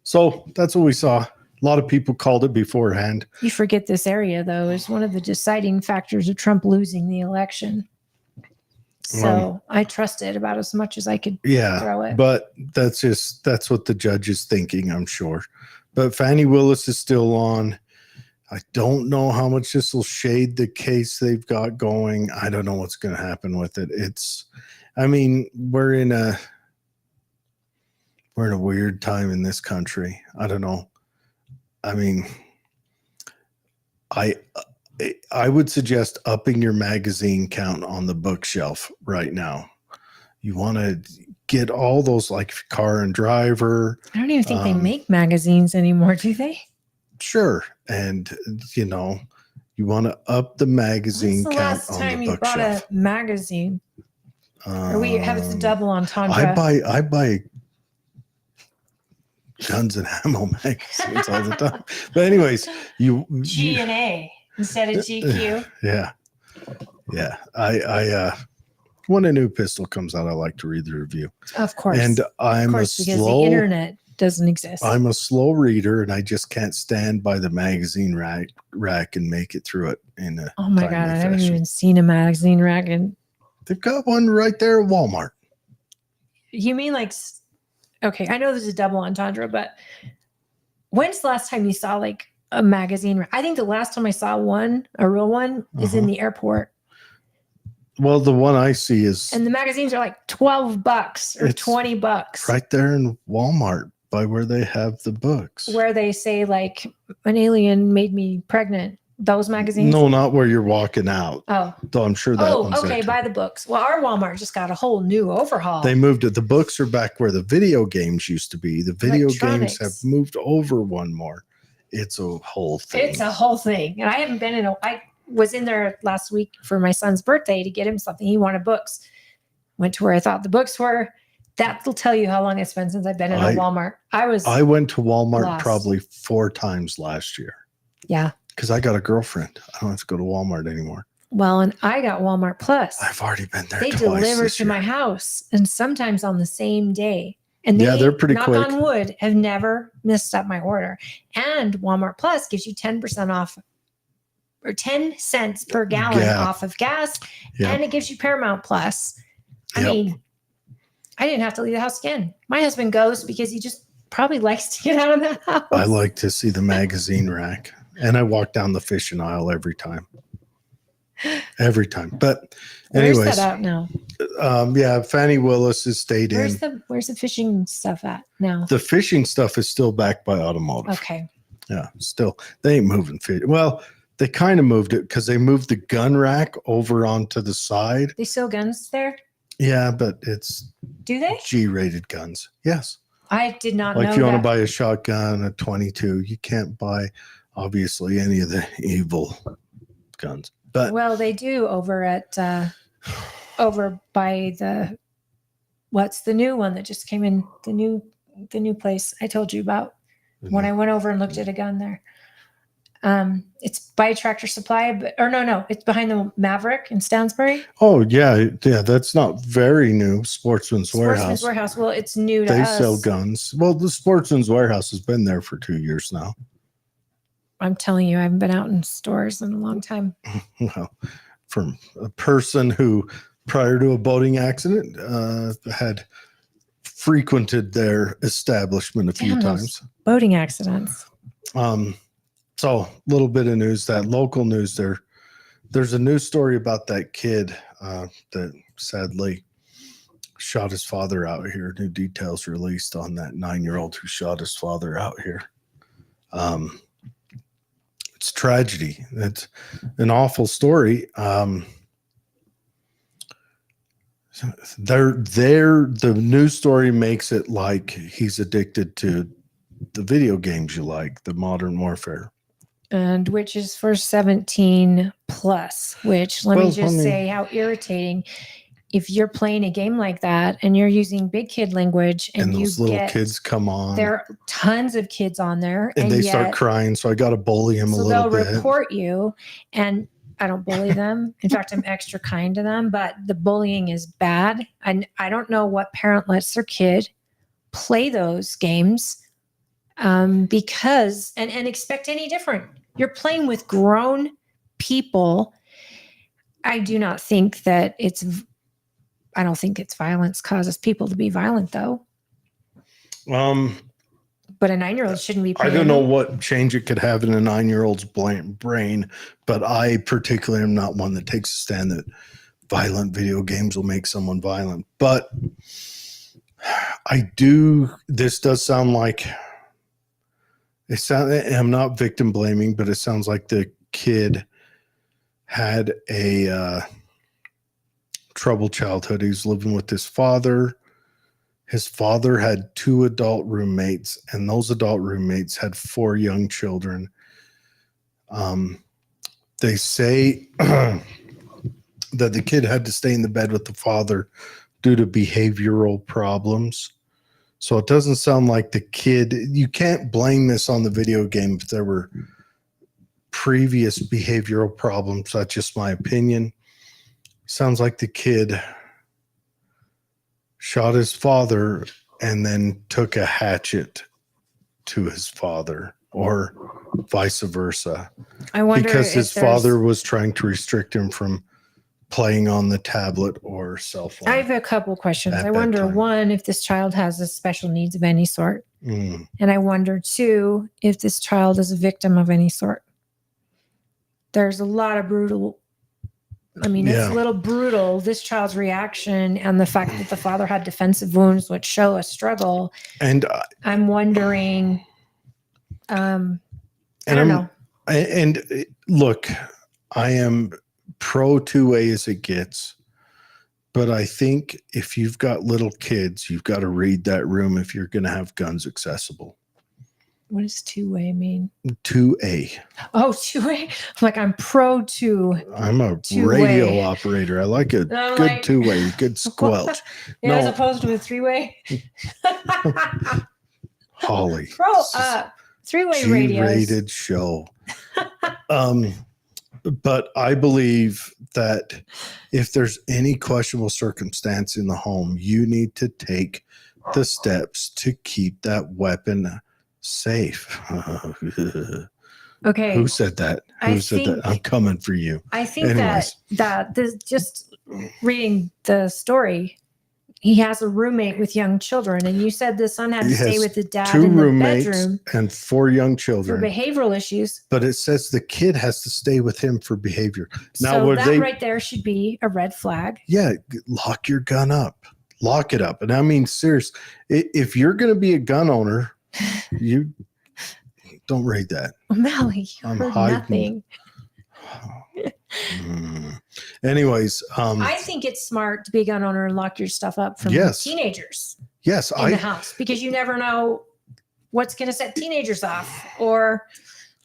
So that's what we saw. A lot of people called it beforehand. You forget this area, though, is one of the deciding factors of Trump losing the election. So I trust it about as much as I could throw it. But that's what the judge is thinking, I'm sure. But Fannie Willis is still on. I don't know how much this will shade the case they've got going. I don't know what's going to happen with it. We're in a weird time in this country. I don't know. I would suggest upping your magazine count on the bookshelf right now. You want to get all those, like Car and Driver. I don't even think they make magazines anymore, do they? Sure. And, you want to up the magazine count on the bookshelf. Last time you bought a magazine? Or we have it's a double entendre. I buy guns and ammo magazines all the time. But anyways, G and A instead of GQ. Yeah. I when a new pistol comes out, I like to read the review. Of course. And because the internet doesn't exist. I'm a slow reader, and I just can't stand by the magazine rack and make it through it in a Oh my God, I haven't even seen a magazine rack. And they've got one right there at Walmart. You mean okay, I know there's a double entendre, but when's the last time you saw a magazine rack? I think the last time I saw a real one, is in the airport. Well, the one I see is... And the magazines are $12 or $20. Right there in Walmart by where they have the books. Where they say an alien made me pregnant. Those magazines? No, not where you're walking out. Oh. Though I'm sure that one's okay, by the books. Well, our Walmart just got a whole new overhaul. They moved it. The books are back where the video games used to be. The video games have moved over one more. It's a whole thing. It's a whole thing. And I haven't been I was in there last week for my son's birthday to get him something. He wanted books. Went to where I thought the books were. That'll tell you how long it's been since I've been in a Walmart. I went to Walmart probably 4 times last year. Yeah. Because I got a girlfriend. I don't have to go to Walmart anymore. Well, and I got Walmart Plus. I've already been there They twice deliver to my house, and sometimes on the same day. And Yeah, they're pretty knock quick. on wood, have never messed up my order. And Walmart Plus gives you 10% off or 10 cents per gallon Yeah. off of gas. Yep. And it gives you Paramount Plus. I Yep. mean, I didn't have to leave the house again. My husband goes because he just probably likes to get out of the house. I like to see the magazine rack, and I walk down the fishing aisle every time. Every time. But anyways, Where's that out now? Yeah, Fannie Willis has stayed in. Where's the fishing stuff at now? The fishing stuff is still backed by automotive. Okay. Yeah, still. They ain't moving fish. Well, they kind of moved it because they moved the gun rack over onto the side. They sell guns there? Yeah, but it's Do they? G-rated guns. Yes. I did not know Like if you want to that. buy a shotgun, a 22, you can't buy obviously any of the evil guns. But Well, they do over at over by the what's the new one that just came in, the new place I told you about when I went over and looked at a gun there. It's by Tractor Supply, but no, it's behind the Maverick in Stounsbury. oh yeah, that's not very new. Sportsman's Sportsman's Warehouse. Warehouse. Well, it's new to They us. sell guns. Well, the Sportsman's Warehouse has been there for 2 years now. I'm telling you, I haven't been out in stores in a long time. Well, from a person who, prior to a boating accident, had frequented their establishment a few Damn those times. boating accidents. So a little bit of news, that local news there. There's a news story about that kid that sadly shot his father out here. New details released on that 9-year-old who shot his father out here. It's tragedy. It's an awful story. The news story makes it like he's addicted to the video games you like, the Modern Warfare. And which is for 17 plus, which let me Well, just I mean- say how irritating if you're playing a game like that and you're using big kid language And and those you little get, kids come on there are tons of kids on there and they start yet- crying. So I got to bully him a so little they'll bit. report you, and I don't bully them. In fact, I'm extra kind to them, but the bullying is bad. And I don't know what parent lets their kid play those games because and expect any different. You're playing with grown people. I don't think it's violence causes people to be violent, though. But a 9-year-old shouldn't be I playing. don't know what change it could have in a 9-year-old's brain, but I particularly am not one that takes a stand that violent video games will make someone violent. But this does sound like I'm not victim blaming, but it sounds like the kid had a troubled childhood. He was living with his father. His father had 2 adult roommates, and those adult roommates had 4 young children. They say that the kid had to stay in the bed with the father due to behavioral problems. So it doesn't sound like the kid, you can't blame this on the video game if there were previous behavioral problems. That's just my opinion. Sounds like the kid shot his father and then took a hatchet to his father, or vice versa. I wonder because his if there's- father was trying to restrict him from playing on the tablet or cell phone. I have a couple questions. At I wonder, bedtime. 1, if this child has a special needs of any sort. Mm. And I wonder, 2, if this child is a victim of any sort. There's a lot of brutal. I mean, it's Yeah. a little brutal, this child's reaction and the fact that the father had defensive wounds, which show a struggle. And I'm wondering, I don't I'm- know. And look, I am pro 2A as it gets, but I think if you've got little kids, you've got to read that room if you're going to have guns accessible. What does 2-way mean? 2A. Oh, 2-way. I'm like, I'm pro 2. I'm a 2-way. radio operator. I like a I'm good like- 2-way, good squelch. As No. opposed to a 3-way. Holly. Pro This is 3-way radios. G-rated show. But I believe that if there's any questionable circumstance in the home, you need to take the steps to keep that weapon safe. Okay. Who said that? Who said that? I'm coming for you. I think Anyways. that this, just reading the story, he has a roommate with young children, and you said the son had to He stay has with the dad 2 in the roommates bedroom and 4 young for children. behavioral issues. But it says the kid has to stay with him for behavior. Now, So were that they? right there should be a red flag. Yeah, lock your gun up. Lock it up. And I mean, serious. If you're going to be a gun owner, you don't read that. O'Malley, you I'm heard hiding. nothing. Anyways, I think it's smart to be a gun owner and lock your stuff up from Yes. teenagers yes, in the house, because you never know what's going to set teenagers off, or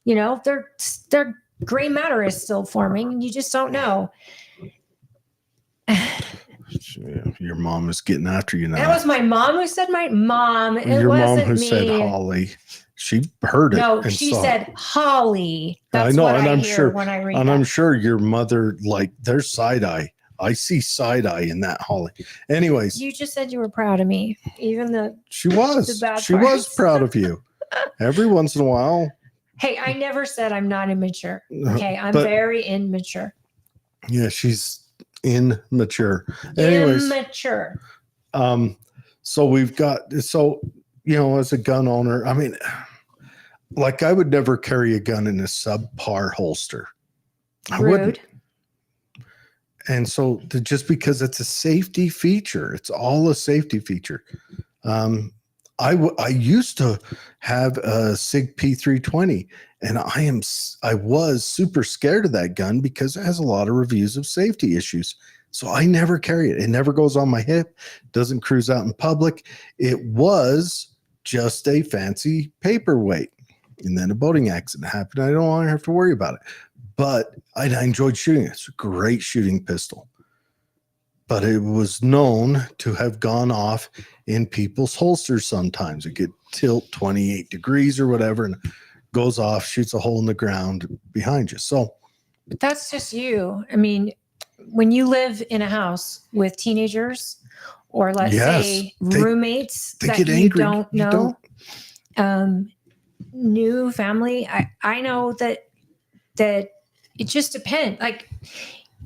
their gray matter is still forming, and you just don't know. Your mom is getting after you now. That was my mom who said my mom. It Your mom wasn't who me. said Holly. She heard it. No, and she saw said it. Holly. That's I know, what and I I'm hear sure, when I read and that. I'm sure your mother, like, there's side eye. I see side eye in that Holly. Anyways, You just said you were proud of me, even the. she was. the bad She was parts. proud of you. Every once in a while. Hey, I never said I'm not immature. Okay, I'm But- very immature. Yeah, she's immature. Anyways, Immature. so we've got, as a gun owner, I mean, like, I would never carry a gun in a subpar holster. I wouldn't. Rude. And so just because it's a safety feature, it's all a safety feature. I used to have a SIG P320, and I was super scared of that gun because it has a lot of reviews of safety issues. So I never carry it. It never goes on my hip, doesn't cruise out in public. It was just a fancy paperweight. And then a boating accident happened. I don't want to have to worry about it. But I enjoyed shooting it. It's a great shooting pistol. But it was known to have gone off in people's holsters sometimes. It could tilt 28 degrees or whatever and goes off, shoots a hole in the ground behind you. So But that's just you. I mean, when you live in a house with teenagers, or let's Yes, say they roommates get that you angry. don't You know, new family, I know that it just depends. Like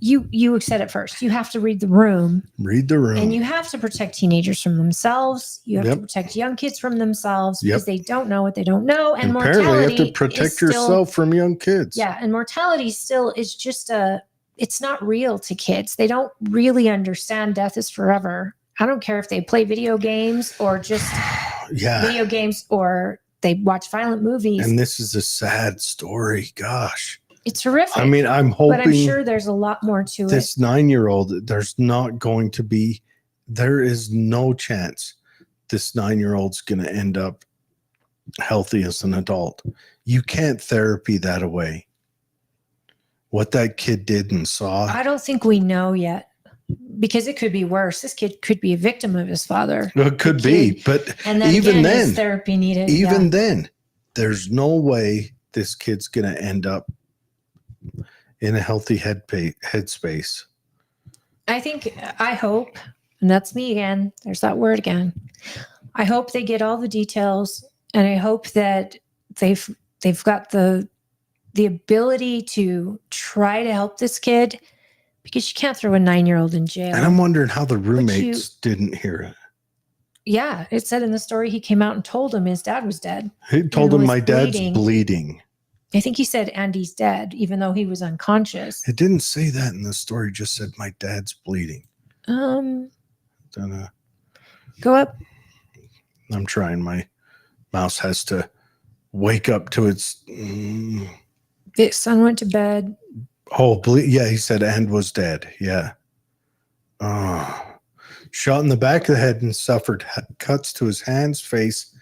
you said it first. You have to read the room. read the room. And you have to protect teenagers from themselves. You have Yep. to protect young kids from themselves, Yep. because they don't know what they don't know. And apparently you mortality have to protect is still, yourself from young kids. Yeah, and mortality still is just it's not real to kids. They don't really understand death is forever. I don't care if they play video games or just Yeah. video games, or they watch violent movies. And this is a sad story. Gosh. It's horrific. I mean, I'm hoping but I'm sure there's a lot more to it. this 9-year-old, there is no chance this 9-year-old's going to end up healthy as an adult. You can't therapy that away. What that kid did and saw. I don't think we know yet, because it could be worse. This kid could be a victim of his father. It could be, but And then even again, then, is therapy needed? even then, there's no way this kid's going to end up in a healthy headspace. I hope, and that's me again. There's that word again. I hope they get all the details, and I hope that they've got the ability to try to help this kid, because you can't throw a 9-year-old in jail. And I'm wondering how the roommates didn't hear it. Yeah, it said in the story he came out and told him his dad was dead. He told him, was my dad's bleeding. bleeding. I think he said Andy's dead, even though he was unconscious. It didn't say that in the story. It just said my dad's bleeding. Dunno. Go up. I'm trying. My mouse has to wake up to its. Mm. The son went to bed. Oh, yeah, he said and was dead. Yeah. Oh. Shot in the back of the head and suffered cuts to his hands, face,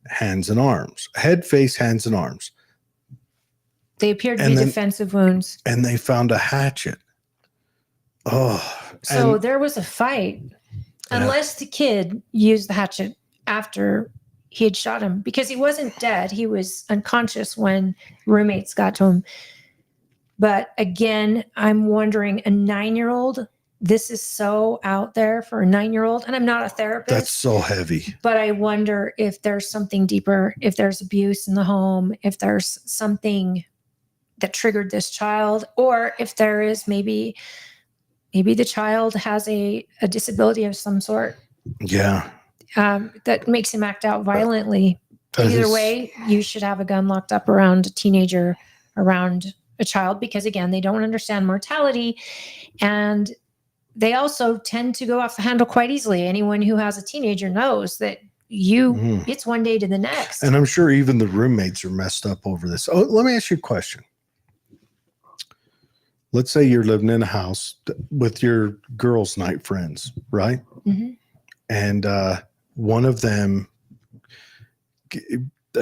hands, and arms. Head, face, hands, and arms. They appeared to And be then- defensive wounds. And they found a hatchet. Oh. So and there was a fight, Yeah. unless the kid used the hatchet after he had shot him, because he wasn't dead. He was unconscious when roommates got to him. But again, I'm wondering, a 9-year-old this is so out there for a 9-year-old. And I'm not a therapist. That's so heavy. But I wonder if there's something deeper, if there's abuse in the home, if there's something that triggered this child, or if there is maybe the child has a disability of some sort. Yeah. That makes him act out violently. Either way, you should have a gun locked up around a teenager, around a child, because again, they don't understand mortality. And they also tend to go off the handle quite easily. Anyone who has a teenager knows that it's one day to the next. And I'm sure even the roommates are messed up over this. Oh, let me ask you a question. Let's say you're living in a house with your girls' night friends, right? Mm-hmm. And one of them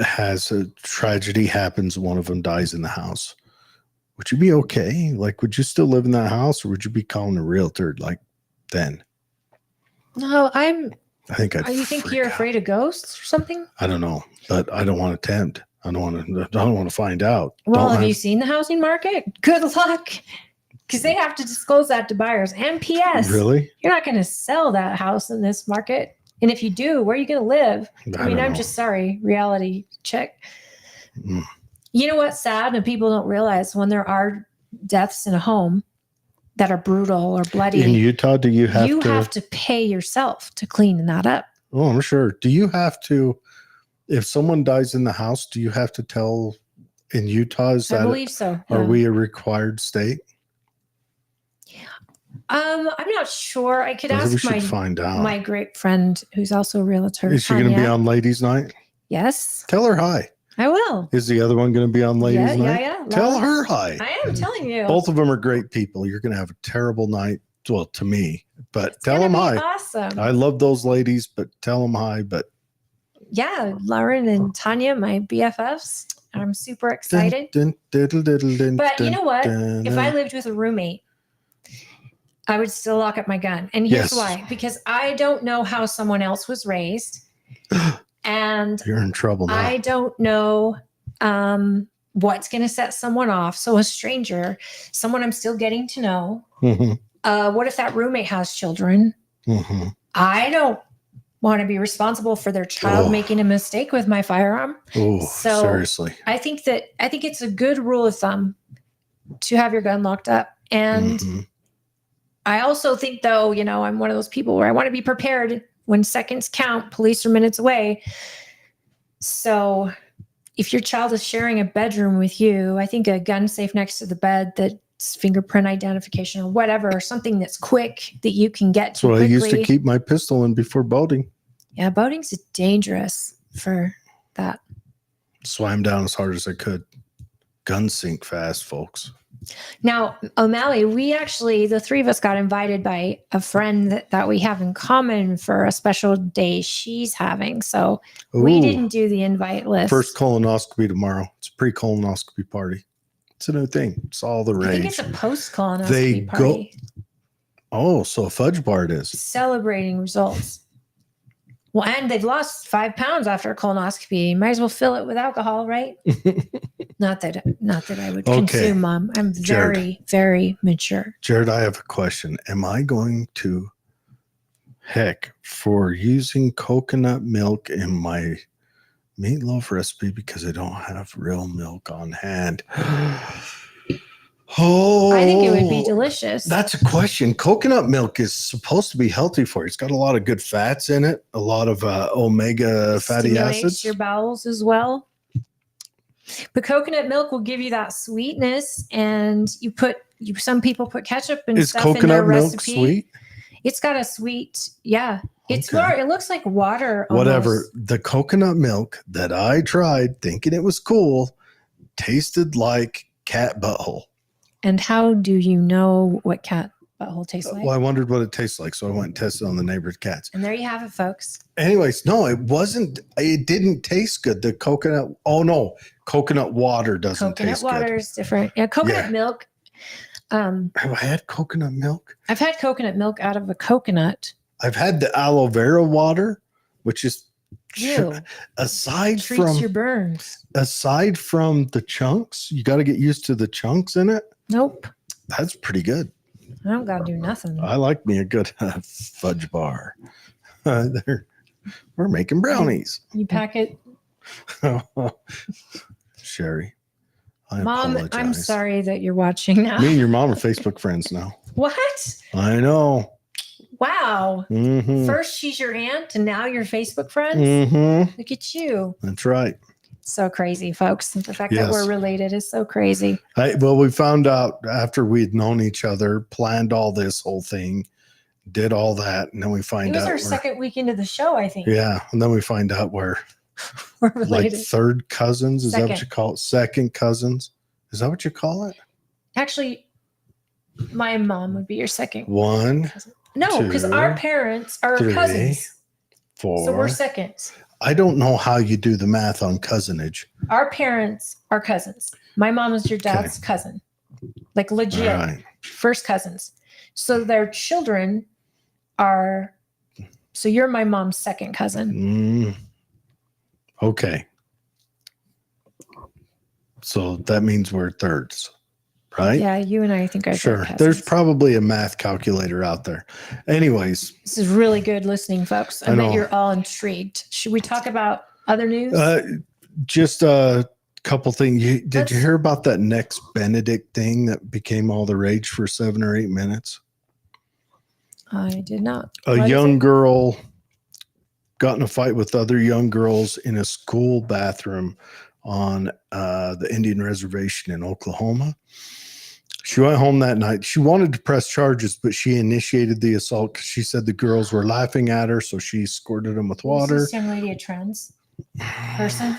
has a tragedy happens. One of them dies in the house. Would you be okay? Like, would you still live in that house, or would you be calling a realtor like then? No, I think I'd. You think you're afraid of ghosts or something? I don't know, but I don't want to tempt. I don't want to find out. Well, have you seen the housing market? Good luck. Because they have to disclose that to buyers. And P.S. Really? You're not going to sell that house in this market. And if you do, where are you going to live? I'm just sorry. Reality check. Mm. You know what's sad? And people don't realize when there are deaths in a home that are brutal or bloody. In Utah, do you have to pay yourself to clean that up? Oh, I'm sure. Do you have to, if someone dies in the house, do you have to tell in Utah? I believe so. Are we a required state? I'm not sure. I could ask my great friend who's also a realtor. Is she going to be on ladies' night? Yes. Tell her hi. I will. Is the other one going to be on ladies' night? Yeah. Tell her hi. I am telling you. Both of them are great people. You're going to have a terrible night. Well, to me, but tell them hi. Awesome. I love those ladies, but tell them hi. But yeah, Lauren and Tanya, my BFFs. I'm super excited. But you know what? If I lived with a roommate, I would still lock up my gun. And here's why. Because I don't know how someone else was raised. And you're in trouble now. I don't know what's going to set someone off. So a stranger, someone I'm still getting to know. Mm-hmm. What if that roommate has children? Mm-hmm. I don't want to be responsible for their child making a mistake with my firearm. Oh, so seriously. I think it's a good rule of thumb to have your gun locked up. And I also think, though, I'm one of those people where I want to be prepared when seconds count. Police are minutes away. So if your child is sharing a bedroom with you, I think a gun safe next to the bed that's fingerprint identification or whatever, or something that's quick that you can get to quickly. I used to keep my pistol in before boating. Yeah, boating's dangerous for that. Swam down as hard as I could. Guns sink fast, folks. Now, O'Malley, the three of us got invited by a friend that we have in common for a special day she's having. So we didn't do the invite list. First colonoscopy tomorrow. It's a pre-colonoscopy party. It's a new thing. It's all the rage. I think it's a post-colonoscopy party. So a fudge bar it is. Celebrating results. Well, and they've lost 5 pounds after a colonoscopy. Might as well fill it with alcohol, right? Not that I would consume, Mom. I'm very, very mature. Jared, I have a question. Am I going to heck for using coconut milk in my meatloaf recipe because I don't have real milk on hand? I think it would be delicious. That's a question. Coconut milk is supposed to be healthy for you. It's got a lot of good fats in it, a lot of omega fatty acids. Your bowels as well. But coconut milk will give you that sweetness, and some people put ketchup and stuff in their recipe. Is coconut milk sweet? It's got a sweet, It's more. It looks like water. Almost. Whatever. The coconut milk that I tried, thinking it was cool, tasted like cat butthole. And how do you know what cat butthole tastes like? Well, I wondered what it tastes like, so I went and tested on the neighbor's cats. And there you have it, folks. Anyways, no, it wasn't. It didn't taste good. The coconut. Oh no, coconut water doesn't taste good. Coconut water is different. Yeah, coconut milk. Have I had coconut milk? I've had coconut milk out of a coconut. I've had the aloe vera water, which is treats your burns. Aside from the chunks, you got to get used to the chunks in it. Nope. That's pretty good. I don't got to do nothing. I like me a good fudge bar. We're making brownies. You pack it. Sherry, I Mom, apologize. I'm sorry that you're watching now. Me and your mom are Facebook friends now. What? I know. Wow. Mm-hmm. First she's your aunt and now you're Facebook friends? Mm-hmm. Look at you. That's right. So crazy, folks. The fact Yes. that we're related is so crazy. Well, we found out after we'd known each other, planned all this whole thing, did all that, and then we find It was out our we're- second week into the show, I think. Yeah, and then we find out we're We're like related. third cousins. Is that what Second. you call it? Second cousins. Is that what you call it? Actually, my mom would be your second. One, No, because our two, parents are three, cousins. four. So we're seconds. I don't know how you do the math on cousinage. Our parents are cousins. My mom is your dad's cousin. Like legit. All right. First cousins. So their children are, so you're my mom's second cousin. Okay. So that means we're thirds, right? Yeah, you and I think are Sure. third cousins. There's probably a math calculator out there. Anyways, This is really good listening, folks. I I bet know. you're all intrigued. Should we talk about other news? just a couple things. Did Let's- you hear about that next Benedict thing that became all the rage for 7 or 8 minutes? I did not. A What is young it? girl got in a fight with other young girls in a school bathroom on the Indian reservation in Oklahoma. She went home that night. She wanted to press charges, but she initiated the assault because she said the girls were laughing at her, so she squirted them with Is water. this young lady a trans person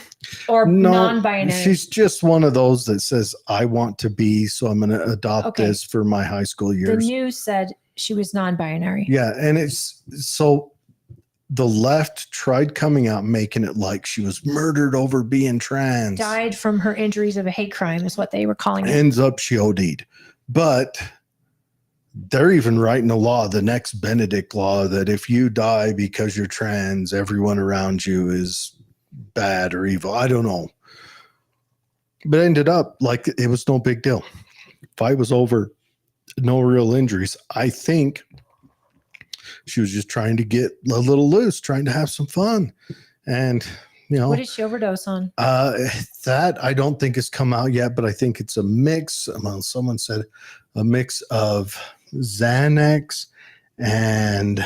or No, non-binary? she's just one of those that says, I want to be, so I'm going to adopt Okay. this for my high school The years. news said she was non-binary. Yeah, and it's so the left tried coming out making it like she was murdered over being trans. Died from her injuries of a hate crime is what they were calling it. Ends up she OD'd. But they're even writing a law, the next Benedict law, that if you die because you're trans, everyone around you is bad or evil. I don't know. But it ended up like it was no big deal. Fight was over, no real injuries. I think she was just trying to get a little loose, trying to have some fun. And, you know, What did she overdose on? that I don't think has come out yet, but I think it's a mix. Well, someone said a mix of Xanax and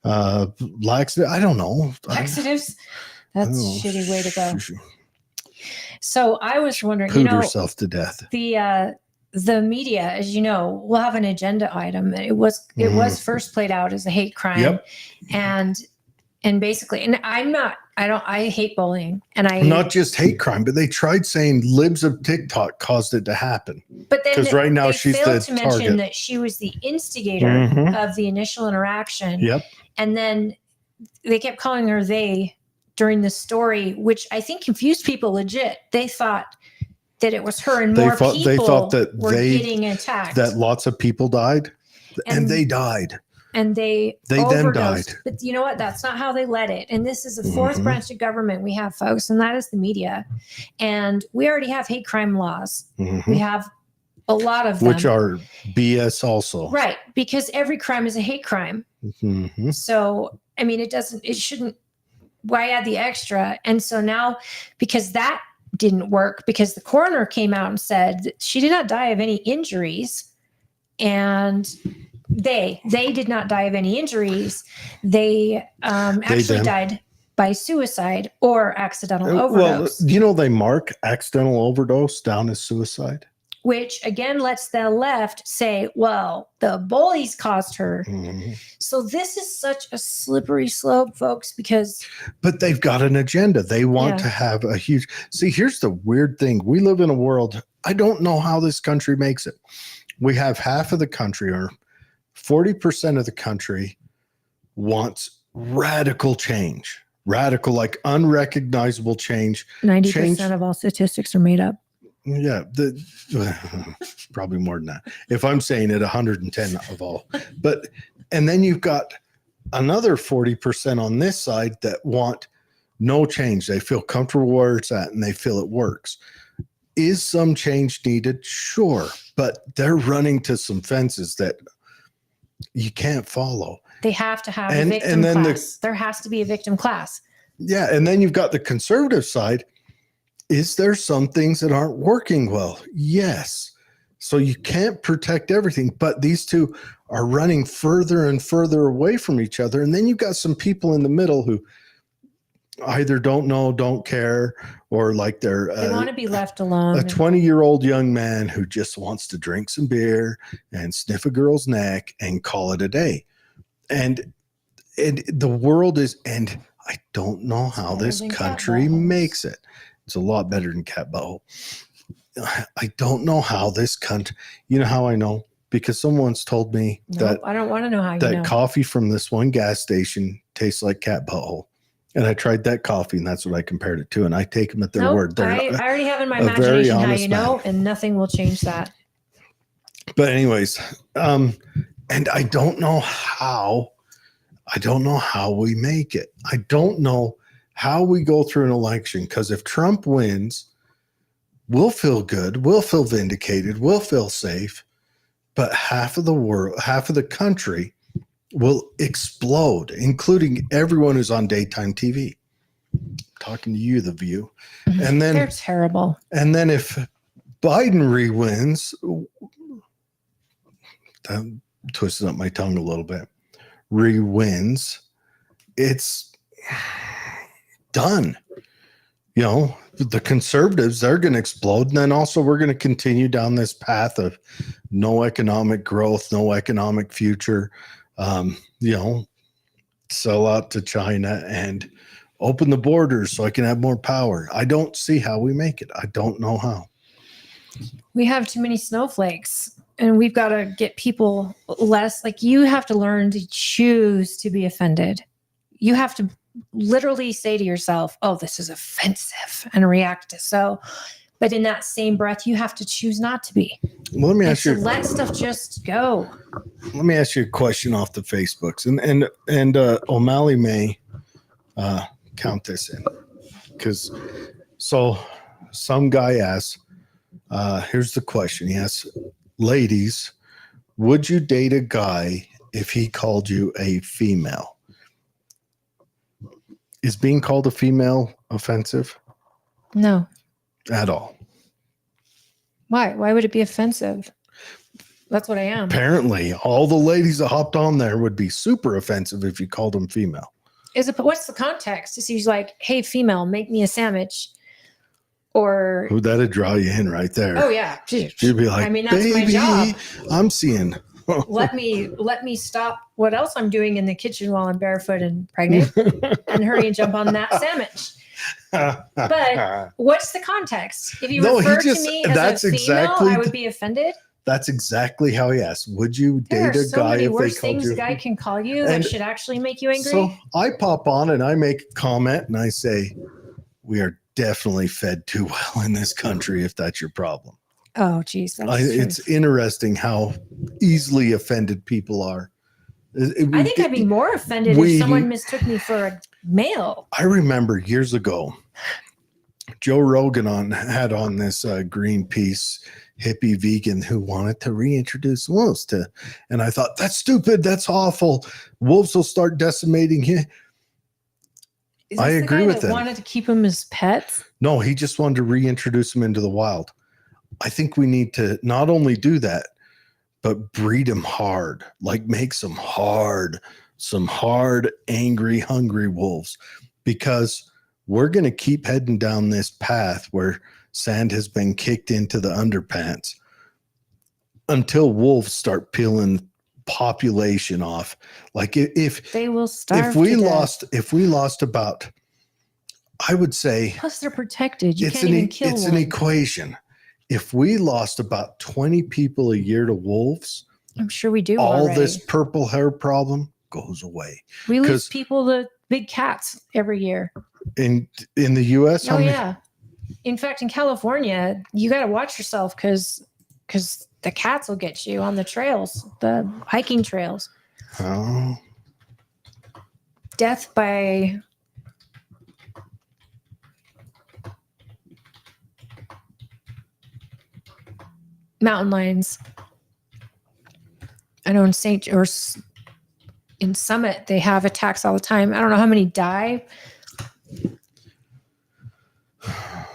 laxative. I don't know. Laxatives? That's a Oh, shitty way to go. she So I was wondering, pooed herself to death. The media, as you know, will have an agenda item. It was first played out as a hate crime. Yep. And basically, and I hate bullying, and Not just hate crime, but they tried saying libs of TikTok caused it to happen. but then 'cause right now they she's failed the to mention target. that she was the instigator Mhm. of the initial interaction. Yep. And then they kept calling her they during the story, which I think confused people legit. They thought that it was her and They more thought- people they thought that were they- getting attacked. That lots of people died, and And- they died. and they They then overdosed. died. But you know what? That's not how they let it. And this is the fourth Mhm. branch of government we have, folks, and that is the media. And we already have hate crime laws. Mhm. We have a lot of them. Which are BS also. right, because every crime is a hate crime. Mhm. So, I mean, it shouldn't, why add the extra? And so now, because that didn't work, because the coroner came out and said that she did not die of any injuries, and they did not die of any injuries. They actually them. died by suicide or accidental Well, overdose, you know, they mark accidental overdose down as suicide. which again lets the left say, well, the bullies caused her. Mhm. So this is such a slippery slope, folks, because But they've got an agenda. They want Yeah. to have a huge. See, here's the weird thing. We live in a world. I don't know how this country makes it. We have half of the country, or 40% of the country, wants radical change. Radical, like unrecognizable change. 90% Change- of all statistics are made up. Yeah, probably more than that. If I'm saying it, 110 of all. But and then you've got another 40% on this side that want no change. They feel comfortable where it's at and they feel it works. is some change needed? Sure. But they're running to some fences that you can't follow. They have to have And- a victim and then class. There has to be a victim class. Yeah. And then you've got the conservative side. Is there some things that aren't working well? Yes. So you can't protect everything, but these two are running further and further away from each other. And then you've got some people in the middle who either don't know, don't care, or like they're They want to be left alone. a 20-year-old young man who just wants to drink some beer and sniff a girl's neck and call it a day. And the world is, and I don't know how this country makes it. It's a lot better than cat butthole. I don't know how this country, you know how I know? Because someone's told me that I don't want to know how you know. coffee from this one gas station tastes like cat butthole. And I tried that coffee, and that's what I compared it to. And I take them at their word. I already have in my imagination how you know, and nothing will change that. But anyways, and I don't know how we make it. I don't know how we go through an election, because if Trump wins, we'll feel good, we'll feel vindicated, we'll feel safe, but half of the world, half of the country will explode, including everyone who's on daytime TV. I'm talking to you, The View. And then they're terrible. And then if Biden re-wins, that twisted up my tongue a little bit, re-wins, it's done. You know, the conservatives, they're going to explode. And then also we're going to continue down this path of no economic growth, no economic future, you know, sell out to China and open the borders so I can have more power. I don't see how we make it. I don't know how. We have too many snowflakes, and we've got to get people less. Like, you have to learn to choose to be offended. You have to literally say to yourself, oh, this is offensive, and react to so. But in that same breath, you have to choose not to be. Well, let me ask you. Let stuff just go. Let me ask you a question off the Facebooks, and O'Malley may count this in, because so some guy asks, here's the question. He asks, ladies, would you date a guy if he called you a female? Is being called a female offensive? No. At all. Why? Why would it be offensive? That's what I am. Apparently, all the ladies that hopped on there would be super offensive if you called them female. What's the context? Is he's like, hey, female, make me a sandwich? Or who that'd draw you in right there. Oh yeah. You'd be like, I mean, that's baby, my job. I'm seeing. let me stop what else I'm doing in the kitchen while I'm barefoot and pregnant and hurry and jump on that sandwich. But what's the context? If you refer to me as a female, I would be offended. That's exactly how he asked. Would you date a guy if they called you? There are so many worse things a guy can call you that should actually make you angry. So I pop on and I make a comment and I say, we are definitely fed too well in this country if that's your problem. Oh, geez. It's interesting how easily offended people are. I think I'd be more offended if someone mistook me for a male. I remember years ago, Joe Rogan had on this Greenpeace hippie vegan who wanted to reintroduce wolves and I thought, that's stupid. That's awful. Wolves will start decimating you. I agree with him. Wanted to keep them as pets? No, he just wanted to reintroduce them into the wild. I think we need to not only do that, but breed them hard, like make some hard, angry, hungry wolves, because we're going to keep heading down this path where sand has been kicked into the underpants until wolves start peeling population off. Like if they will starve, if we lost about, I would say, plus they're protected. You can't even kill one. It's an equation. If we lost about 20 people a year to wolves, I'm sure we do. All this purple hair problem goes away. We lose people to big cats every year. In the U.S. Oh yeah. In fact, in California, you got to watch yourself because the cats will get you on the trails, the hiking trails. Oh. Death by mountain lions. I know in in Summit, they have attacks all the time. I don't know how many die.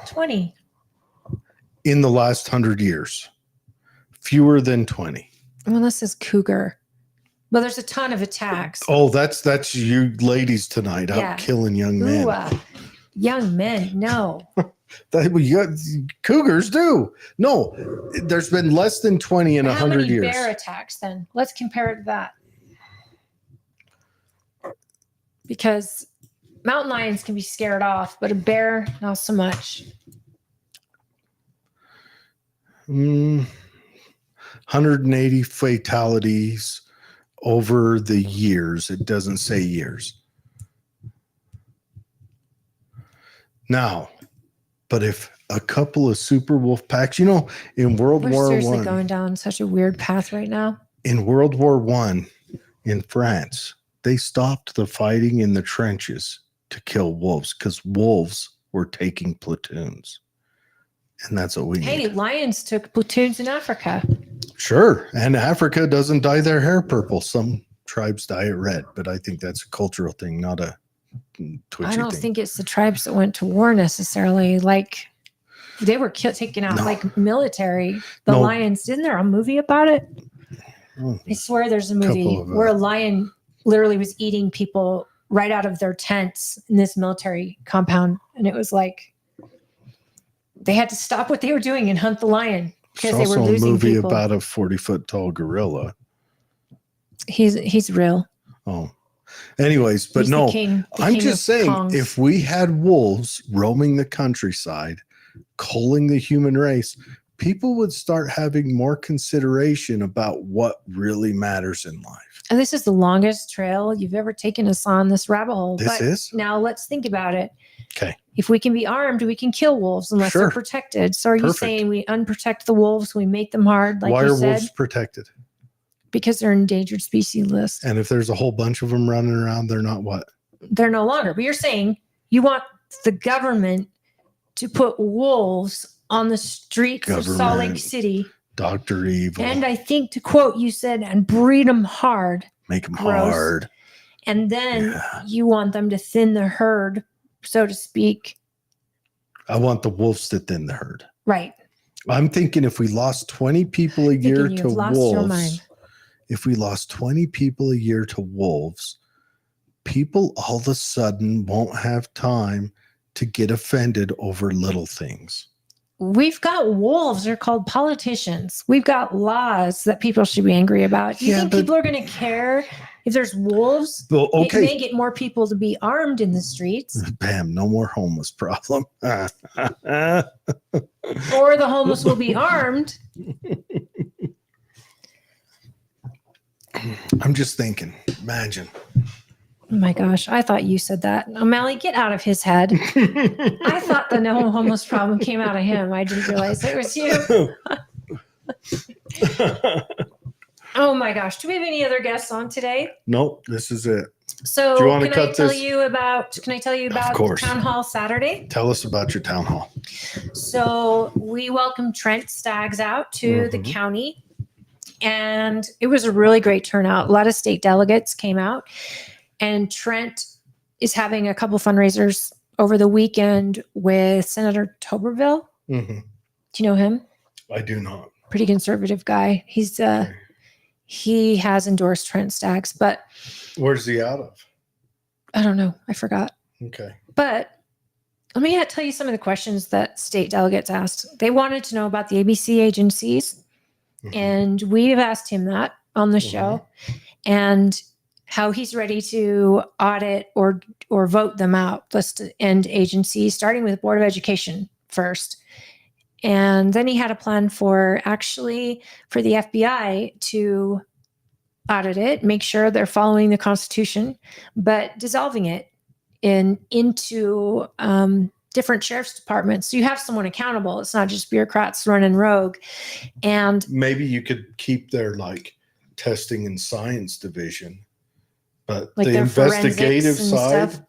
20. In the last 100 years. Fewer than 20. Well, this is cougar. Well, there's a ton of attacks. Oh, that's you ladies tonight Yeah. out killing young men. Ooh, young men, no. Cougars do. No, there's been less than 20 in How 100 many years. bear attacks then? Let's compare it to that. Because mountain lions can be scared off, but a bear, not so much. 180 fatalities over the years. It doesn't say years. Now, but if a couple of super wolf packs, in World We're War seriously One, going down such a weird path right now. in World War One, in France, they stopped the fighting in the trenches to kill wolves because wolves were taking platoons. And that's what we need. Hey, lions took platoons in Africa. Sure. And Africa doesn't dye their hair purple. Some tribes dye it red, but I think that's a cultural thing, not a twitchy I don't thing. think it's the tribes that went to war necessarily. Like they were taken out like military. The No. lions, isn't there a movie about it? I swear there's a movie where a lion literally was eating people right out of their tents in this military compound. And it was like they had to stop what they were doing and hunt the lion because they were losing also a movie people. about a 40-foot tall gorilla. He's real. Oh. Anyways, but He's no, the king I'm just of saying, Kongs. if we had wolves roaming the countryside, culling the human race, people would start having more consideration about what really matters in life. And this is the longest trail you've ever taken us on, this rabbit hole. This is? Now let's think about it. Okay. If we can be armed, we can kill wolves unless Sure. they're protected. So are you Perfect. saying we unprotect the wolves, we make them hard, like Why you are said? wolves protected? Because they're endangered species list. And if there's a whole bunch of them running around, they're not what? They're no longer. But you're saying you want the government to put wolves on the streets of Salt Lake Government. City. Dr. Evil. And I think to quote you said, and breed them hard. Make them Gross. hard. And then Yeah. you want them to thin the herd, so to speak. I want the wolves to thin the herd. Right. I'm thinking if we lost 20 people a year Thinking to you've lost your wolves, mind. if we lost 20 people a year to wolves, people all of a sudden won't have time to get offended over little things. We've got wolves. They're called politicians. We've got laws that people should be angry about. Do you Yeah, think but- people are going to care if there's wolves? Well, It may okay. get more people to be armed in the streets, Bam, no more homeless problem. or the homeless will be armed. I'm just thinking, imagine. Oh my gosh, I thought you said that. O'Malley, get out of his head. I thought the no homeless problem came out of him. I didn't realize it was you. Oh my gosh. Do we have any other guests on today? Nope, this is it. So Do you wanna can I cut tell this? you about the course. town hall Saturday? Tell us about your town hall. So we welcomed Trent Staggs out to the Mhm. county, and it was a really great turnout. A lot of state delegates came out, and Trent is having a couple fundraisers over the weekend with Senator Tuberville. Mm-hmm. Do you know him? I do not. Pretty conservative guy. He has endorsed Trent Staggs, but Where's he out of? I don't know. I forgot. Okay. But let me tell you some of the questions that state delegates asked. They wanted to know about the ABC agencies, Mhm. and we've asked him that on the show, and how he's ready to audit or vote them out, list end agencies, starting with Board of Education first. And then he had a plan for the FBI to audit it, make sure they're following the Constitution, but dissolving it into different sheriff's departments. So you have someone accountable. It's not just bureaucrats running rogue. And Maybe you could keep their testing and science division, but Like the their investigative forensics and side stuff.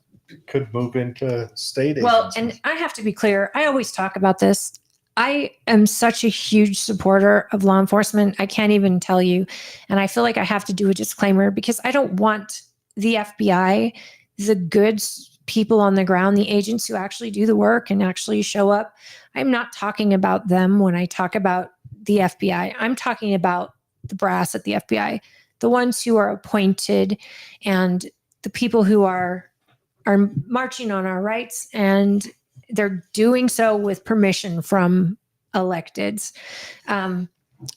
could move into state well, agencies. and I have to be clear. I always talk about this. I am such a huge supporter of law enforcement. I can't even tell you. And I feel like I have to do a disclaimer because I don't want the FBI, the good people on the ground, the agents who actually do the work and actually show up. I'm not talking about them when I talk about the FBI. I'm talking about the brass at the FBI, the ones who are appointed and the people who are marching on our rights, and they're doing so with permission from electeds.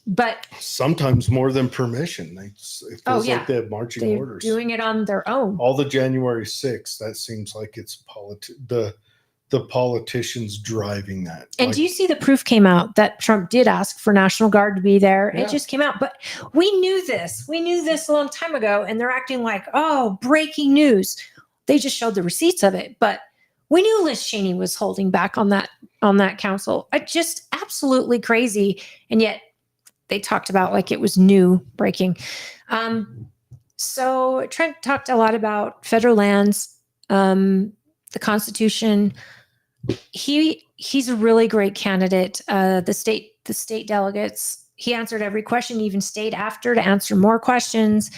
But Sometimes more than permission. It feels like they have marching they're orders. doing it on their own. All the January 6th, that seems like it's the politicians driving that. And do you see the proof came out that Trump did ask for National Guard to be there? Yeah. It just came out. But we knew this. We knew this a long time ago. And they're acting like, oh, breaking news. They just showed the receipts of it. But we knew Liz Cheney was holding back on that council. Just absolutely crazy. And yet they talked about like it was new breaking. So Trent talked a lot about federal lands, the Constitution. He's a really great candidate. The state delegates, he answered every question, even stayed after to answer more questions.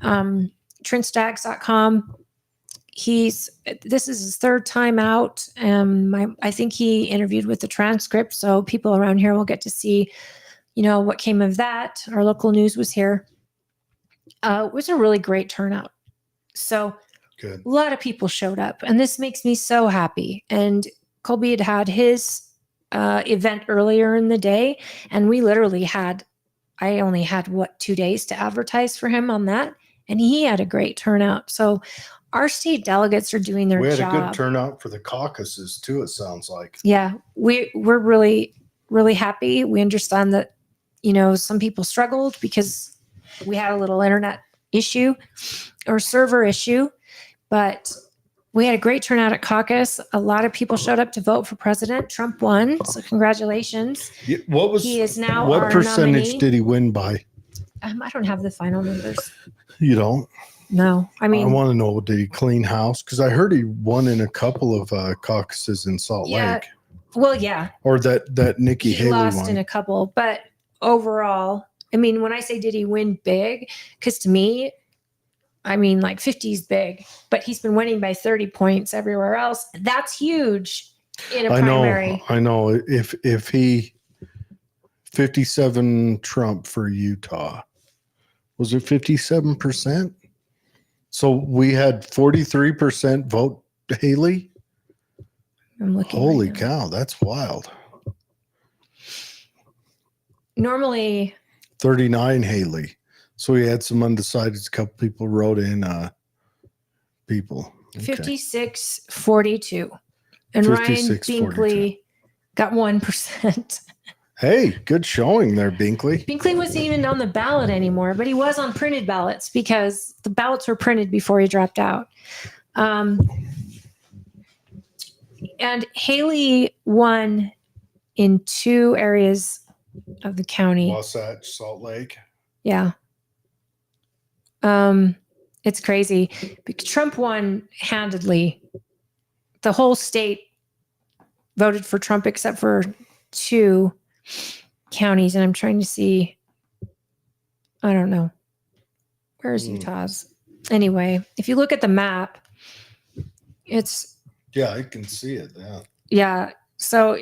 TrentStaggs.com. This is his third time out. I think he interviewed with the transcript, so people around here will get to see, what came of that. Our local news was here. It was a really great turnout. So Good. A lot of people showed up, and this makes me so happy. And Colby had his event earlier in the day, and we literally I only had 2 days to advertise for him on that, and he had a great turnout. So our state delegates are doing their job. We had a good turnout for the caucuses too, it sounds like. Yeah, we're really, really happy. We understand that, some people struggled because we had a little internet issue or server issue, but we had a great turnout at caucus. A lot of people showed up to vote for president. Trump won, so congratulations. Yeah, He is now what our percentage nominee. did he win by? I don't have the final numbers. You don't? No, I want to know, did he clean house? Because I heard he won in a couple of caucuses in Salt Yeah. Lake. Well, yeah. Or that Nikki He Haley lost won. in a couple, but overall, when I say did he win big, because to me, like 50 is big, but he's been winning by 30 points everywhere else. That's huge in a primary. I know. If he 57 Trump for Utah, was it 57%? So we had 43% vote Haley. I'm looking. Holy right now. cow, that's wild. Normally 39 Haley. So we had some undecideds. A couple people wrote in people. Okay. 56-42. And Ryan 56-42. Binkley got 1%. Hey, good showing there, Binkley. Binkley wasn't even on the ballot anymore, but he was on printed ballots because the ballots were printed before he dropped out. And Haley won in 2 areas of the county. Wasatch, Salt Lake. Yeah. It's crazy. Trump won handedly. The whole state voted for Trump except for 2 counties. And I'm trying to see, I don't know. Where's Utah's? Anyway, if you look at the map, it's. Yeah, I can see it. Yeah. Yeah. So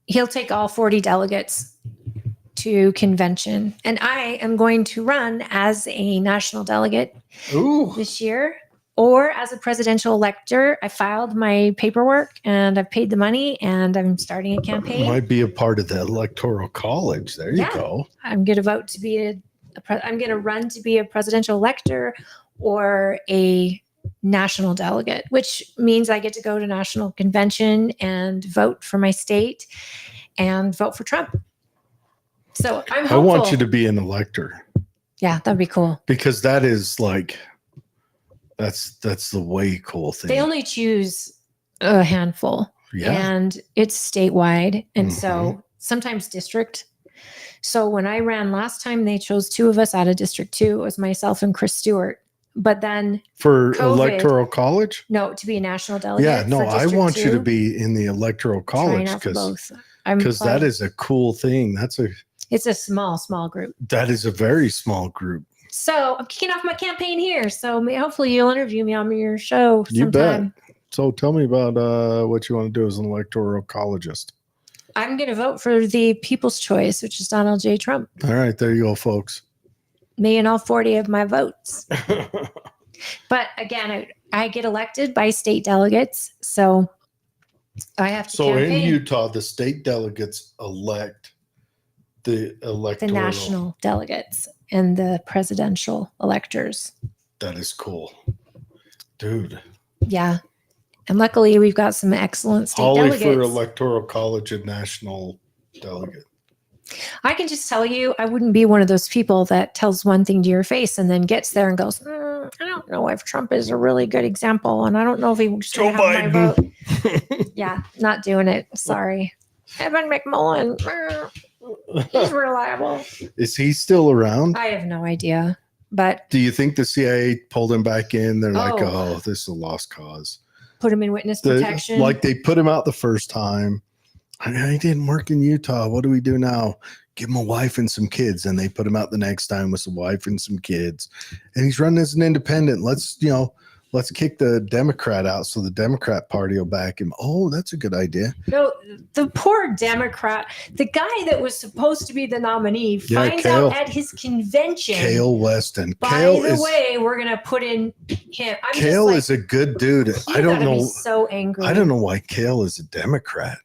he'll take all 40 delegates to convention. And I am going to run as a national delegate this year or as a presidential elector. I filed my paperwork and I've paid the money and I'm starting a campaign. Might be a part of the electoral college. There you go. I'm going to vote to be I'm going to run to be a presidential elector or a national delegate, which means I get to go to national convention and vote for my state and vote for Trump. So I'm hopeful. I want you to be an elector. Yeah, that'd be cool. Because that is like, that's the way cool thing. They only choose a handful. Yeah. And it's statewide. And so sometimes district. So when I ran last time, they chose 2 of us out of District 2. It was myself and Chris Stewart. But then For COVID. electoral college? no, to be a national delegate. Yeah, no, for I District want you to 2, be in the electoral trying college out for because both. I'm that applying. is a cool thing. It's a small group. That is a very small group. So I'm kicking off my campaign here. So hopefully you'll interview me on your show You sometime. bet. So tell me about what you want to do as an electoral collegist. I'm going to vote for the People's Choice, which is Donald J. Trump. All right, there you go, folks. Me and all 40 of my votes. But again, I get elected by state delegates, so I have to So campaign. in Utah, the state delegates elect the electoral. The national delegates and the presidential electors. That is cool. Dude. Yeah. And luckily, we've got some excellent state Holly delegates. for electoral college and national delegate. I can just tell you, I wouldn't be one of those people that tells one thing to your face and then gets there and goes, I don't know if Trump is a really good example. And I don't know if he should have my vote. Yeah, not doing it. Sorry. Evan McMullen. He's reliable. Is he still around? I have no idea. But do you think the CIA pulled him back in? They're like, Oh. oh, this is a lost cause. put him in witness protection. Like they put him out the first time. He didn't work in Utah. What do we do now? Give him a wife and some kids. And they put him out the next time with a wife and some kids. And he's running as an independent. Let's kick the Democrat out so the Democrat Party will back him. Oh, that's a good idea. No, the poor Democrat, the guy that was supposed to be the nominee, finds Cale. out at his convention. Cale Weston. By Cale the way, we're gonna put in him. Cale is a good dude. I don't know. So angry. I don't know why Cale is a Democrat.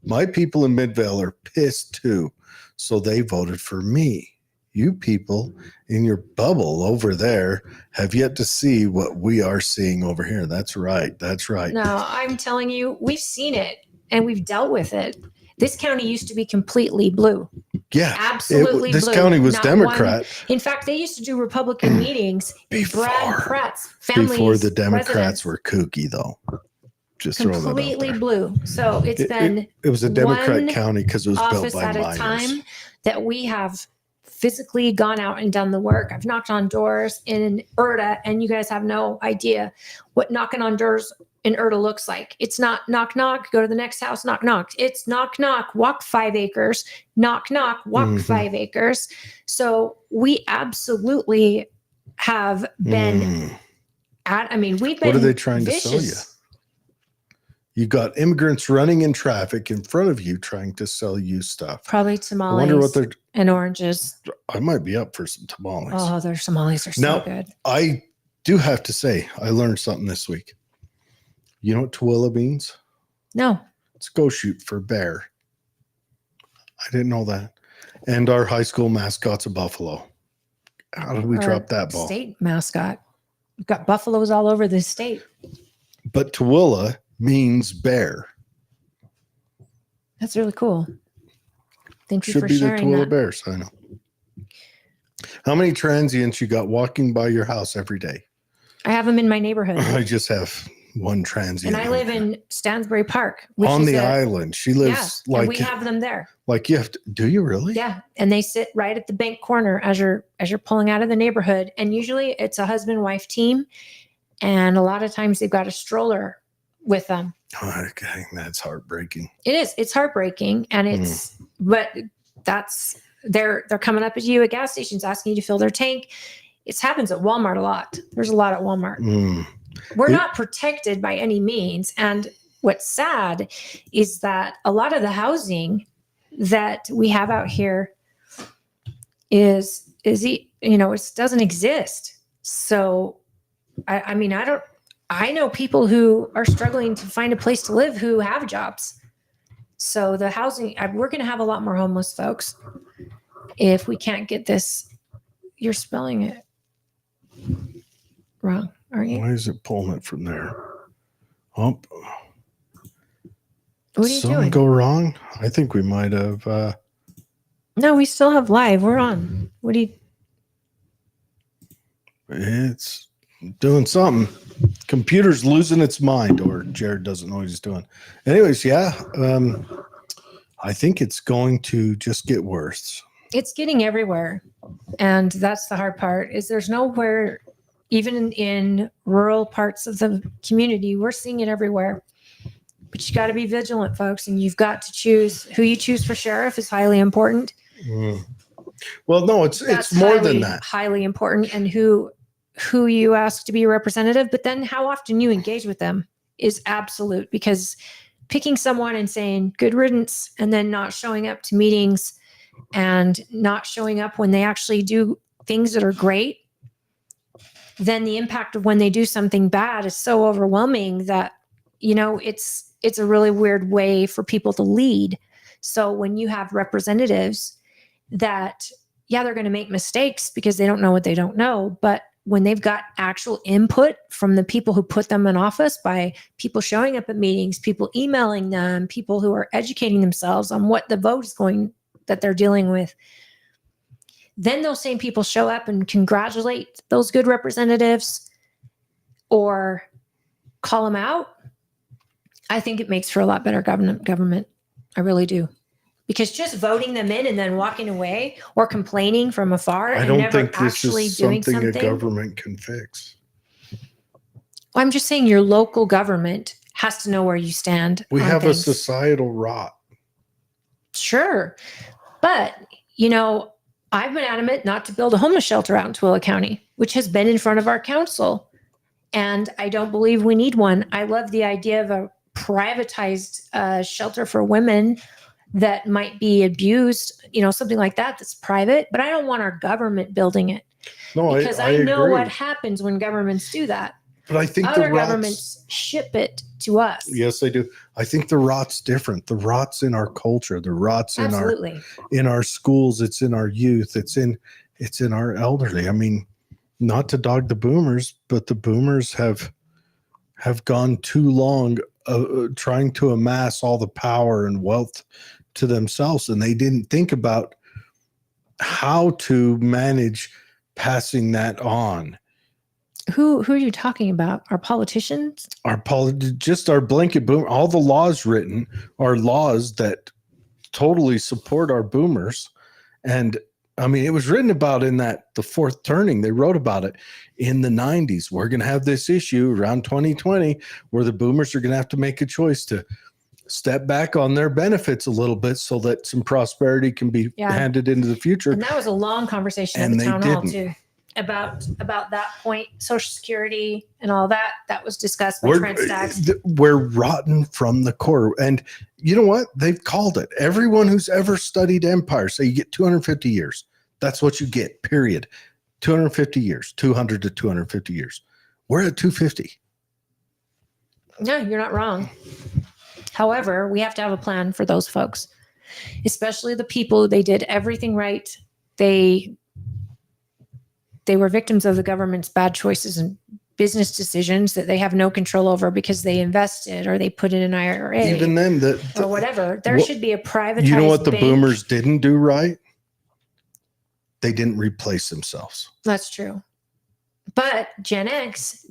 My people in Midvale are pissed too, so they voted for me. You people in your bubble over there have yet to see what we are seeing over here. That's right. That's right. No, I'm telling you, we've seen it and we've dealt with it. This county used to be completely blue. Yeah, absolutely. This blue. county was Not Democrat. In fact, they used to do Republican meetings in Brad Pratt's family. Before the Democrats were kooky, though. Just throw that out there. Completely blue. So it was a Democrat one county because it was built office by at miners. a time that we have physically gone out and done the work. I've knocked on doors in Erta, and you guys have no idea what knocking on doors in Erta looks like. It's not knock, knock, go to the next house, knock, knock. It's knock, knock, walk 5 acres, knock, knock, walk 5 acres. So we absolutely have been we've been. What are they trying to sell you? vicious. You got immigrants running in traffic in front of you trying to sell you stuff. Probably tamales and oranges. I might be up for some tamales. Oh, their tamales are so good. I do have to say, I learned something this week. You know what Tooele means? No. It's go shoot for bear. I didn't know that. And our high school mascot's a buffalo. How did we drop that ball? State mascot. We've got buffaloes all over the state. But Tooele means bear. That's really cool. Thank you Should for be the sharing Tooele that. Bears. I know. How many transients you got walking by your house every day? I have them in my neighborhood. I just have one transient. And I live in Stansbury Park, which on is the island. She lives and we have them there. Like you have to. Do you really? Yeah, and they sit right at the bank corner as you're pulling out of the neighborhood. And usually it's a husband-wife team, and a lot of times they've got a stroller with them. Oh, okay, that's heartbreaking. It is. It's heartbreaking, and it's. But that's they're coming up at you at gas stations asking you to fill their tank. It happens at Walmart a lot. There's a lot at Walmart. We're not protected by any means, and what's sad is that a lot of the housing that we have out here it doesn't exist. So, I know people who are struggling to find a place to live who have jobs. So the housing, we're going to have a lot more homeless folks if we can't get this. You're spelling it wrong, aren't you? Why is it pulling it from there? Oh, What are you something doing? go wrong? I think we might have. No, we still have live. We're on. What do you? It's doing something. Computer's losing its mind, or Jared doesn't know what he's doing. Anyways, yeah. I think it's going to just get worse. It's getting everywhere. And that's the hard part is there's nowhere, even in rural parts of the community, we're seeing it everywhere. But you got to be vigilant, folks, and you've got to choose who you choose for sheriff is highly important. Well, no, it's more than that. Highly important, and who you ask to be a representative, but then how often you engage with them is absolute, because picking someone and saying good riddance and then not showing up to meetings and not showing up when they actually do things that are great, then the impact of when they do something bad is so overwhelming that, it's a really weird way for people to lead. So when you have representatives that, they're going to make mistakes because they don't know what they don't know, but when they've got actual input from the people who put them in office, by people showing up at meetings, people emailing them, people who are educating themselves on what the vote is going that they're dealing with, then those same people show up and congratulate those good representatives or call them out. I think it makes for a lot better government. I really do. Because just voting them in and then walking away or complaining from afar I and don't never think this actually is doing something something. a government can fix. Well, I'm just saying your local government has to know where you stand. We on have things. a societal rot. Sure. But, I've been adamant not to build a homeless shelter out in Tooele County, which has been in front of our council. And I don't believe we need one. I love the idea of a privatized shelter for women that might be abused, something like that that's private. But I don't want our government building it. No, because I know agree. what happens when governments do that. But I think other governments ship it to us. Yes, they do. I think the rot's different. The rot's in our culture. The rot's in our schools. It's in our youth. It's in our elderly. I mean, not to dog the boomers, but the boomers have gone too long trying to amass all the power and wealth to themselves, and they didn't think about how to manage passing that on. Who are you talking about? Our politicians? Just our blanket boom. All the laws written are laws that totally support our boomers. And I mean, it was written about in the fourth turning. They wrote about it in the 90s. We're going to have this issue around 2020 where the boomers are going to have to make a choice to step back on their benefits a little bit so that some prosperity can be handed into the future. And that was a long conversation at the town hall too. About that point, Social Security and all that was discussed by Trent Staggs. We're rotten from the core. And you know what? They've called it. Everyone who's ever studied empire say you get 250 years. That's what you get, period. 250 years, 200 to 250 years. We're at 250. No, you're not wrong. However, we have to have a plan for those folks, especially the people. They did everything right. They were victims of the government's bad choices and business decisions that they have no control over because they invested or they put in an IRA. Even then, or whatever. There should be a privatized. You know what the bank. boomers didn't do right? They didn't replace themselves. That's true. But Gen X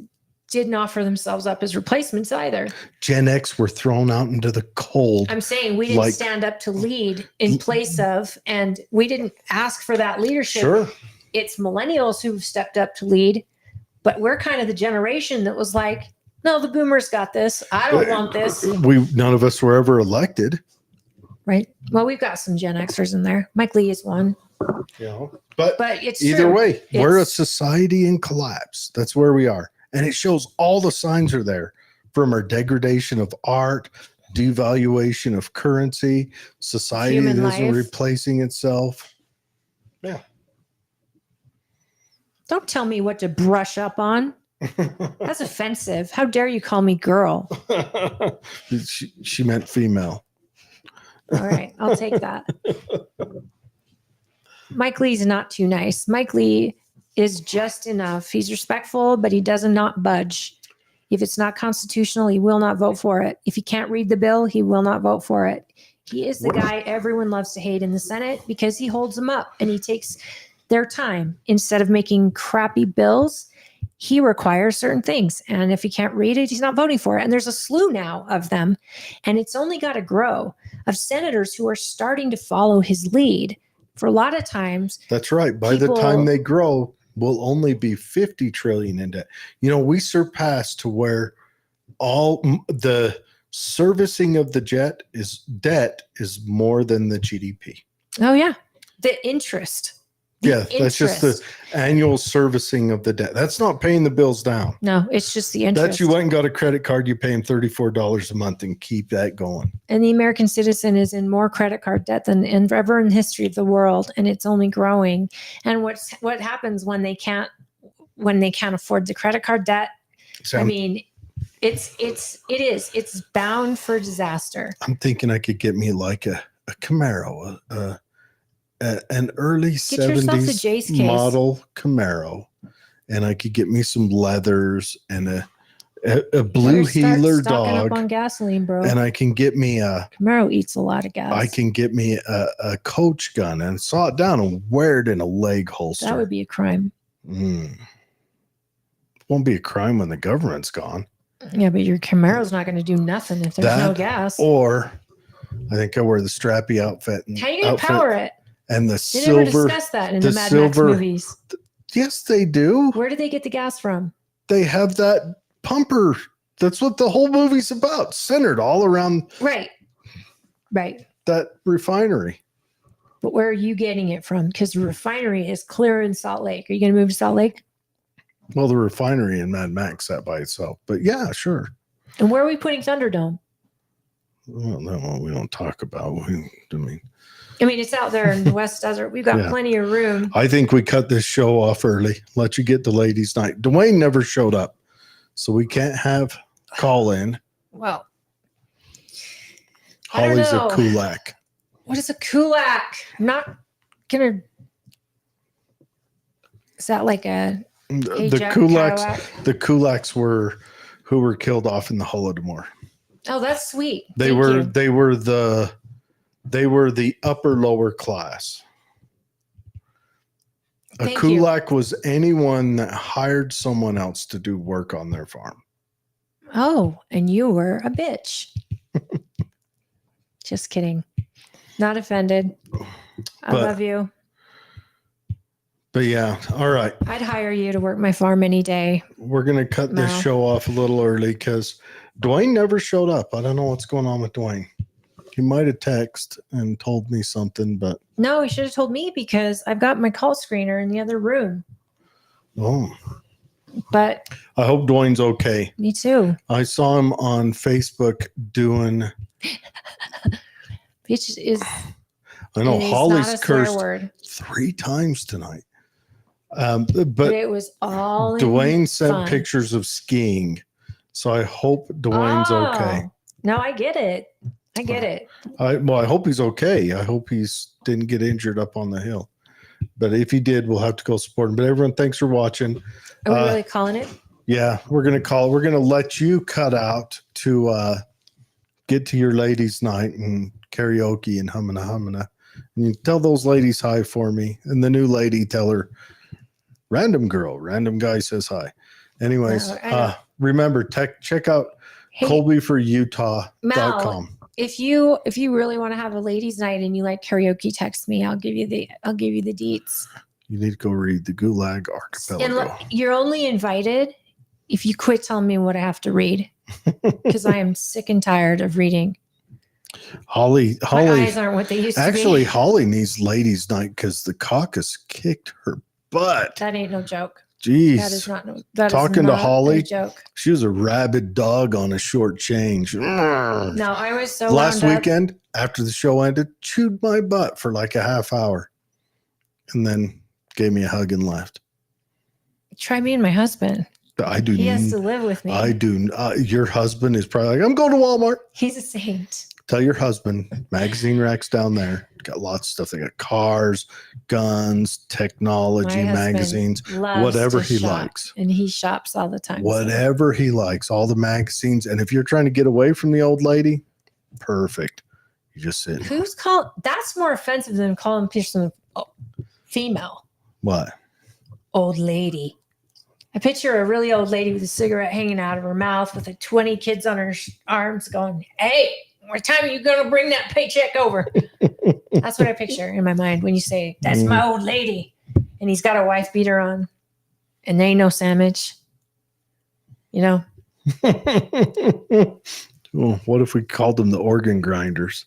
didn't offer themselves up as replacements either. Gen X were thrown out into the cold. I'm saying we didn't stand up to lead in place of, and we didn't ask for that leadership. Sure. It's millennials who've stepped up to lead, but we're kind of the generation that was like, no, the boomers got this. I don't want this. None of us were ever elected. Right. Well, we've got some Gen Xers in there. Mike Lee is one. Yeah. But it's either true. way, we're a society in collapse. That's where we are. And it shows all the signs are there, from our degradation of art, devaluation of currency, society Human that isn't life. replacing itself. Yeah. Don't tell me what to brush up on. That's offensive. How dare you call me girl? She meant female. All right, I'll take that. Mike Lee's not too nice. Mike Lee is just enough. He's respectful, but he does not budge. If it's not constitutional, he will not vote for it. If he can't read the bill, he will not vote for it. He is the guy everyone loves to hate in the Senate because he holds them up and he takes their time. Instead of making crappy bills, he requires certain things. And if he can't read it, he's not voting for it. And there's a slew now of them. And it's only got to grow of senators who are starting to follow his lead for a lot of times. That's right. By the time they grow, we'll only be 50 trillion in debt. You know, we surpassed to where all the servicing of the debt is more than the GDP. Oh yeah. The interest. That's just the annual servicing of the debt. That's not paying the bills down. No, it's just the interest. That's you went and got a credit card, you pay them $34 a month and keep that going. And the American citizen is in more credit card debt than ever in the history of the world, and it's only growing. And what happens when they can't afford the credit card debt? I mean, it's bound for disaster. I'm thinking I could get me like a Camaro, an early 70s model Camaro, and I could get me some leathers and a blue heeler dog. Up on gasoline, bro. And I can get me a Camaro eats a lot of gas. I can get me a coach gun and saw it down and wear it in a leg holster. That would be a crime. Won't be a crime when the government's gone. Yeah, but your Camaro's not going to do nothing if there's no gas. Or I think I wear the strappy outfit. How are you going to power it? And the they silver. They never discuss that in the Mad Max movies. Yes, they do. Where do they get the gas from? They have that pumper. That's what the whole movie's about. Centered all around. Right. That refinery. But where are you getting it from? Because the refinery is clear in Salt Lake. Are you going to move to Salt Lake? Well, the refinery in Mad Max sat by itself. But yeah, sure. And where are we putting Thunderdome? Well, no, we don't talk about. I mean, it's out there in the West Desert. We've got plenty of room. I think we cut this show off early. Let you get the ladies' night. Dwayne never showed up, so we can't have call in. Well, Holly's a kulak. What is a kulak? I'm not gonna. Is that like a the kulaks? The kulaks were who were killed off in the Holodomor. Oh, that's sweet. They were the upper lower class. A kulak was anyone that hired someone else to do work on their farm. Oh, and you were a bitch. Just kidding. Not offended. I love you. But yeah, all right. I'd hire you to work my farm any day. We're going to cut this show off a little early because Dwayne never showed up. I don't know what's going on with Dwayne. He might have texted and told me something, but... No, he should have told me because I've got my call screener in the other room. Oh. But... I hope Dwayne's okay. Me too. I saw him on Facebook doing... Bitch is... I know, Holly's cursed 3 times tonight. But it was all Dwayne sent pictures of skiing. So I hope Dwayne's okay. No, I get it. I get it. I hope he's okay. I hope didn't get injured up on the hill. But if he did, we'll have to go support him. But everyone, thanks for watching. Are we really calling it? Yeah, we're going to call. We're going to let you cut out to get to your ladies' night and karaoke and hummina. And you tell those ladies hi for me. And the new lady, tell her, random guy says hi. Anyways, remember, check out colbyforutah.com. If you really want to have a ladies' night and you like karaoke, text me. I'll give you the deets. You need to go read the Gulag Archipelago. And you're only invited if you quit telling me what I have to read, because I am sick and tired of reading. Holly, my eyes aren't what they used to be. Actually, Holly needs ladies' night because the caucus kicked her butt. That ain't no joke. Jeez. That is not talking to Holly. A joke. She was a rabid dog on a short change. No, I was so last weekend after the show ended, chewed my butt for like a half hour, and then gave me a hug and left. Try me and my husband. I do. He has to live with me. I do. Your husband is probably like, I'm going to Walmart. He's a saint. Tell your husband, magazine racks down there. Got lots of stuff. They got cars, guns, technology, magazines, whatever he likes. And he shops all the time. Whatever he likes, all the magazines. And if you're trying to get away from the old lady, perfect. You just sit. That's more offensive than calling person female. What? Old lady. I picture a really old lady with a cigarette hanging out of her mouth with 20 kids on her arms going, hey. what time are you going to bring that paycheck over? That's what I picture in my mind when you say, that's my old lady. And he's got a wife beater on. And they ain't no sandwich. You know? Well, what if we called them the organ grinders?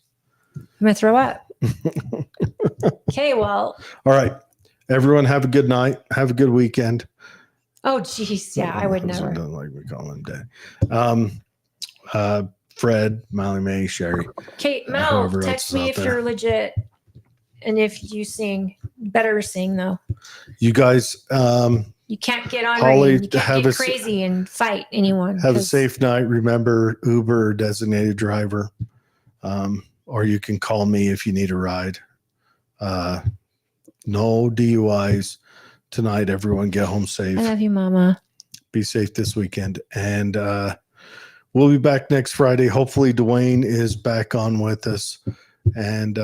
I'm going to throw up. Okay, well. All right. Everyone have a good night. Have a good weekend. Oh, geez. Yeah, I would never. Don't like we call him Dad. Fred, Molly Mae, Sherry. Kate, Mel, text me if you're legit and if you sing. Better sing, though. You guys. You can't get on Holly, you can't get crazy and fight anyone. Have a safe night. Remember, Uber designated driver. Or you can call me if you need a ride. No DUIs tonight. Everyone get home safe. I love you, Mama. Be safe this weekend. And we'll be back next Friday. Hopefully Dwayne is back on with us. And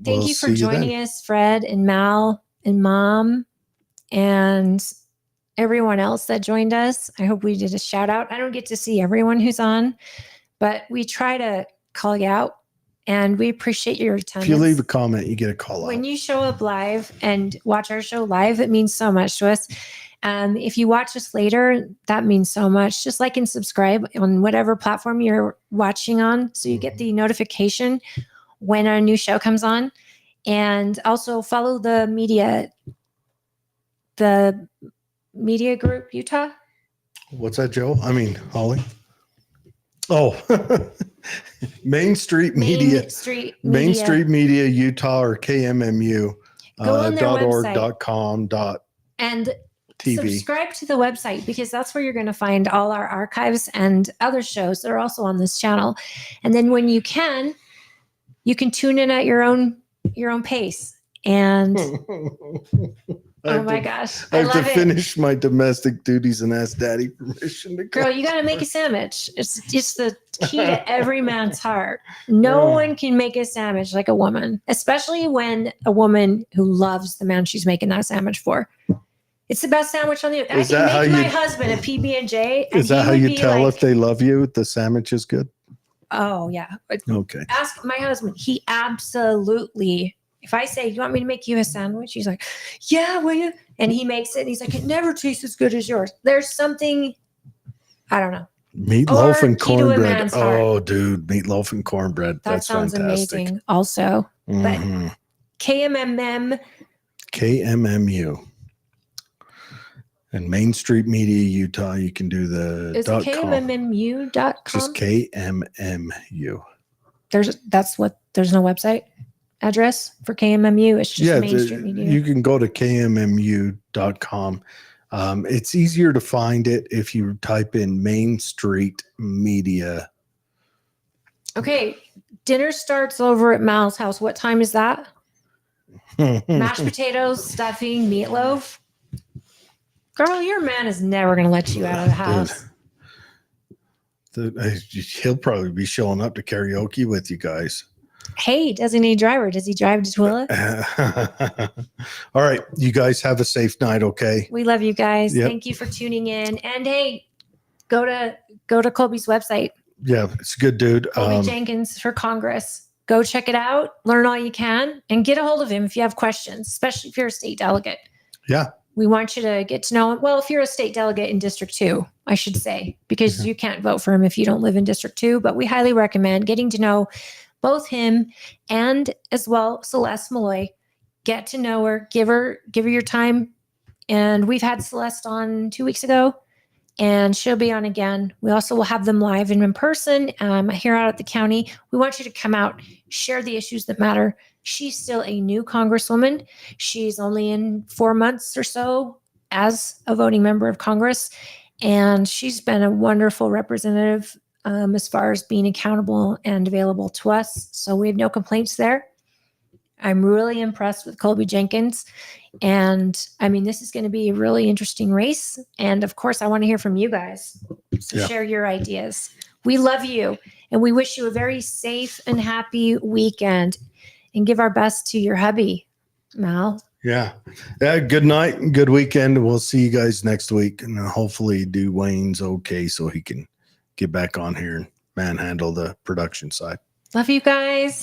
Thank you for joining us, Fred and Mal and Mom and everyone else that joined us. I hope we did a shout out. I don't get to see everyone who's on, but we try to call you out and we appreciate your attendance. If you leave a comment, you get a call out. When you show up live and watch our show live, it means so much to us. If you watch us later, that means so much. Just like and subscribe on whatever platform you're watching on so you get the notification when a new show comes on. And also follow the media group, Utah. What's that, Joe? I mean, Holly. Oh, Main Street Media Utah or KMMU .org.com and TV. Subscribe to the website because that's where you're going to find all our archives and other shows that are also on this channel. And then when you can tune in at your own pace. And oh my gosh, I have to finish my domestic duties and ask Daddy permission to go. Girl, you got to make a sandwich. It's just the key to every man's heart. No one can make a sandwich like a woman, especially when a woman who loves the man she's making that sandwich for. It's the best sandwich on the earth. I can make my husband a PB&J. Is that how you tell if they love you? The sandwich is good? Oh, yeah. Okay. Ask my husband. He absolutely, if I say, you want me to make you a sandwich? He's like, yeah, will you? And he makes it. And he's like, it never tastes as good as yours. There's something, I don't know. Meatloaf and cornbread. Oh, dude. Meatloaf and cornbread. That sounds fantastic. Amazing also. But KMMU. And Main Street Media Utah, you can do the Is it KMMU.com? Just KMMU. There's no website address for KMMU. It's just Main Street Media. You can go to KMMU.com. It's easier to find it if you type in Main Street Media. Okay. Dinner starts over at Mal's house. What time is that? Mashed potatoes, stuffing, meatloaf. Girl, your man is never going to let you out of the house. He'll probably be showing up to karaoke with you guys. Hey, designated driver. Does he drive to Twila? All right. You guys have a safe night, okay? We love you guys. Yep. Thank you for tuning in. And hey, go to Colby's website. Yeah, it's a good dude. Colby Jenkins for Congress. Go check it out. Learn all you can. And get a hold of him if you have questions, especially if you're a state delegate. Yeah. We want you to get to know him. Well, if you're a state delegate in District 2, I should say, because you can't vote for him if you don't live in District 2. But we highly recommend getting to know both him and as well Celeste Malloy. Get to know her, give her your time. And we've had Celeste on 2 weeks ago, and she'll be on again. We also will have them live and in person here out at the county. We want you to come out, share the issues that matter. She's still a new congresswoman. She's only in 4 months or so as a voting member of Congress. And she's been a wonderful representative as far as being accountable and available to us. So we have no complaints there. I'm really impressed with Colby Jenkins. And I mean, this is going to be a really interesting race. And of course, I want to hear from you guys. So share your ideas. We love you. And we wish you a very safe and happy weekend. And give our best to your hubby, Mal. Yeah. Good night and good weekend. We'll see you guys next week. And hopefully Dwayne's okay so he can get back on here and manhandle the production side. Love you guys.